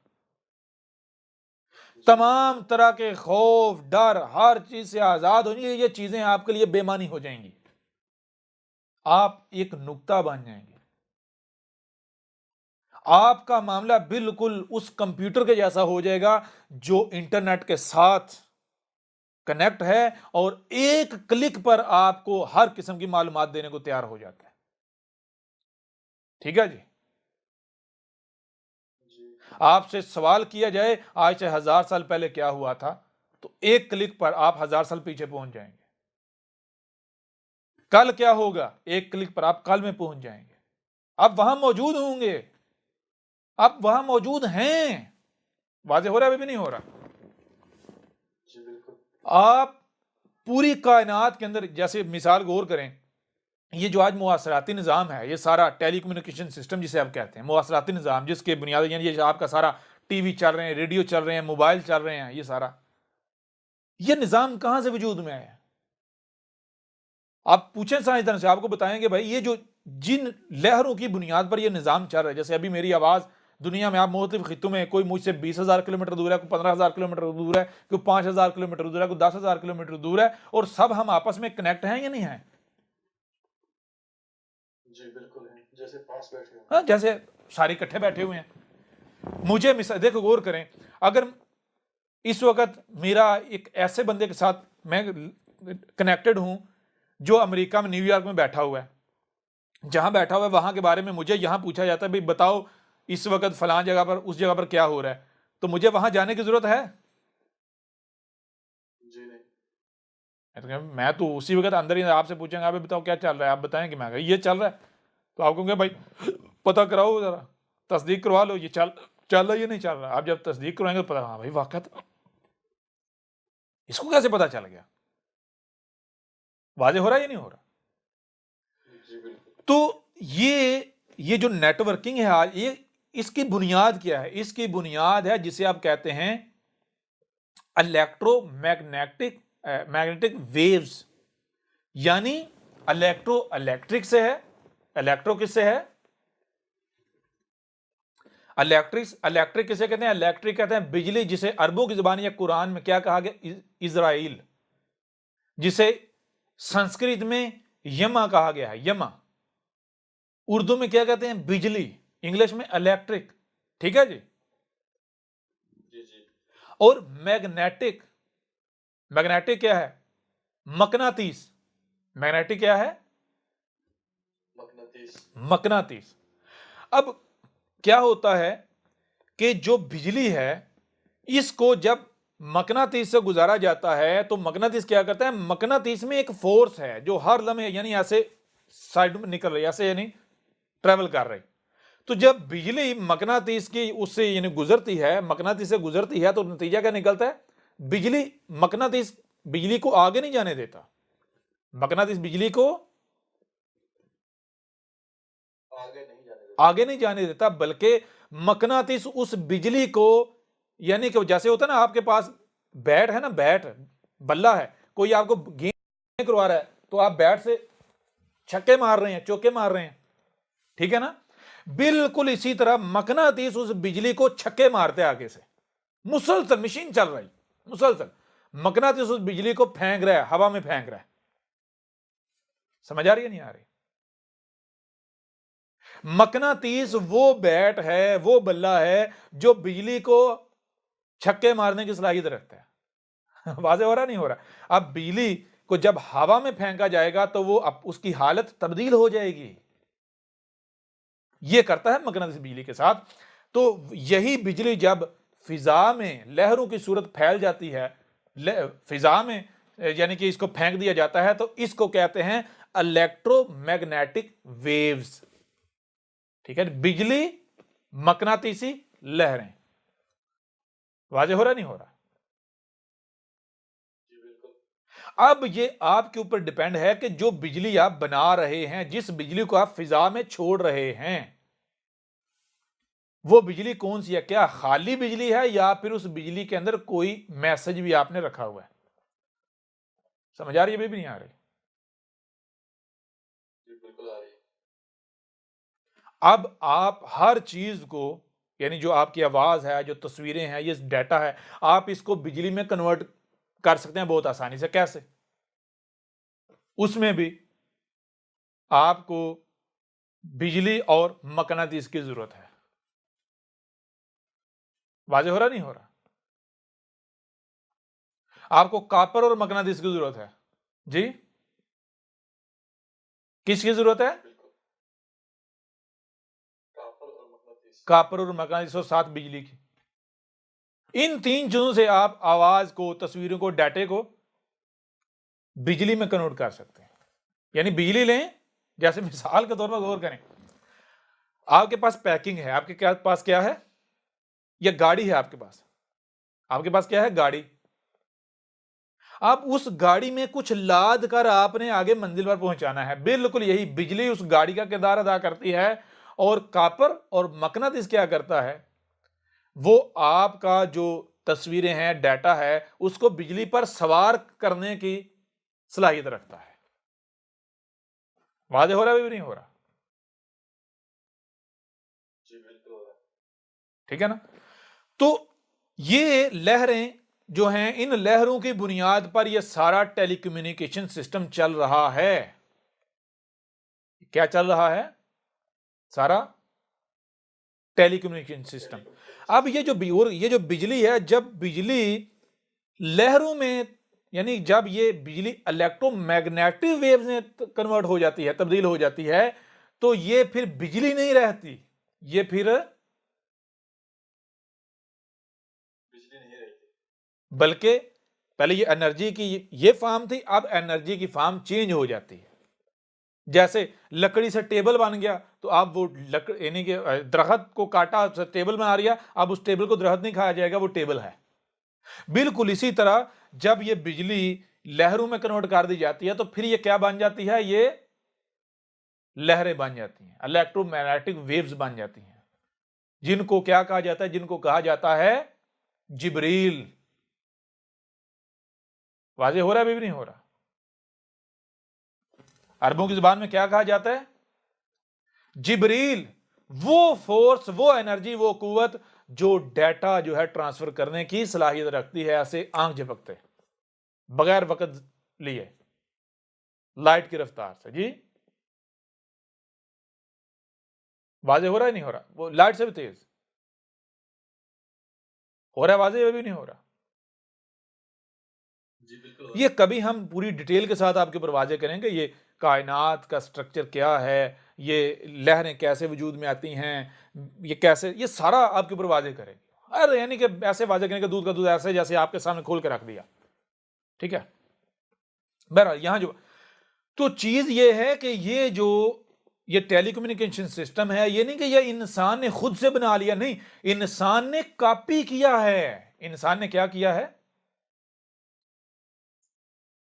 تمام طرح کے خوف، ڈر، ہر چیز سے آزاد ہو جائیں گے. یہ چیزیں آپ کے لیے بے معنی ہو جائیں گی. آپ ایک نقطہ بن جائیں گے. آپ کا معاملہ بالکل اس کمپیوٹر کے جیسا ہو جائے گا جو انٹرنیٹ کے ساتھ کنیکٹ ہے، اور ایک کلک پر آپ کو ہر قسم کی معلومات دینے کو تیار ہو جاتا ہے. ٹھیک ہے جی؟ آپ سے سوال کیا جائے آج سے 1000 سال پہلے کیا ہوا تھا، تو ایک کلک پر آپ 1000 سال پیچھے پہنچ جائیں گے. کل کیا ہوگا؟ ایک کلک پر آپ کل میں پہنچ جائیں گے. آپ وہاں موجود ہوں گے، آپ وہاں موجود ہیں. واضح ہو رہا ہے بھی نہیں ہو رہا؟ جی بالکل. آپ پوری کائنات کے اندر، جیسے مثال غور کریں، یہ جو آج مواصلاتی نظام ہے، یہ سارا ٹیلی کمیونیکیشن سسٹم جسے آپ کہتے ہیں، مواصلاتی نظام، جس کے بنیاد یعنی یہ آپ کا سارا ٹی وی چل رہے ہیں، ریڈیو چل رہے ہیں، موبائل چل رہے ہیں، یہ نظام کہاں سے وجود میں آیا؟ آپ پوچھیں سائنسدان سے، آپ کو بتائیں گے بھائی یہ جو جن لہروں کی بنیاد پر یہ نظام چل رہا ہے، جیسے ابھی میری آواز دنیا میں آپ مختلف خطوں میں، کوئی مجھ سے 20,000 کلومیٹر دور ہے، کوئی 15,000 کلومیٹر دور ہے، کوئی 5,000 کلومیٹر دور ہے، کوئی 10,000 کلومیٹر دور ہے، اور سب ہم آپس میں کنیکٹ ہیں یا نہیں ہیں؟ جی بالکل ہیں، جیسے پاس بیٹھے ہیں. ہاں، جیسے سارے اکٹھے بیٹھے ہوئے ہیں. مجھے دیکھو غور کریں، اگر اس وقت میرا ایک ایسے بندے کے ساتھ میں کنیکٹڈ ہوں جو امریکہ میں نیو یارک میں بیٹھا ہوا ہے، جہاں بیٹھا ہوا ہے وہاں کے بارے میں مجھے یہاں پوچھا جاتا ہے بھائی بتاؤ اس وقت فلاں جگہ پر، اس جگہ پر کیا ہو رہا ہے، تو مجھے وہاں جانے کی ضرورت ہے؟ جی نہیں. میں تو اسی وقت اندر ہی آپ سے پوچھیں گا آپ بتاؤ کیا چل رہا ہے، آپ بتائیں کہ میں کہا یہ چل رہا ہے، تو آپ کہوں گے بھائی پتہ کراؤ ذرا، تصدیق کروا لو، یہ چل رہا ہے یہ نہیں چل رہا. آپ جب تصدیق کروائیں گے تو پتا، ہاں بھائی واقعہ اس کو کیسے پتا چل گیا؟ واضح ہو رہا ہے یا نہیں ہو رہا؟ جی بالکل. تو یہ جو نیٹ ورکنگ ہے آج، یہ اس کی بنیاد کیا ہے؟ اس کی بنیاد ہے جسے آپ کہتے ہیں الیکٹرو میگنیٹک ویوز. یعنی الیکٹرک سے ہے. الیکٹرو کس سے ہے؟ الیکٹرک کسے کہتے ہیں؟ الیکٹرک کہتے ہیں بجلی، جسے عربوں کی زبان یا قرآن میں کیا کہا گیا؟ اسرائیل. جسے سنسکرت میں یما کہا گیا ہے, یما. اردو میں کیا کہتے ہیں؟ بجلی, انگلش میں الیکٹرک, ٹھیک ہے جی. اور میگنیٹک, میگنیٹک کیا ہے؟ مقناطیس. میگنیٹک کیا ہے؟ مقناطیس. اب کیا ہوتا ہے کہ جو بجلی ہے اس کو جب مقناطیس سے گزارا جاتا ہے تو مقناطیس کیا کرتا ہے؟ مقناطیس میں ایک فورس ہے جو ہر لمحے یعنی ایسے سائڈ میں نکل رہی, ایسے یعنی ٹریول کر رہی. تو جب بجلی مقناطیس کی اس سے یعنی گزرتی ہے, مقناطیس سے گزرتی ہے, تو نتیجہ کیا نکلتا ہے؟ بجلی, مقناطیس بجلی کو آگے نہیں جانے دیتا. مقناطیس بجلی کو آگے نہیں جانے دیتا, بلکہ مقناطیس اس بجلی کو, یعنی کہ جیسے ہوتا ہے نا آپ کے پاس بیٹ ہے نا, بیٹ بلہ ہے, کوئی آپ کو گیند کروا رہا ہے تو آپ بیٹ سے چھکے مار رہے ہیں, چوکے مار رہے ہیں, ٹھیک ہے نا. بالکل اسی طرح مقناطیس اس بجلی کو چھکے مارتے آگے سے, مسلسل مشین چل رہی, مسلسل مقناطیس اس بجلی کو پھینک رہا ہے, ہوا میں پھینک رہا ہے. سمجھ آ رہی ہے نہیں آ رہی؟ مقناطیس وہ بیٹ ہے, وہ بلہ ہے جو بجلی کو چھکے مارنے کی صلاحیت رکھتا ہے. واضح ہو رہا نہیں ہو رہا؟ اب بجلی کو جب ہوا میں پھینکا جائے گا تو وہ اس کی حالت تبدیل ہو جائے گی. یہ کرتا ہے مقناطیس بجلی کے ساتھ. تو یہی بجلی جب فضا میں لہروں کی صورت پھیل جاتی ہے, فضا میں یعنی کہ اس کو پھینک دیا جاتا ہے, تو اس کو کہتے ہیں الیکٹرو میگنیٹک ویوز. ٹھیک ہے, بجلی مقناطیسی لہریں. واضح ہو رہا نہیں ہو رہا؟ اب یہ آپ کے اوپر ڈیپینڈ ہے کہ جو بجلی آپ بنا رہے ہیں, جس بجلی کو آپ فضا میں چھوڑ رہے ہیں, وہ بجلی کون سی ہے؟ کیا خالی بجلی ہے یا پھر اس بجلی کے اندر کوئی میسج بھی آپ نے رکھا ہوا ہے؟ سمجھ آ رہی ہے بھی نہیں آ رہی؟ بالکل آ رہی ہے. اب آپ ہر چیز کو, یعنی جو آپ کی آواز ہے, جو تصویریں ہیں, یہ ڈیٹا ہے, آپ اس کو بجلی میں کنورٹ کر سکتے ہیں بہت آسانی سے. کیسے؟ اس میں بھی آپ کو بجلی اور مقناطیس کی ضرورت ہے. واضح ہو رہا نہیں ہو رہا؟ آپ کو کاپر اور مقناطیس کی ضرورت ہے. جی, کس کی ضرورت ہے؟ کاپر اور مقناطیس اور ساتھ بجلی کی. ان تین چیزوں سے آپ آواز کو, تصویروں کو, ڈیٹے کو بجلی میں کنورٹ کر سکتے ہیں. یعنی بجلی لیں, جیسے مثال کے طور پر غور کریں, آپ کے پاس پیکنگ ہے, آپ کے پاس کیا ہے؟ یا گاڑی ہے آپ کے پاس. آپ کے پاس کیا ہے؟ گاڑی. اب اس گاڑی میں کچھ لاد کر آپ نے آگے منزل پر پہنچانا ہے. بالکل یہی بجلی اس گاڑی کا کردار ادا کرتی ہے, اور کاپر اور مقناطیس کیا کرتا ہے؟ وہ آپ کا جو تصویریں ہیں, ڈیٹا ہے, اس کو بجلی پر سوار کرنے کی صلاحیت رکھتا ہے. واضح ہو رہا ہے بھی نہیں ہو رہا؟ جی بالکل ہو رہا ہے. ٹھیک ہے نا. تو یہ لہریں جو ہیں, ان لہروں کی بنیاد پر یہ سارا ٹیلی کمیونیکیشن سسٹم چل رہا ہے. کیا چل رہا ہے؟ سارا ٹیلی کمیونیکیشن سسٹم. اب یہ جو بجلی ہے, جب بجلی لہروں میں, یعنی جب یہ بجلی الیکٹرو میگنیٹک ویوز میں کنورٹ ہو جاتی ہے, تبدیل ہو جاتی ہے, تو یہ پھر بجلی نہیں رہتی, یہ پھر بلکہ پہلے یہ انرجی کی یہ فارم تھی, اب انرجی کی فارم چینج ہو جاتی ہے. جیسے لکڑی سے ٹیبل بن گیا, تو اب وہ یعنی کہ درخت کو کاٹا, ٹیبل میں آ رہا, اب اس ٹیبل کو درخت نہیں کھایا جائے گا, وہ ٹیبل ہے. بالکل اسی طرح جب یہ بجلی لہروں میں کنورٹ کر دی جاتی ہے, تو پھر یہ کیا بن جاتی ہے؟ یہ لہریں بن جاتی ہیں, الیکٹرو میگنیٹک ویوز بن جاتی ہیں, جن کو کیا کہا جاتا ہے؟ جن کو کہا جاتا ہے جبریل. واضح ہو رہا ہے بھی نہیں ہو رہا؟ عربوں کی زبان میں کیا کہا جاتا ہے؟ جبریل. وہ فورس, وہ انرجی, وہ قوت جو ڈیٹا جو ہے ٹرانسفر کرنے کی صلاحیت رکھتی ہے, ایسے آنکھ جھپکتے بغیر وقت لیے. لائٹ کی رفتار سے. جی واضح ہو رہا ہے نہیں ہو رہا؟ وہ لائٹ سے بھی تیز ہو رہا ہے، واضح بھی نہیں ہو رہا. جی بالکل. یہ کبھی ہم پوری ڈیٹیل کے ساتھ آپ کے اوپر واضح کریں گے یہ کائنات کا سٹرکچر کیا ہے، یہ لہریں کیسے وجود میں آتی ہیں، یہ کیسے، یہ سارا آپ کے اوپر واضح کریں گے. ارے یعنی کہ ایسے واضح کریں کہ دودھ کا دودھ ایسے جیسے آپ کے سامنے کھول کے رکھ دیا. ٹھیک ہے. بہرحال یہاں جو تو چیز یہ ہے کہ یہ ٹیلی کمیونیکیشن سسٹم ہے، یہ نہیں کہ یہ انسان نے خود سے بنا لیا، نہیں، انسان نے کاپی کیا ہے. انسان نے کیا کیا ہے؟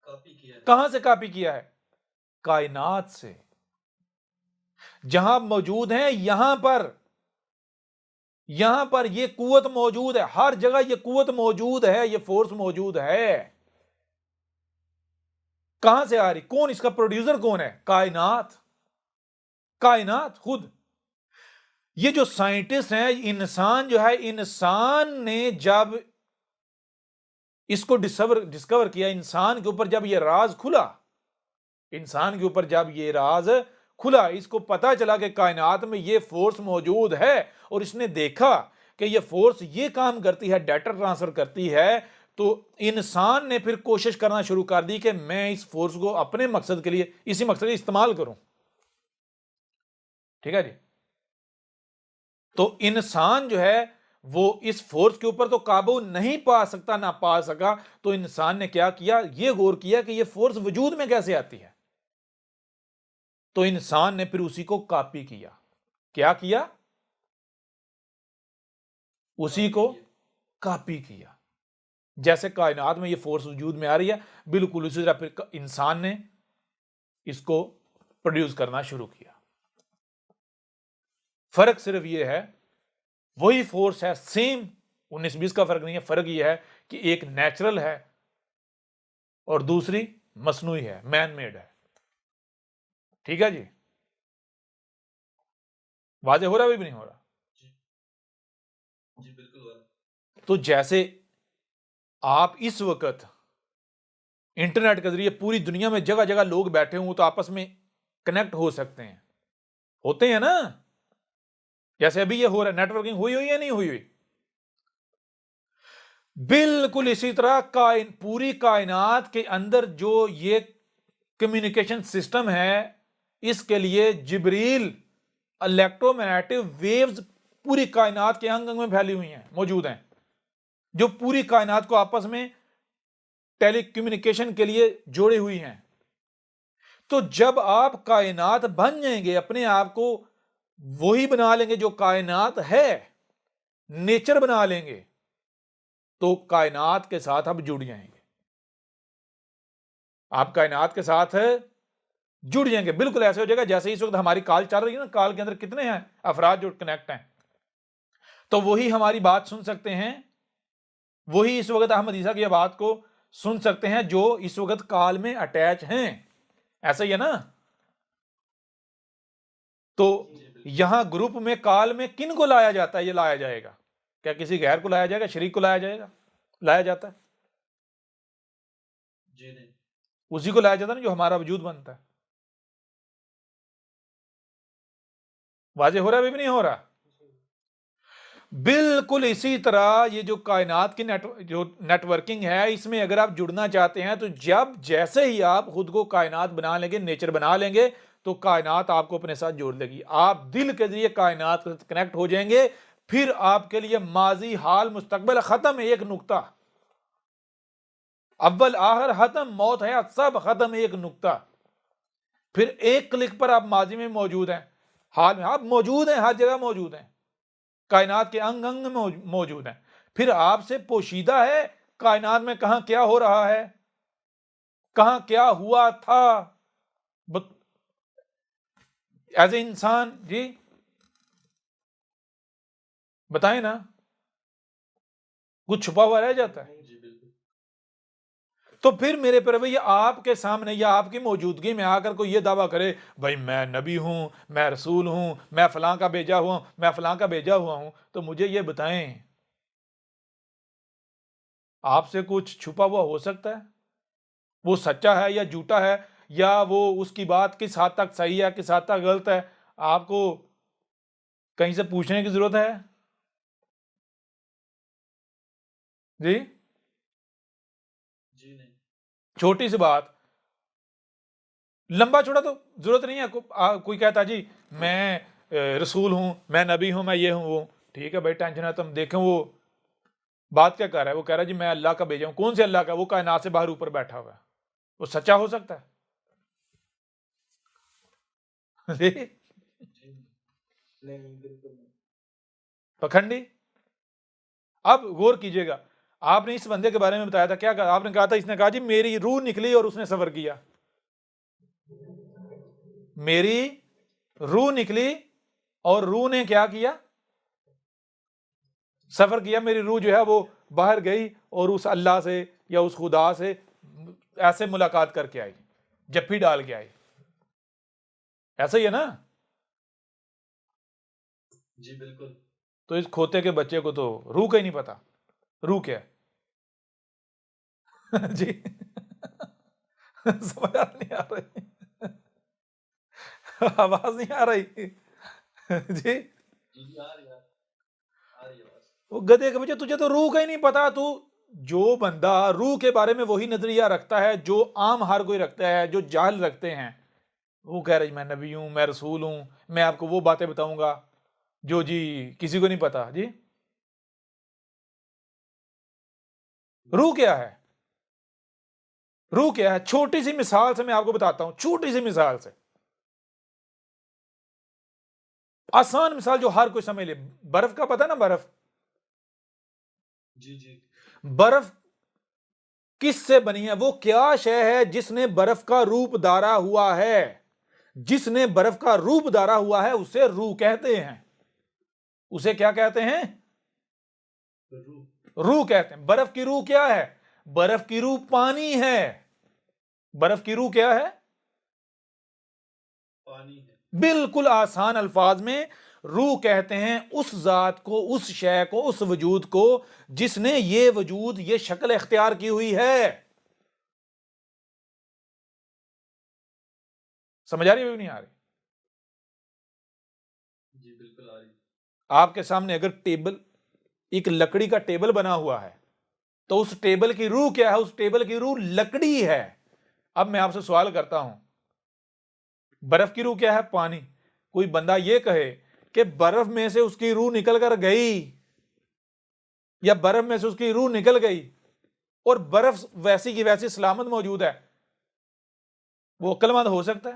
کاپی کیا ہے. کہاں سے کاپی کیا ہے؟ کائنات سے. جہاں موجود ہیں یہاں پر یہ قوت موجود ہے، ہر جگہ یہ قوت موجود ہے، یہ فورس موجود ہے. کہاں سے آ رہی؟ کون اس کا پروڈیوسر کون ہے؟ کائنات خود. یہ جو سائنٹسٹ ہیں، انسان جو ہے، انسان نے جب اس کو ڈسکور کیا، انسان کے اوپر جب یہ راز کھلا، اس کو پتا چلا کہ کائنات میں یہ فورس موجود ہے، اور اس نے دیکھا کہ یہ فورس یہ کام کرتی ہے، ڈیٹا ٹرانسفر کرتی ہے، تو انسان نے پھر کوشش کرنا شروع کر دی کہ میں اس فورس کو اپنے مقصد کے لیے، اسی مقصد کے لیے استعمال کروں. ٹھیک ہے جی. تو انسان جو ہے وہ اس فورس کے اوپر تو قابو نہیں پا سکتا، نہ پا سکا. تو انسان نے کیا کیا؟ یہ غور کیا کہ یہ فورس وجود میں کیسے آتی ہے. تو انسان نے پھر اسی کو کاپی کیا. کیا کیا؟ اسی کو کاپی کیا. جیسے کائنات میں یہ فورس وجود میں آ رہی ہے، بالکل اسی طرح پھر انسان نے اس کو پروڈیوس کرنا شروع کیا. فرق صرف یہ ہے، وہی فورس ہے، سیم 19-20 کا فرق نہیں ہے. فرق یہ ہے کہ ایک نیچرل ہے اور دوسری مصنوعی ہے، مین میڈ ہے. ٹھیک ہے جی. واضح ہو رہا ہے بھی نہیں ہو رہا؟ جی بالکل. تو جیسے آپ اس وقت انٹرنیٹ کے ذریعے پوری دنیا میں جگہ جگہ لوگ بیٹھے ہوں تو آپس میں کنیکٹ ہو سکتے ہیں، ہوتے ہیں نا. جیسے ابھی یہ ہو رہا ہے، نیٹ ورکنگ ہوئی یا نہیں ہوئی؟ بالکل اسی طرح پوری کائنات کے اندر جو یہ کمیونیکیشن سسٹم ہے، اس کے لیے جبریل الیکٹرو میگنیٹک ویوز پوری کائنات کے انگ انگ میں پھیلی ہوئی ہیں، موجود ہیں، جو پوری کائنات کو آپس میں ٹیلی کمیونیکیشن کے لیے جوڑی ہوئی ہیں. تو جب آپ کائنات بن جائیں گے، اپنے آپ کو وہی بنا لیں گے جو کائنات ہے، نیچر بنا لیں گے، تو کائنات کے ساتھ آپ جڑ جائیں گے. آپ کائنات کے ساتھ جڑ جائیں گے. بالکل ایسے ہو جائے گا جیسے اس وقت ہماری کال چل رہی ہے نا، کال کے اندر کتنے ہیں افراد جو کنیکٹ ہیں، تو وہی ہماری بات سن سکتے ہیں، وہی اس وقت احمد عیسیٰ کی بات کو سن سکتے ہیں جو اس وقت کال میں اٹیچ ہیں. ایسا ہی ہے نا. تو یہاں گروپ میں کال میں کن کو لایا جاتا ہے؟ یہ لایا جائے گا کیا کسی غیر کو لایا جائے گا؟ شریک کو لایا جائے گا؟ لایا جاتا ہے جی نہیں. اسی کو لایا جاتا ہے نا جو ہمارا وجود بنتا ہے. واضح ہو رہا ہے بھی نہیں ہو رہا؟ بالکل اسی طرح یہ جو کائنات کی جو نیٹ ورکنگ ہے، اس میں اگر آپ جڑنا چاہتے ہیں تو جیسے ہی آپ خود کو کائنات بنا لیں گے، نیچر بنا لیں گے، تو کائنات آپ کو اپنے ساتھ جوڑ لے گی. آپ دل کے ذریعے کائنات سے کنیکٹ ہو جائیں گے. پھر آپ کے لیے ماضی، حال، مستقبل ختم، ایک نقطہ. اول آخر ختم، موت ہے سب ختم، ایک نقطہ. پھر ایک کلک پر آپ ماضی میں موجود ہیں، حال میں آپ موجود ہیں، ہر جگہ موجود ہیں، کائنات کے انگ انگ میں موجود ہیں. پھر آپ سے پوشیدہ ہے کائنات میں کہاں کیا ہو رہا ہے، کہاں کیا ہوا تھا. ایز اے انسان جی بتائیں نا، کچھ چھپا ہوا رہ جاتا ہے. تو پھر میرے پیارے بھائی، آپ کے سامنے یا آپ کی موجودگی میں آ کر کوئی یہ دعویٰ کرے بھائی میں نبی ہوں، میں رسول ہوں، میں فلاں کا بھیجا ہوا ہوں، میں فلاں کا بھیجا ہوا ہوں، تو مجھے یہ بتائیں آپ سے کچھ چھپا ہوا ہو سکتا ہے؟ وہ سچا ہے یا جھوٹا ہے یا وہ اس کی بات کس حد تک صحیح ہے کس حد تک غلط ہے آپ کو کہیں سے پوچھنے کی ضرورت ہے؟ جی جی نہیں. چھوٹی سی بات لمبا چھوڑا تو ضرورت نہیں ہے. کوئی کہتا جی میں رسول ہوں میں نبی ہوں میں یہ ہوں وہ ٹھیک ہے بھائی ٹینشن ہے تم دیکھیں وہ بات کیا کر رہا ہے. وہ کہہ رہا ہے جی میں اللہ کا بھیجا ہوں. کون سے اللہ کا؟ وہ کائنات سے باہر اوپر بیٹھا ہوا ہے. وہ سچا ہو سکتا ہے؟ جی نہیں بالکل نہیں. پکھنڈی. اب غور کیجئے گا آپ نے اس بندے کے بارے میں بتایا تھا کیا کہا آپ نے؟ کہا تھا اس نے کہا جی میری روح نکلی اور اس نے سفر کیا. میری روح نکلی اور روح نے کیا کیا؟ سفر کیا. میری روح جو ہے وہ باہر گئی اور اس اللہ سے یا اس خدا سے ایسے ملاقات کر کے آئی جپھی ڈال کے آئی. ایسا ہی ہے نا؟ جی بالکل. تو اس کھوتے کے بچے کو تو روح کا ہی نہیں پتا روح کیا ہے. جی سمجھ نہیں آ رہی آواز نہیں آ رہی جی وہ گدھے کے بچے تجھے تو روح کا ہی نہیں پتا. تو جو بندہ روح کے بارے میں وہی نظریہ رکھتا ہے جو عام ہر کوئی رکھتا ہے جو جاہل رکھتے ہیں وہ کہہ رہے میں نبی ہوں میں رسول ہوں میں آپ کو وہ باتیں بتاؤں گا جو جی کسی کو نہیں پتا. جی روح کیا ہے؟ روح کیا ہے؟ چھوٹی سی مثال سے میں آپ کو بتاتا ہوں. چھوٹی سی مثال سے آسان مثال جو ہر کوئی سمجھ لے. برف کا پتہ نا برف جی جی برف کس سے بنی ہے؟ وہ کیا شے ہے جس نے برف کا روپ دھارا ہوا ہے؟ جس نے برف کا روپ دھارا ہوا ہے اسے روح کہتے ہیں. اسے کیا کہتے ہیں؟ روح کہتے ہیں. برف کی روح کیا ہے؟ برف کی روح پانی ہے. برف کی روح کیا ہے؟ پانی ہے. بالکل آسان الفاظ میں روح کہتے ہیں اس ذات کو اس شے کو اس وجود کو جس نے یہ وجود یہ شکل اختیار کی ہوئی ہے. سمجھ آ رہی ہے؟ نہیں آ رہی؟ جی بالکل آ رہی. آپ کے سامنے اگر ٹیبل ایک لکڑی کا ٹیبل بنا ہوا ہے تو اس ٹیبل کی روح کیا ہے؟ اس ٹیبل کی روح لکڑی ہے. اب میں آپ سے سوال کرتا ہوں برف کی روح کیا ہے؟ پانی. کوئی بندہ یہ کہے کہ برف میں سے اس کی روح نکل کر گئی یا برف میں سے اس کی روح نکل گئی اور برف ویسی کی ویسی سلامت موجود ہے وہ عقل مند ہو سکتا ہے؟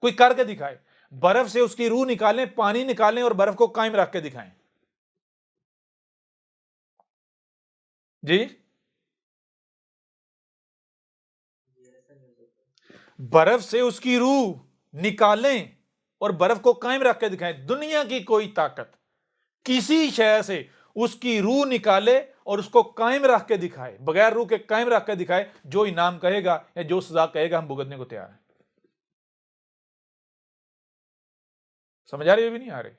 کوئی کر کے دکھائے. برف سے اس کی روح نکالیں پانی نکالیں اور برف کو قائم رکھ کے دکھائیں. جی برف سے اس کی روح نکالیں اور برف کو قائم رکھ کے دکھائیں. دنیا کی کوئی طاقت کسی شے سے اس کی روح نکالے اور اس کو قائم رکھ کے دکھائے بغیر روح کے قائم رکھ کے دکھائے جو انعام کہے گا یا جو سزا کہے گا ہم بھگتنے کو تیار ہیں. سمجھ آ رہی ہے بھی نہیں آ رہی؟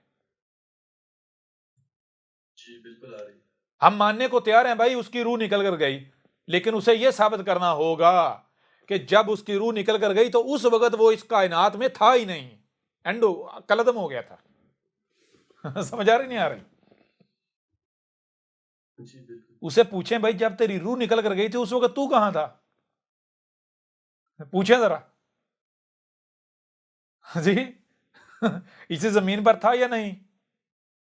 جی بالکل آ رہی. ہم ماننے کو تیار ہیں بھائی اس کی روح نکل کر گئی لیکن اسے یہ ثابت کرنا ہوگا کہ جب اس کی روح نکل کر گئی تو اس وقت وہ اس کائنات میں تھا ہی نہیں اینڈو کلدم ہو گیا تھا. سمجھ آ رہی نہیں آ رہی؟ جی بالکل. اسے پوچھیں بھائی جب تیری روح نکل کر گئی تھی اس وقت تو کہاں تھا؟ پوچھیں ذرا. جی اسی زمین پر تھا یا نہیں؟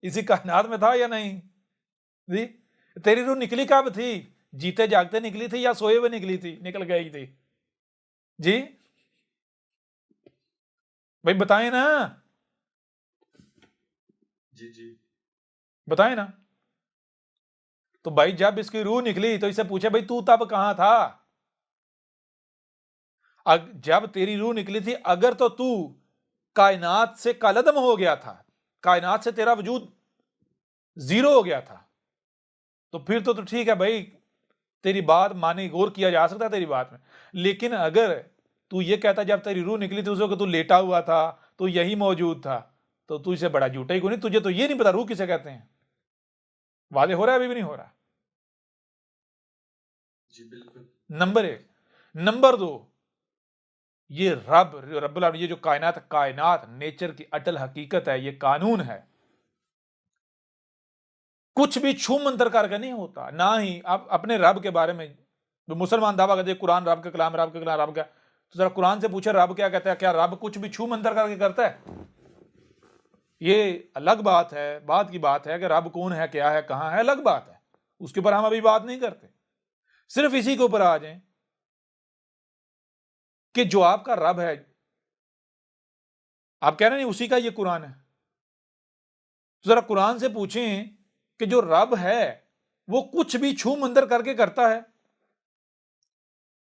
اسی کائنات میں تھا یا نہیں؟ جی تیری روح نکلی کب تھی؟ جیتے جاگتے نکلی تھی یا سوئے ہوئے نکلی تھی نکل گئی تھی؟ جی بھائی بتائیں نا. جی جی بتائیں نا. تو بھائی جب اس کی روح نکلی تو اسے پوچھے بھائی تو تب کہاں تھا؟ جب تیری روح نکلی تھی اگر تو کائنات سے کالعدم ہو گیا تھا کائنات سے تیرا وجود زیرو ہو گیا تھا تو پھر تو ٹھیک ہے بھائی تیری بات مانی غور کیا جا سکتا ہے تیری بات میں. لیکن اگر تو یہ کہتا جب تیری روح نکلی تھی اس وقت تو لیٹا ہوا تھا تو یہی موجود تھا تو اسے بڑا جھوٹا ہی کو نہیں. تجھے تو یہ نہیں پتا روح کسے کہتے ہیں. واضح ہو رہا ہے ابھی بھی نہیں ہو رہا؟ جی بالکل. نمبر 1. نمبر 2 یہ رب العالمین، یہ جو کائنات نیچر کی اٹل حقیقت ہے، یہ قانون ہے، کچھ بھی چھو منتر کر کے نہیں ہوتا. نہ ہی آپ اپنے رب کے بارے میں مسلمان دعویٰ کرتے ہیں قرآن رب کا کلام، رب کا کلام، رب کا، تو ذرا قرآن سے پوچھے رب کیا کہتا ہے؟ کیا رب کچھ بھی چھو منتر کر کے کرتا ہے؟ یہ الگ بات ہے، بات کی بات ہے کہ رب کون ہے، کیا ہے، کہاں ہے، الگ بات ہے، اس کے اوپر ہم ابھی بات نہیں کرتے. صرف اسی کے اوپر آ جائیں کہ جو آپ کا رب ہے، آپ کہہ رہے ہیں اسی کا یہ قرآن ہے، تو ذرا قرآن سے پوچھیں کہ جو رب ہے وہ کچھ بھی چھو منتر کر کے کرتا ہے؟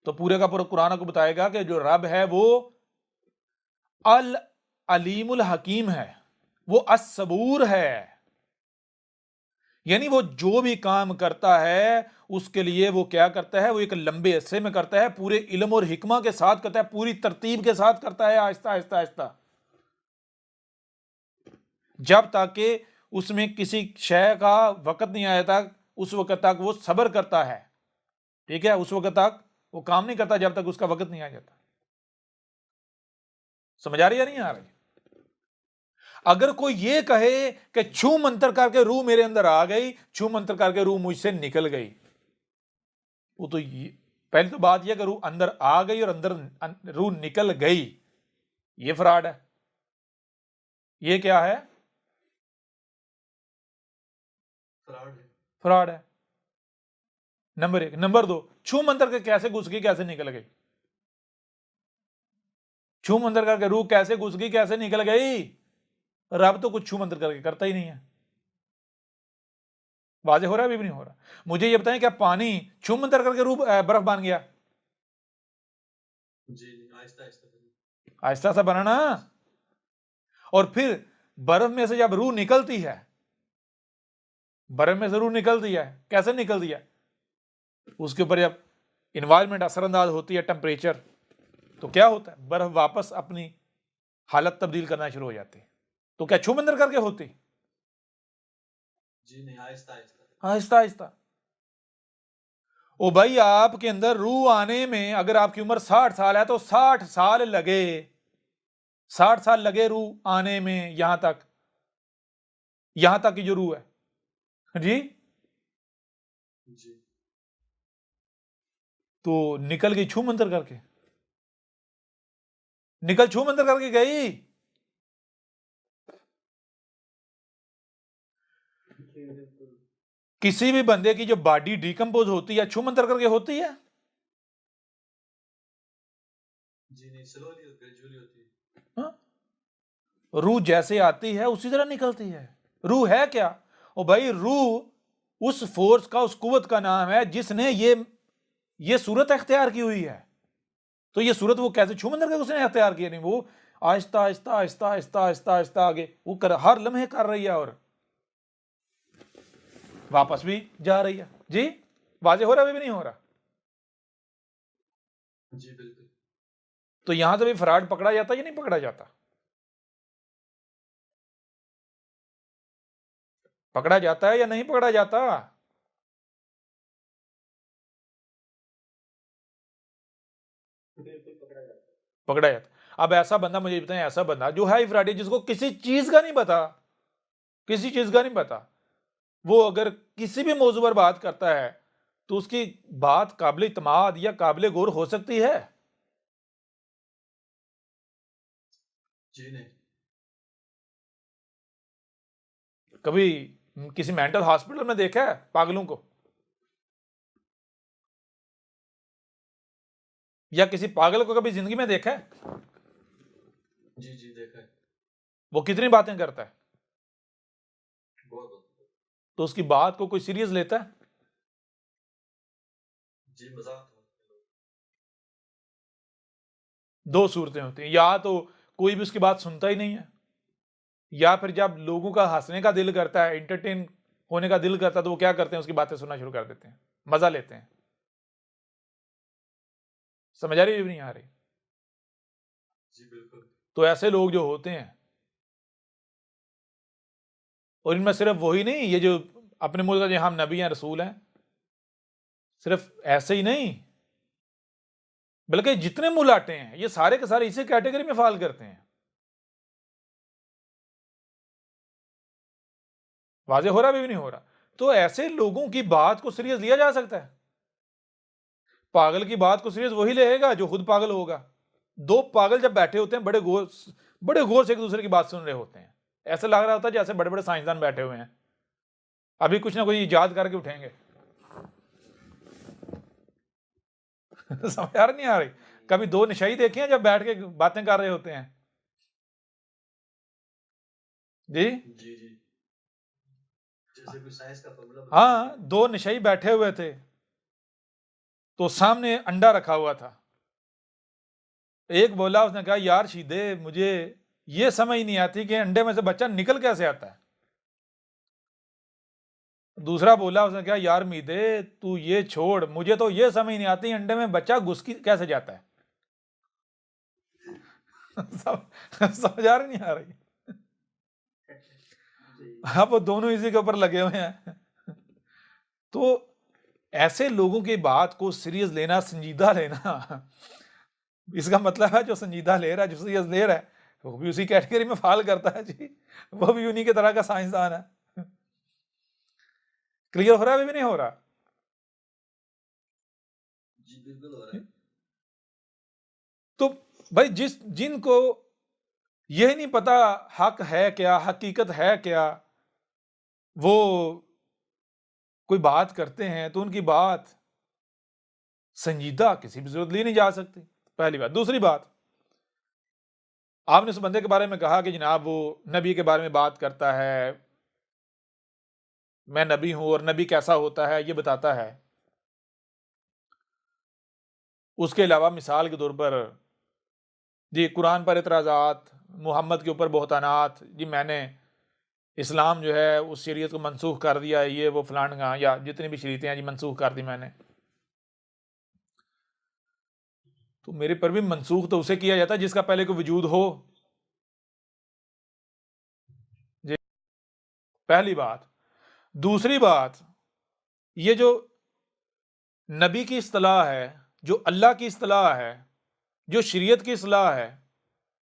تو پورے کا پورا قرآن کو بتائے گا کہ جو رب ہے وہ العلیم الحکیم ہے، وہ الصبور ہے. یعنی وہ جو بھی کام کرتا ہے اس کے لیے وہ کیا کرتا ہے، وہ ایک لمبے عرصے میں کرتا ہے، پورے علم اور حکمہ کے ساتھ کرتا ہے، پوری ترتیب کے ساتھ کرتا ہے، آہستہ آہستہ آہستہ، جب تک کہ اس میں کسی شے کا وقت نہیں آیا تک، اس وقت تک وہ صبر کرتا ہے. ٹھیک ہے، اس وقت تک وہ کام نہیں کرتا جب تک اس کا وقت نہیں آ جاتا. سمجھ آ رہی یا نہیں آ رہی؟ اگر کوئی یہ کہے کہ چھو منتر کر کے روح میرے اندر آ گئی، چھو منتر کر کے روح مجھ سے نکل گئی، وہ تو پہلی تو بات یہ کہ روح اندر آ گئی اور اندر روح نکل گئی، یہ فراڈ ہے. یہ کیا ہے؟ فراڈ ہے. نمبر 1. نمبر 2، چھو منتر کے کیسے گھس گئی، کیسے نکل گئی؟ چھو منتر کر کے روح کیسے گھس گئی، کیسے نکل گئی؟ رب تو کچھ چھو منتر کر کے کرتا ہی نہیں ہے. واضح ہو رہا ہے؟ ابھی بھی نہیں ہو رہا. مجھے یہ بتائیں کیا پانی چھو منتر کر کے روح برف بن گیا؟ جی آہستہ آہستہ آہستہ سا بنا نا. اور پھر برف میں سے جب روح نکلتی ہے، برف میں سے روح نکلتی ہے، کیسے نکلتی ہے؟ اس کے اوپر جب انوائرمنٹ اثر انداز ہوتی ہے، ٹمپریچر، تو کیا ہوتا ہے؟ برف واپس اپنی حالت تبدیل کرنا شروع ہو جاتی ہے. تو کیا چھو منتر کر کے ہوتی؟ جی نہیں، آہستہ آہستہ آہستہ آہستہ. او بھائی، آپ کے اندر روح آنے میں اگر آپ کی عمر 60 سال ہے تو 60 سال لگے، 60 سال لگے روح آنے میں، یہاں تک کی جو روح ہے جی، جی تو نکل گئی چھو منتر کر کے، چھو منتر کر کے گئی. کسی بھی بندے کی جو باڈی ڈیکمپوز ہوتی ہے چھو منتر کر کے ہوتی ہے؟ جی نہیں، سلولی اور گریجولی ہوتی ہے. ہاں؟ روح جیسے آتی ہے اسی طرح نکلتی ہے. روح ہے کیا؟ او بھائی، روح اس فورس کا، اس قوت کا نام ہے جس نے یہ صورت اختیار کی ہوئی ہے. تو یہ صورت وہ کیسے چھو منتر کر کے اس نے اختیار کی؟ نہیں، وہ آہستہ آہستہ آہستہ آہستہ آہستہ آہستہ آگے وہ ہر لمحے کر رہی ہے اور واپس بھی جا رہی ہے. جی واضح ہو رہا ہے؟ ابھی بھی نہیں ہو رہا؟ جی بالکل. تو یہاں سے بھی فراڈ پکڑا جاتا ہے یا نہیں پکڑا جاتا؟ پکڑا جاتا ہے یا نہیں پکڑا جاتا؟ پکڑا جاتا. اب ایسا بندہ، مجھے بتائیں، ایسا بندہ جو ہے فراڈی، جس کو کسی چیز کا نہیں پتا، کسی چیز کا نہیں پتا، وہ اگر کسی بھی موضوع پر بات کرتا ہے تو اس کی بات قابل اعتماد یا قابل غور ہو سکتی ہے؟ جی نہیں. کبھی کسی مینٹل ہاسپٹل میں دیکھا ہے پاگلوں کو؟ یا کسی پاگل کو کبھی زندگی میں دیکھا ہے؟ جی جی دیکھا ہے. وہ کتنی باتیں کرتا ہے؟ بہت. تو اس کی بات کو کوئی سیریس لیتا ہے؟ جی مذاق. دو صورتیں ہوتی ہیں، یا تو کوئی بھی اس کی بات سنتا ہی نہیں ہے، یا پھر جب لوگوں کا ہنسنے کا دل کرتا ہے، انٹرٹین ہونے کا دل کرتا ہے، تو وہ کیا کرتے ہیں؟ اس کی باتیں سننا شروع کر دیتے ہیں، مزہ لیتے ہیں. سمجھ آ رہی ہے نہیں آ رہی؟ جی بالکل. تو ایسے لوگ جو ہوتے ہیں، اور ان میں صرف وہی نہیں، یہ جو اپنے ملک کے ہم نبی ہیں، رسول ہیں، صرف ایسے ہی نہیں، بلکہ جتنے ملاٹے ہیں یہ سارے کے سارے اسی کیٹیگری میں فال کرتے ہیں. واضح ہو رہا بھی نہیں ہو رہا؟ تو ایسے لوگوں کی بات کو سیریس لیا جا سکتا ہے؟ پاگل کی بات کو سیریس وہی لے گا جو خود پاگل ہوگا. دو پاگل جب بیٹھے ہوتے ہیں بڑے غور سے ایک دوسرے کی بات سن رہے ہوتے ہیں، ایسا لگ رہا ہوتا ہے جیسے بڑے بڑے سائنسدان بیٹھے ہوئے ہیں، ابھی کچھ نہ کوئی ایجاد کر کے اٹھیں گے. سمجھ نہیں آ رہی؟ کبھی دو نشئی دیکھے ہیں جب بیٹھ کے باتیں کر رہے ہوتے ہیں؟ جی جی جی جیسے کوئی سائنس کا فارمولا ہاں، دو نشئی بیٹھے ہوئے تھے تو سامنے انڈا رکھا ہوا تھا. ایک بولا، اس نے کہا یار شیدے مجھے یہ سمجھ نہیں آتی کہ انڈے میں سے بچہ نکل کیسے آتا ہے. دوسرا بولا، اس نے کہا یار میدے تو یہ چھوڑ، مجھے تو یہ سمجھ نہیں آتی انڈے میں بچہ گھس کیسے جاتا ہے. سمجھ آ رہی نہیں آ رہی؟ اب وہ دونوں اسی کے اوپر لگے ہوئے ہیں. تو ایسے لوگوں کی بات کو سیریس لینا، سنجیدہ لینا، اس کا مطلب ہے جو سنجیدہ لے رہا ہے، جو سیریس لے رہا ہے، وہ بھی اسی کیٹیگری میں فال کرتا ہے. جی وہ بھی انہی کی طرح کا سائنسدان ہے. کلیئر ہو رہا ہے بھی نہیں ہو رہا؟ جی بالکل ہو رہا ہے. تو بھائی جن کو یہ نہیں پتا حق ہے کیا، حقیقت ہے کیا، وہ کوئی بات کرتے ہیں تو ان کی بات سنجیدہ کسی بھی صورت لی نہیں جا سکتی، پہلی بات. دوسری بات، آپ نے اس بندے کے بارے میں کہا کہ جناب وہ نبی کے بارے میں بات کرتا ہے، میں نبی ہوں اور نبی کیسا ہوتا ہے یہ بتاتا ہے. اس کے علاوہ مثال کے طور پر جی قرآن پر اعتراضات، محمد کے اوپر بہتانات، جی میں نے اسلام جو ہے اس شریعت کو منسوخ کر دیا ہے، یہ وہ فلانگاں، یا جتنی بھی شریعتیں ہیں جی منسوخ کر دی میں نے. تو میرے پر بھی منسوخ تو اسے کیا جاتا ہے جس کا پہلے کوئی وجود ہو. جی پہلی بات. دوسری بات، یہ جو نبی کی اصطلاح ہے، جو اللہ کی اصطلاح ہے، جو شریعت کی اصطلاح ہے،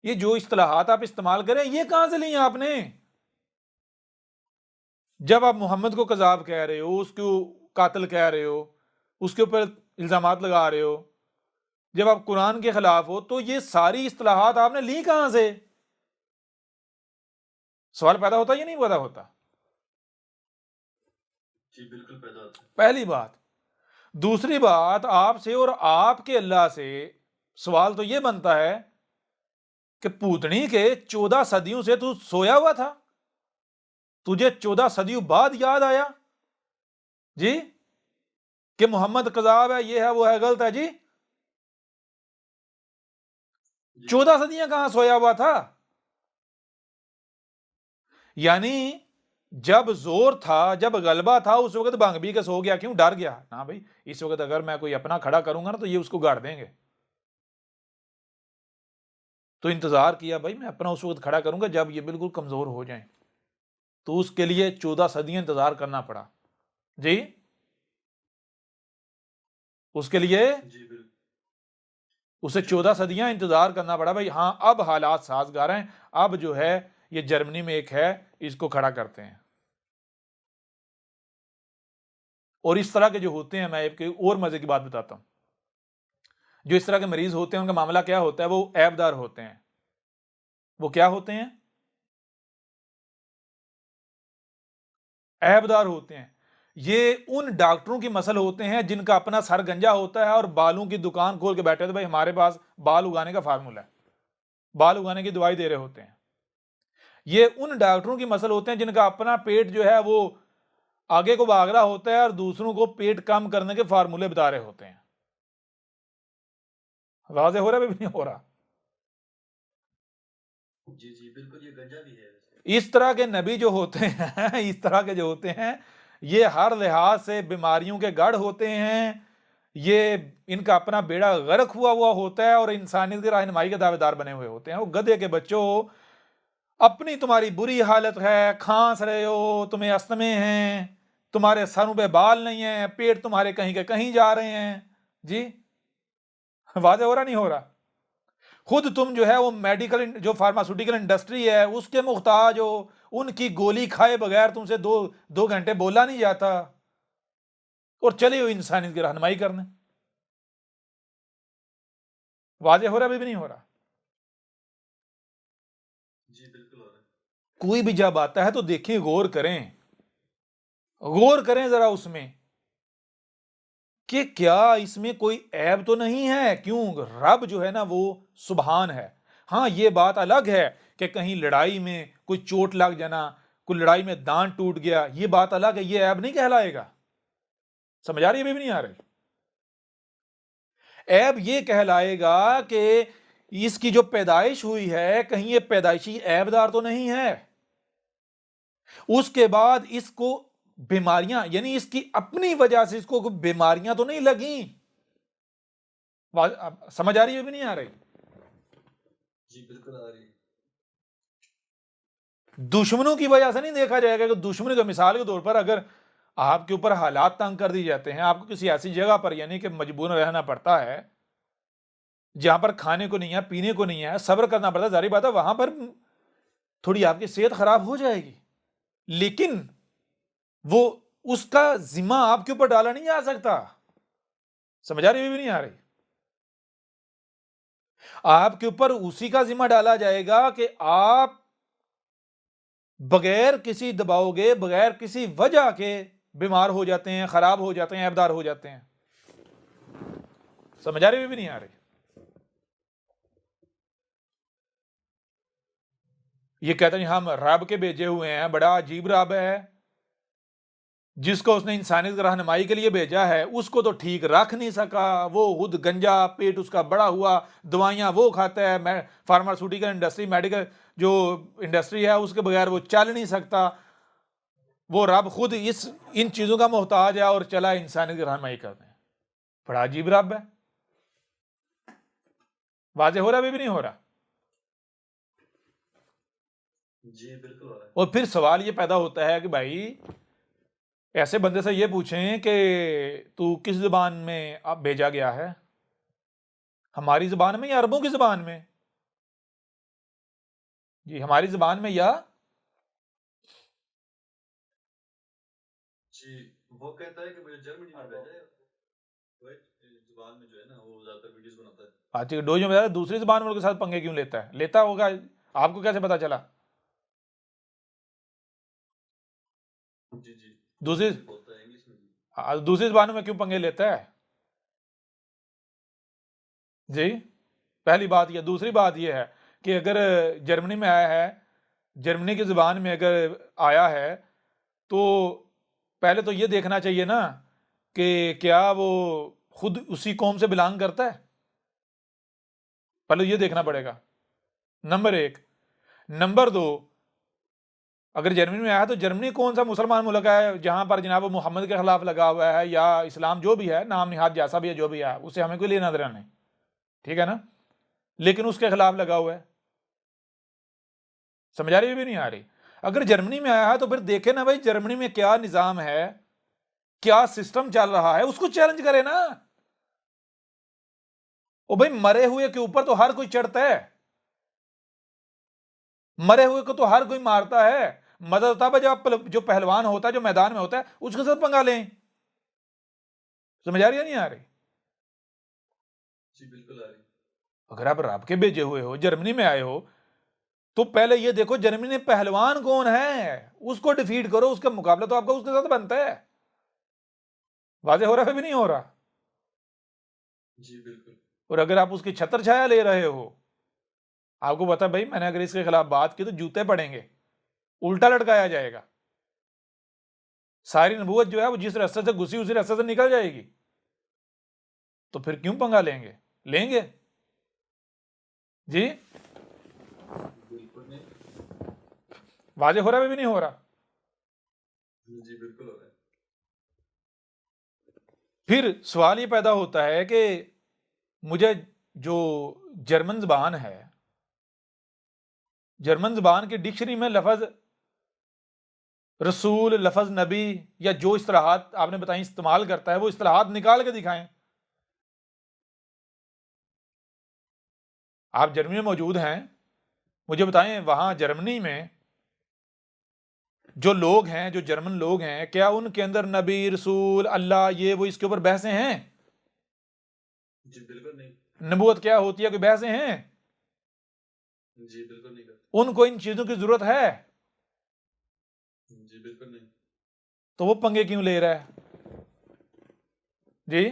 یہ جو اصطلاحات آپ استعمال کریں یہ کہاں سے لی ہیں آپ نے؟ جب آپ محمد کو کذاب کہہ رہے ہو، اس کو قاتل کہہ رہے ہو، اس کے اوپر الزامات لگا رہے ہو، جب آپ قرآن کے خلاف ہو، تو یہ ساری اصطلاحات آپ نے لی کہاں سے؟ سوال پیدا ہوتا یا نہیں پیدا ہوتا؟ جی بالکل پیدا ہوتا ہے. پہلی بات. دوسری بات، آپ سے اور آپ کے اللہ سے سوال تو یہ بنتا ہے کہ پوتنی کے 14 صدیوں سے تو سویا ہوا تھا، تجھے 14 صدیوں بعد یاد آیا جی کہ محمد کذاب ہے، یہ ہے وہ ہے غلط ہے. جی 14 صدیاں کہاں سویا ہوا تھا؟ یعنی جب زور تھا، جب غلبہ تھا، اس وقت بھنگ پی کے سو گیا، کیوں؟ ڈر گیا. ہاں بھائی اس وقت اگر میں کوئی اپنا کھڑا کروں گا نا تو یہ اس کو گاڑ دیں گے. تو انتظار کیا بھائی میں اپنا اس وقت کھڑا کروں گا جب یہ بالکل کمزور ہو جائیں. تو اس کے لیے 14 صدیاں انتظار کرنا پڑا. جی اس کے لیے جی بالکل. اسے 14 صدیاں انتظار کرنا پڑا. بھائی ہاں اب حالات سازگار ہیں، اب جو ہے یہ جرمنی میں ایک ہے، اس کو کھڑا کرتے ہیں. اور اس طرح کے جو ہوتے ہیں، میں ایک اور مزے کی بات بتاتا ہوں، جو اس طرح کے مریض ہوتے ہیں ان کا معاملہ کیا ہوتا ہے؟ وہ عیب دار ہوتے ہیں. وہ کیا ہوتے ہیں؟ عیب دار ہوتے ہیں. یہ ان ڈاکٹروں کی مسل ہوتے ہیں جن کا اپنا سر گنجا ہوتا ہے اور بالوں کی دکان کھول کے بیٹھے تھے، بھائی ہمارے پاس بال اگانے کا فارمولا ہے، بال اگانے کی دوائی دے رہے ہوتے ہیں. یہ ان ڈاکٹروں کی مسل ہوتے ہیں جن کا اپنا پیٹ جو ہے وہ آگے کو بھاگ رہا ہوتا ہے اور دوسروں کو پیٹ کم کرنے کے فارمولے بتا رہے ہوتے ہیں. واضح ہو رہا ہے بھی نہیں ہو رہا؟ جی جی بالکل، یہ گنجا بھی ہے. اس طرح کے نبی جو ہوتے ہیں، اس طرح کے جو ہوتے ہیں، یہ ہر لحاظ سے بیماریوں کے گڑھ ہوتے ہیں. یہ ان کا اپنا بیڑا غرق ہوا ہوتا ہے اور انسانیت کی رہنمائی کے دعوے دار بنے ہوئے ہوتے ہیں. وہ گدھے کے بچوں، اپنی تمہاری بری حالت ہے، کھانس رہے ہو، تمہیں استمے ہیں، تمہارے سروں پہ بال نہیں ہیں، پیٹ تمہارے کہیں کے کہیں جا رہے ہیں. جی واضح ہو رہا نہیں ہو رہا؟ خود تم جو ہے وہ میڈیکل جو فارماسیوٹیکل انڈسٹری ہے اس کے محتاج ہو، ان کی گولی کھائے بغیر تم سے دو گھنٹے بولا نہیں جاتا، اور چلے ہو انسانیت کی رہنمائی کرنے۔ واضح ہو رہا بھی نہیں ہو رہا؟ جی بالکل ہو رہا ہے۔ کوئی بھی جب آتا ہے تو دیکھیں، غور کریں ذرا اس میں کہ کیا اس میں کوئی عیب تو نہیں ہے۔ کیوں؟ رب جو ہے نا وہ سبحان ہے۔ ہاں یہ بات الگ ہے کہ کہیں لڑائی میں کوئی چوٹ لگ جانا، کوئی لڑائی میں دانت ٹوٹ گیا، یہ بات الگ ہے، یہ عیب نہیں کہلائے گا۔ سمجھ آ رہی ہے بھی نہیں آ رہی؟ عیب یہ کہلائے گا کہ اس کی جو پیدائش ہوئی ہے کہیں یہ پیدائشی عیب دار تو نہیں ہے، اس کے بعد اس کو بیماریاں، یعنی اس کی اپنی وجہ سے اس کو کوئی بیماریاں تو نہیں لگیں۔ سمجھ آ رہی ہے بھی نہیں آ رہی؟ جی بالکل آ رہی ہے۔ دشمنوں کی وجہ سے نہیں دیکھا جائے گا کہ دشمنی تو مثال کے طور پر اگر آپ کے اوپر حالات تنگ کر دی جاتے ہیں، آپ کو کسی ایسی جگہ پر یعنی کہ مجبور رہنا پڑتا ہے جہاں پر کھانے کو نہیں ہے، پینے کو نہیں ہے، صبر کرنا پڑتا ہے، ظاہر بات ہے وہاں پر تھوڑی آپ کی صحت خراب ہو جائے گی، لیکن وہ اس کا ذمہ آپ کے اوپر ڈالا نہیں جا سکتا۔ سمجھ آ رہی بھی نہیں آ رہی؟ آپ کے اوپر اسی کا ذمہ ڈالا جائے گا کہ آپ بغیر کسی دباؤ کے، بغیر کسی وجہ کے بیمار ہو جاتے ہیں، خراب ہو جاتے ہیں، عیبدار ہو جاتے ہیں۔ سمجھ آ رہی بھی نہیں آ رہی؟ یہ کہتے ہیں ہم رب کے بھیجے ہوئے ہیں، بڑا عجیب رب ہے، جس کو اس نے انسانیت کی رہنمائی کے لیے بھیجا ہے اس کو تو ٹھیک رکھ نہیں سکا، وہ خود گنجا، پیٹ اس کا بڑا ہوا، دوائیاں وہ کھاتا ہے، فارماسیوٹیکل انڈسٹری، میڈیکل جو انڈسٹری ہے اس کے بغیر وہ چل نہیں سکتا، وہ رب خود ان چیزوں کا محتاج ہے اور چلا انسانیت کی رہنمائی کرتے ہیں۔ بڑا عجیب رب ہے۔ واضح ہو رہا بھی نہیں ہو رہا؟ جی بالکل ہو رہا ہے۔ اور پھر سوال یہ پیدا ہوتا ہے کہ بھائی ایسے بندے سے یہ پوچھیں کہ تو کس زبان میں اب بھیجا گیا ہے، ہماری زبان میں یا عربوں کی زبان میں؟ جی ہماری زبان میں یا جی وہ کہتا ہے کہ مجھے جرمنی میں بھیجا ہے، زبان میں جو ہے نا وہ زیادہ تر ویڈیوز بناتا ہے۔ آج ڈوجو میں دوسری زبان والوں کے ساتھ پنگے کیوں لیتا ہوگا؟ آپ کو کیسے پتا چلا؟ جی دوسری بولتا ہے انگلش میں بھی۔ دوسری زبانوں میں کیوں پنگے لیتا ہے؟ جی پہلی بات یہ۔ دوسری بات یہ ہے کہ اگر جرمنی میں آیا ہے، جرمنی کی زبان میں اگر آیا ہے تو پہلے تو یہ دیکھنا چاہیے نا کہ کیا وہ خود اسی قوم سے بلانگ کرتا ہے، پہلے یہ دیکھنا پڑے گا، نمبر ایک۔ نمبر دو، اگر جرمنی میں آیا تو جرمنی کون سا مسلمان ملک ہے جہاں پر جناب محمد کے خلاف لگا ہوا ہے یا اسلام جو بھی ہے، نام نہاد جیسا بھی ہے، جو بھی ہے، اسے ہمیں کوئی لینا دینا نہیں، ٹھیک ہے نا، لیکن اس کے خلاف لگا ہوا ہے۔ سمجھ آ رہی بھی نہیں آ رہی؟ اگر جرمنی میں آیا ہے تو پھر دیکھیں نا بھائی جرمنی میں کیا نظام ہے، کیا سسٹم چل رہا ہے، اس کو چیلنج کرے نا۔ او بھائی مرے ہوئے کے اوپر تو ہر کوئی چڑھتا ہے، مرے ہوئے کو تو ہر کوئی مارتا ہے۔ مدد ہوتا ہے جب جو پہلوان ہوتا ہے، جو میدان میں ہوتا ہے، اس کے ساتھ پنگا لیں۔ سمجھ آ رہی ہے نہیں آ رہی؟ جی بالکل آ رہی۔ اگر آپ رب کے بھیجے ہوئے ہو، جرمنی میں آئے ہو، تو پہلے یہ دیکھو جرمنی میں پہلوان کون ہے، اس کو ڈیفیٹ کرو، اس کا مقابلہ تو آپ کا اس کے ساتھ بنتا ہے۔ واضح ہو رہا ہے بھی نہیں ہو رہا؟ جی بالکل۔ اور اگر آپ اس کی چھتر چھایا لے رہے ہو، آپ کو پتا بھائی میں نے اگر اس کے خلاف بات کی تو جوتے پڑیں گے، الٹا لٹکایا جائے گا، ساری نبوت جو ہے وہ جس راستے سے گھسی اسی راستے سے نکل جائے گی، تو پھر کیوں پنگا لیں گے؟ لیں گے جی؟ بالکل نہیں۔ واضح ہو رہا بھی نہیں ہو رہا؟ جی بالکل ہو رہا ہے۔ پھر سوال یہ پیدا ہوتا ہے کہ مجھے جو جرمن زبان ہے، جرمن زبان کی ڈکشنری میں لفظ رسول، لفظ نبی یا جو اصطلاحات آپ نے بتائیں استعمال کرتا ہے، وہ اصطلاحات نکال کے دکھائیں۔ آپ جرمنی میں موجود ہیں، مجھے بتائیں وہاں جرمنی میں جو لوگ ہیں، جو جرمن لوگ ہیں، کیا ان کے اندر نبی، رسول، اللہ، یہ وہ اس کے اوپر بحثیں ہیں؟ جی بالکل نہیں. نبوت کیا ہوتی ہے، کوئی بحثیں ہیں؟ جی بالکل نہیں کرتے. ان کو ان چیزوں کی ضرورت ہے؟ جی بالکل نہیں. تو وہ پنگے کیوں لے رہا ہے؟ جی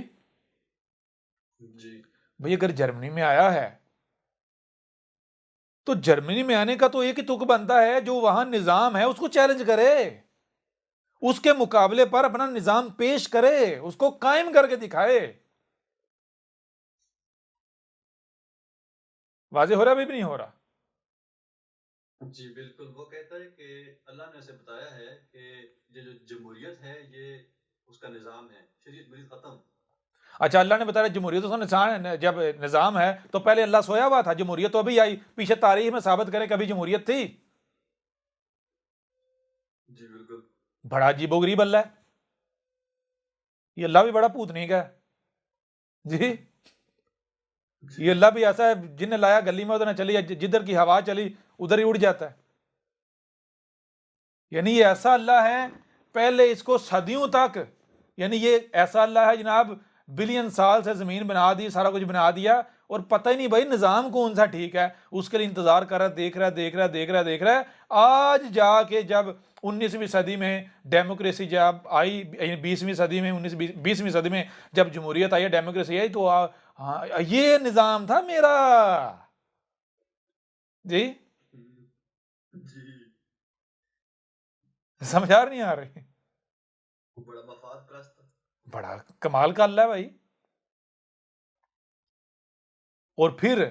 جی بھئی اگر جرمنی میں آیا ہے تو جرمنی میں آنے کا تو ایک ہی تک بنتا ہے، جو وہاں نظام ہے اس کو چیلنج کرے، اس کے مقابلے پر اپنا نظام پیش کرے، اس کو قائم کر کے دکھائے. واضح ہو رہا ہے بھی نہیں ہو رہا؟ جی بالکل. وہ کہتا ہے کہ اللہ نے اسے بتایا ہے کہ یہ جو جمہوریت ہے یہ اس کا نظام ہے، شریعت مریت ختم. اچھا، اللہ نے بتایا جمہوریت کا نظام، جب نظام ہے تو پہلے اللہ سویا ہوا تھا، جمہوریت تو ابھی آئی، پیچھے تاریخ میں ثابت کریں کبھی جمہوریت تھی؟ جی بالکل. بڑا عجیب و غریب اللہ ہے یہ، اللہ بھی بڑا پوتنی کا ہے جی. یہ اللہ بھی ایسا ہے، جن نے لایا گلی میں ادھر نہ چلی، جدھر کی ہوا چلی ادھر ہی اڑ جاتا ہے. یعنی یہ ایسا اللہ ہے، پہلے اس کو صدیوں تک، یعنی یہ ایسا اللہ ہے جناب، بلین سال سے زمین بنا دی، سارا کچھ بنا دیا، اور پتہ ہی نہیں بھائی نظام کون سا ٹھیک ہے، اس کے لیے انتظار کر رہا ہے، دیکھ رہا ہے. آج جا کے جب 19ویں صدی میں ڈیموکریسی جب آئی، 20ویں صدی میں 20ویں صدی میں جب جمہوریت آئی، ڈیموکریسی آئی، تو یہ نظام تھا میرا جی. جی سمجھا نہیں آ رہی؟ بڑا مفاد پرست. بڑا کمال کا اللہ ہے بھائی. اور پھر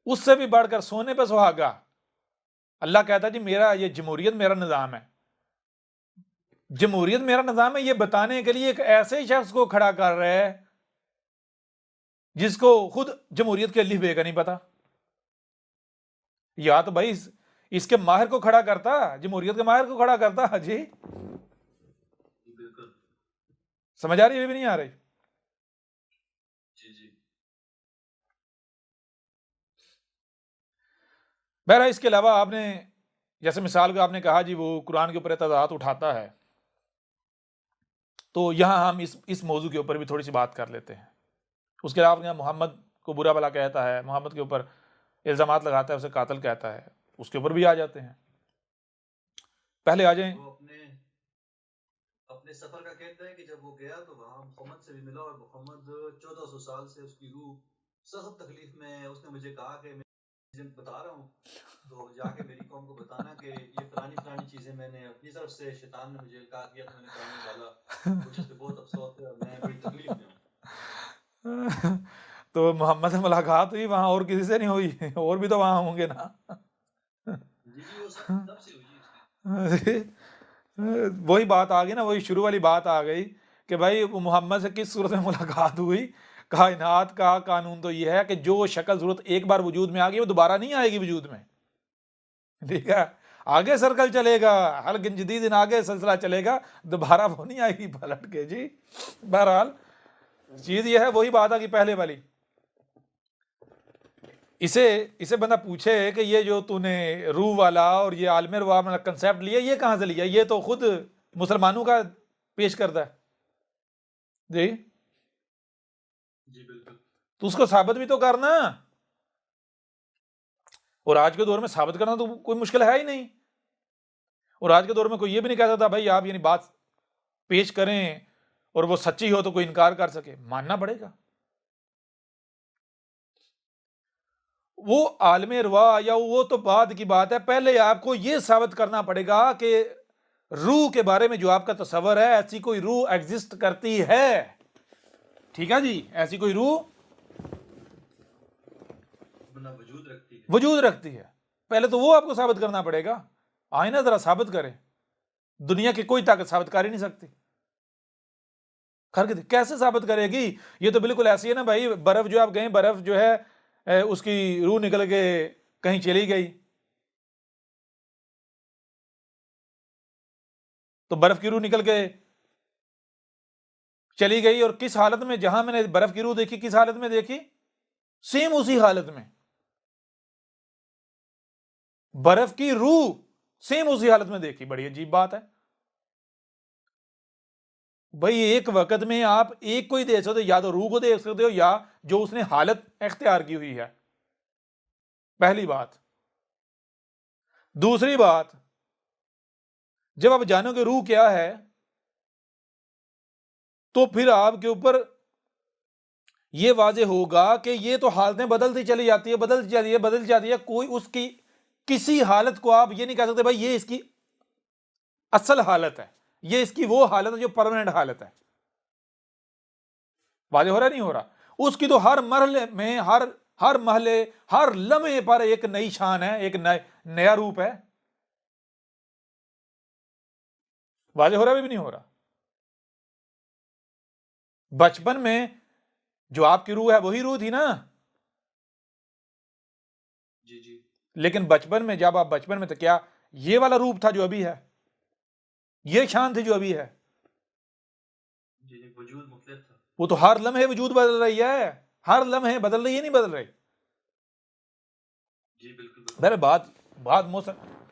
اس سے بھی بڑھ کر سونے پہ سہاگا، اللہ کہتا ہے جی میرا یہ جمہوریت میرا نظام ہے. جمہوریت میرا نظام ہے یہ بتانے کے لیے ایک ایسے شخص کو کھڑا کر رہے ہے جس کو خود جمہوریت کے الف بے کا نہیں پتا. یا تو بھائی اس کے ماہر کو کھڑا کرتا، جمہوریت کے ماہر کو کھڑا کرتا جی. بالکل. سمجھ آ رہی ہے بھی نہیں آ رہی؟ جی جی. بہرحال اس کے علاوہ آپ نے جیسے مثال کو آپ نے کہا جی وہ قرآن کے اوپر اعتراضات اٹھاتا ہے، تو یہاں ہم اس موضوع کے اوپر بھی تھوڑی سی بات کر لیتے ہیں. اس کے علاوہ محمد کو برا بھلا کہتا ہے، محمد کے اوپر الزامات لگاتا ہے، اسے قاتل کہتا ہے، اس کے اوپر بھی آ جاتے ہیں. پہلے آ جائیں. وہ اپنے سفر کا کہتا ہے کہ جب وہ گیا تو وہاں محمد سے بھی ملا، اور محمد 1400 سال سے اس کی روح سخت تکلیف میں ہے. اس نے مجھے کہا کہ میں بتا رہا ہوں تو جا کے میری قوم کو بتانا کہ یہ فلانی چیزیں میں نے اپنی طرف سے، شیطان نے مجھے کہا کیا تو میں نے کام میں ڈالا، مجھے اس پہ بہت افسوس ہے اور میں بڑی تکلیف میں ہوں. تو محمد سے ملاقات ہوئی وہاں، اور کسی سے نہیں ہوئی؟ اور بھی تو وہاں ہوں گے نا. جی جی وہ سب سے ہوئی اس کی. وہی بات آ گئی نا، وہی شروع والی بات آ گئی کہ بھائی محمد سے کس صورت میں ملاقات ہوئی. کائنات کا قانون تو یہ ہے کہ جو شکل صورت ایک بار وجود میں آ گئی وہ دوبارہ نہیں آئے گی وجود میں. ٹھیک ہے، آگے سرکل چلے گا، حلقہ جدید آگے سلسلہ چلے گا، دوبارہ وہ نہیں آئے گی پلٹ کے جی. بہرحال چیز یہ ہے، وہی بات آ گئی پہلے والی. اسے بندہ پوچھے کہ یہ جو تو نے روح والا اور یہ عالم روا والا کنسیپٹ لیا، یہ کہاں سے لیا؟ یہ تو خود مسلمانوں کا پیش کرتا ہے جی. جی بالکل. تو اس کو ثابت بھی تو کرنا، اور آج کے دور میں ثابت کرنا تو کوئی مشکل ہے ہی نہیں. اور آج کے دور میں کوئی یہ بھی نہیں کہتا تھا بھائی آپ یعنی بات پیش کریں اور وہ سچی ہو تو کوئی انکار کر سکے، ماننا پڑے گا. وہ عالم روا یا وہ تو بعد کی بات ہے، پہلے آپ کو یہ ثابت کرنا پڑے گا کہ روح کے بارے میں جو آپ کا تصور ہے، ایسی کوئی روح ایگزسٹ کرتی ہے. ٹھیک ہے جی، ایسی کوئی روح وجود رکھتی ہے. پہلے تو وہ آپ کو ثابت کرنا پڑے گا. آئینہ ذرا ثابت کرے، دنیا کی کوئی طاقت ثابت کر ہی نہیں سکتی. کیسے ثابت کرے گی؟ یہ تو بالکل ایسی ہے نا بھائی، برف جو آپ گئے، برف جو ہے اس کی روح نکل کے کہیں چلی گئی، تو برف کی روح نکل کے چلی گئی، اور کس حالت میں؟ جہاں میں نے برف کی روح دیکھی کس حالت میں دیکھی؟ سیم اسی حالت میں. برف کی روح سیم اسی حالت میں دیکھی. بڑی عجیب بات ہے بھائی. ایک وقت میں آپ ایک کو ہی دیکھ سکتے ہو, یا تو روح کو دیکھ سکتے ہو یا جو اس نے حالت اختیار کی ہوئی ہے. پہلی بات. دوسری بات, جب آپ جانو کہ روح کیا ہے تو پھر آپ کے اوپر یہ واضح ہوگا کہ یہ تو حالتیں بدلتی چلی جاتی ہے. کوئی اس کی کسی حالت کو آپ یہ نہیں کہہ سکتے بھائی یہ اس کی اصل حالت ہے, یہ اس کی وہ حالت ہے جو پرماننٹ حالت ہے. واضح ہو رہا نہیں ہو رہا؟ اس کی تو ہر مرحلے میں ہر محلے ہر لمحے پر ایک نئی شان ہے, ایک نیا روپ ہے. واضح ہو رہا بھی نہیں ہو رہا؟ بچپن میں جو آپ کی روح ہے وہی روح تھی نا. جی جی. لیکن بچپن میں جب آپ بچپن میں تھے کیا یہ والا روپ تھا جو ابھی ہے؟ یہ شان تھی جو ابھی ہے؟ جی جی. وجود مختلف تھا. وہ تو ہر لمحے وجود بدل رہی ہے, ہر لمحے بدل رہی ہے, نہیں بدل رہی. جی بالکل. بہرحال بات موسم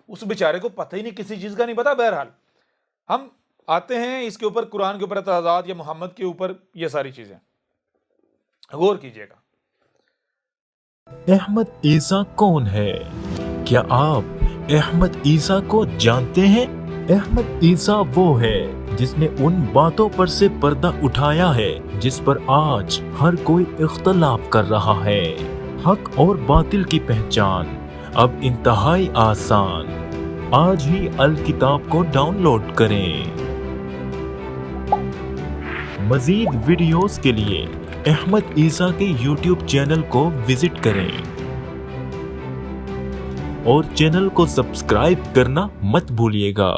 اس بیچارے کو پتہ ہی نہیں, کسی چیز کا نہیں پتا. بہرحال ہم آتے ہیں اس کے اوپر, قرآن کے اوپر اعتراضات یا محمد کے اوپر, یہ ساری چیزیں غور کیجئے گا. احمد عیسیٰ کون ہے؟ کیا آپ احمد عیسیٰ کو جانتے ہیں؟ احمد عیسیٰ وہ ہے جس نے ان باتوں پر سے پردہ اٹھایا ہے جس پر آج ہر کوئی اختلاف کر رہا ہے. حق اور باطل کی پہچان اب انتہائی آسان. آج ہی الکتاب کو ڈاؤن لوڈ کریں. مزید ویڈیوز کے لیے احمد عیسیٰ کے یوٹیوب چینل کو وزٹ کریں اور چینل کو سبسکرائب کرنا مت بھولیے گا.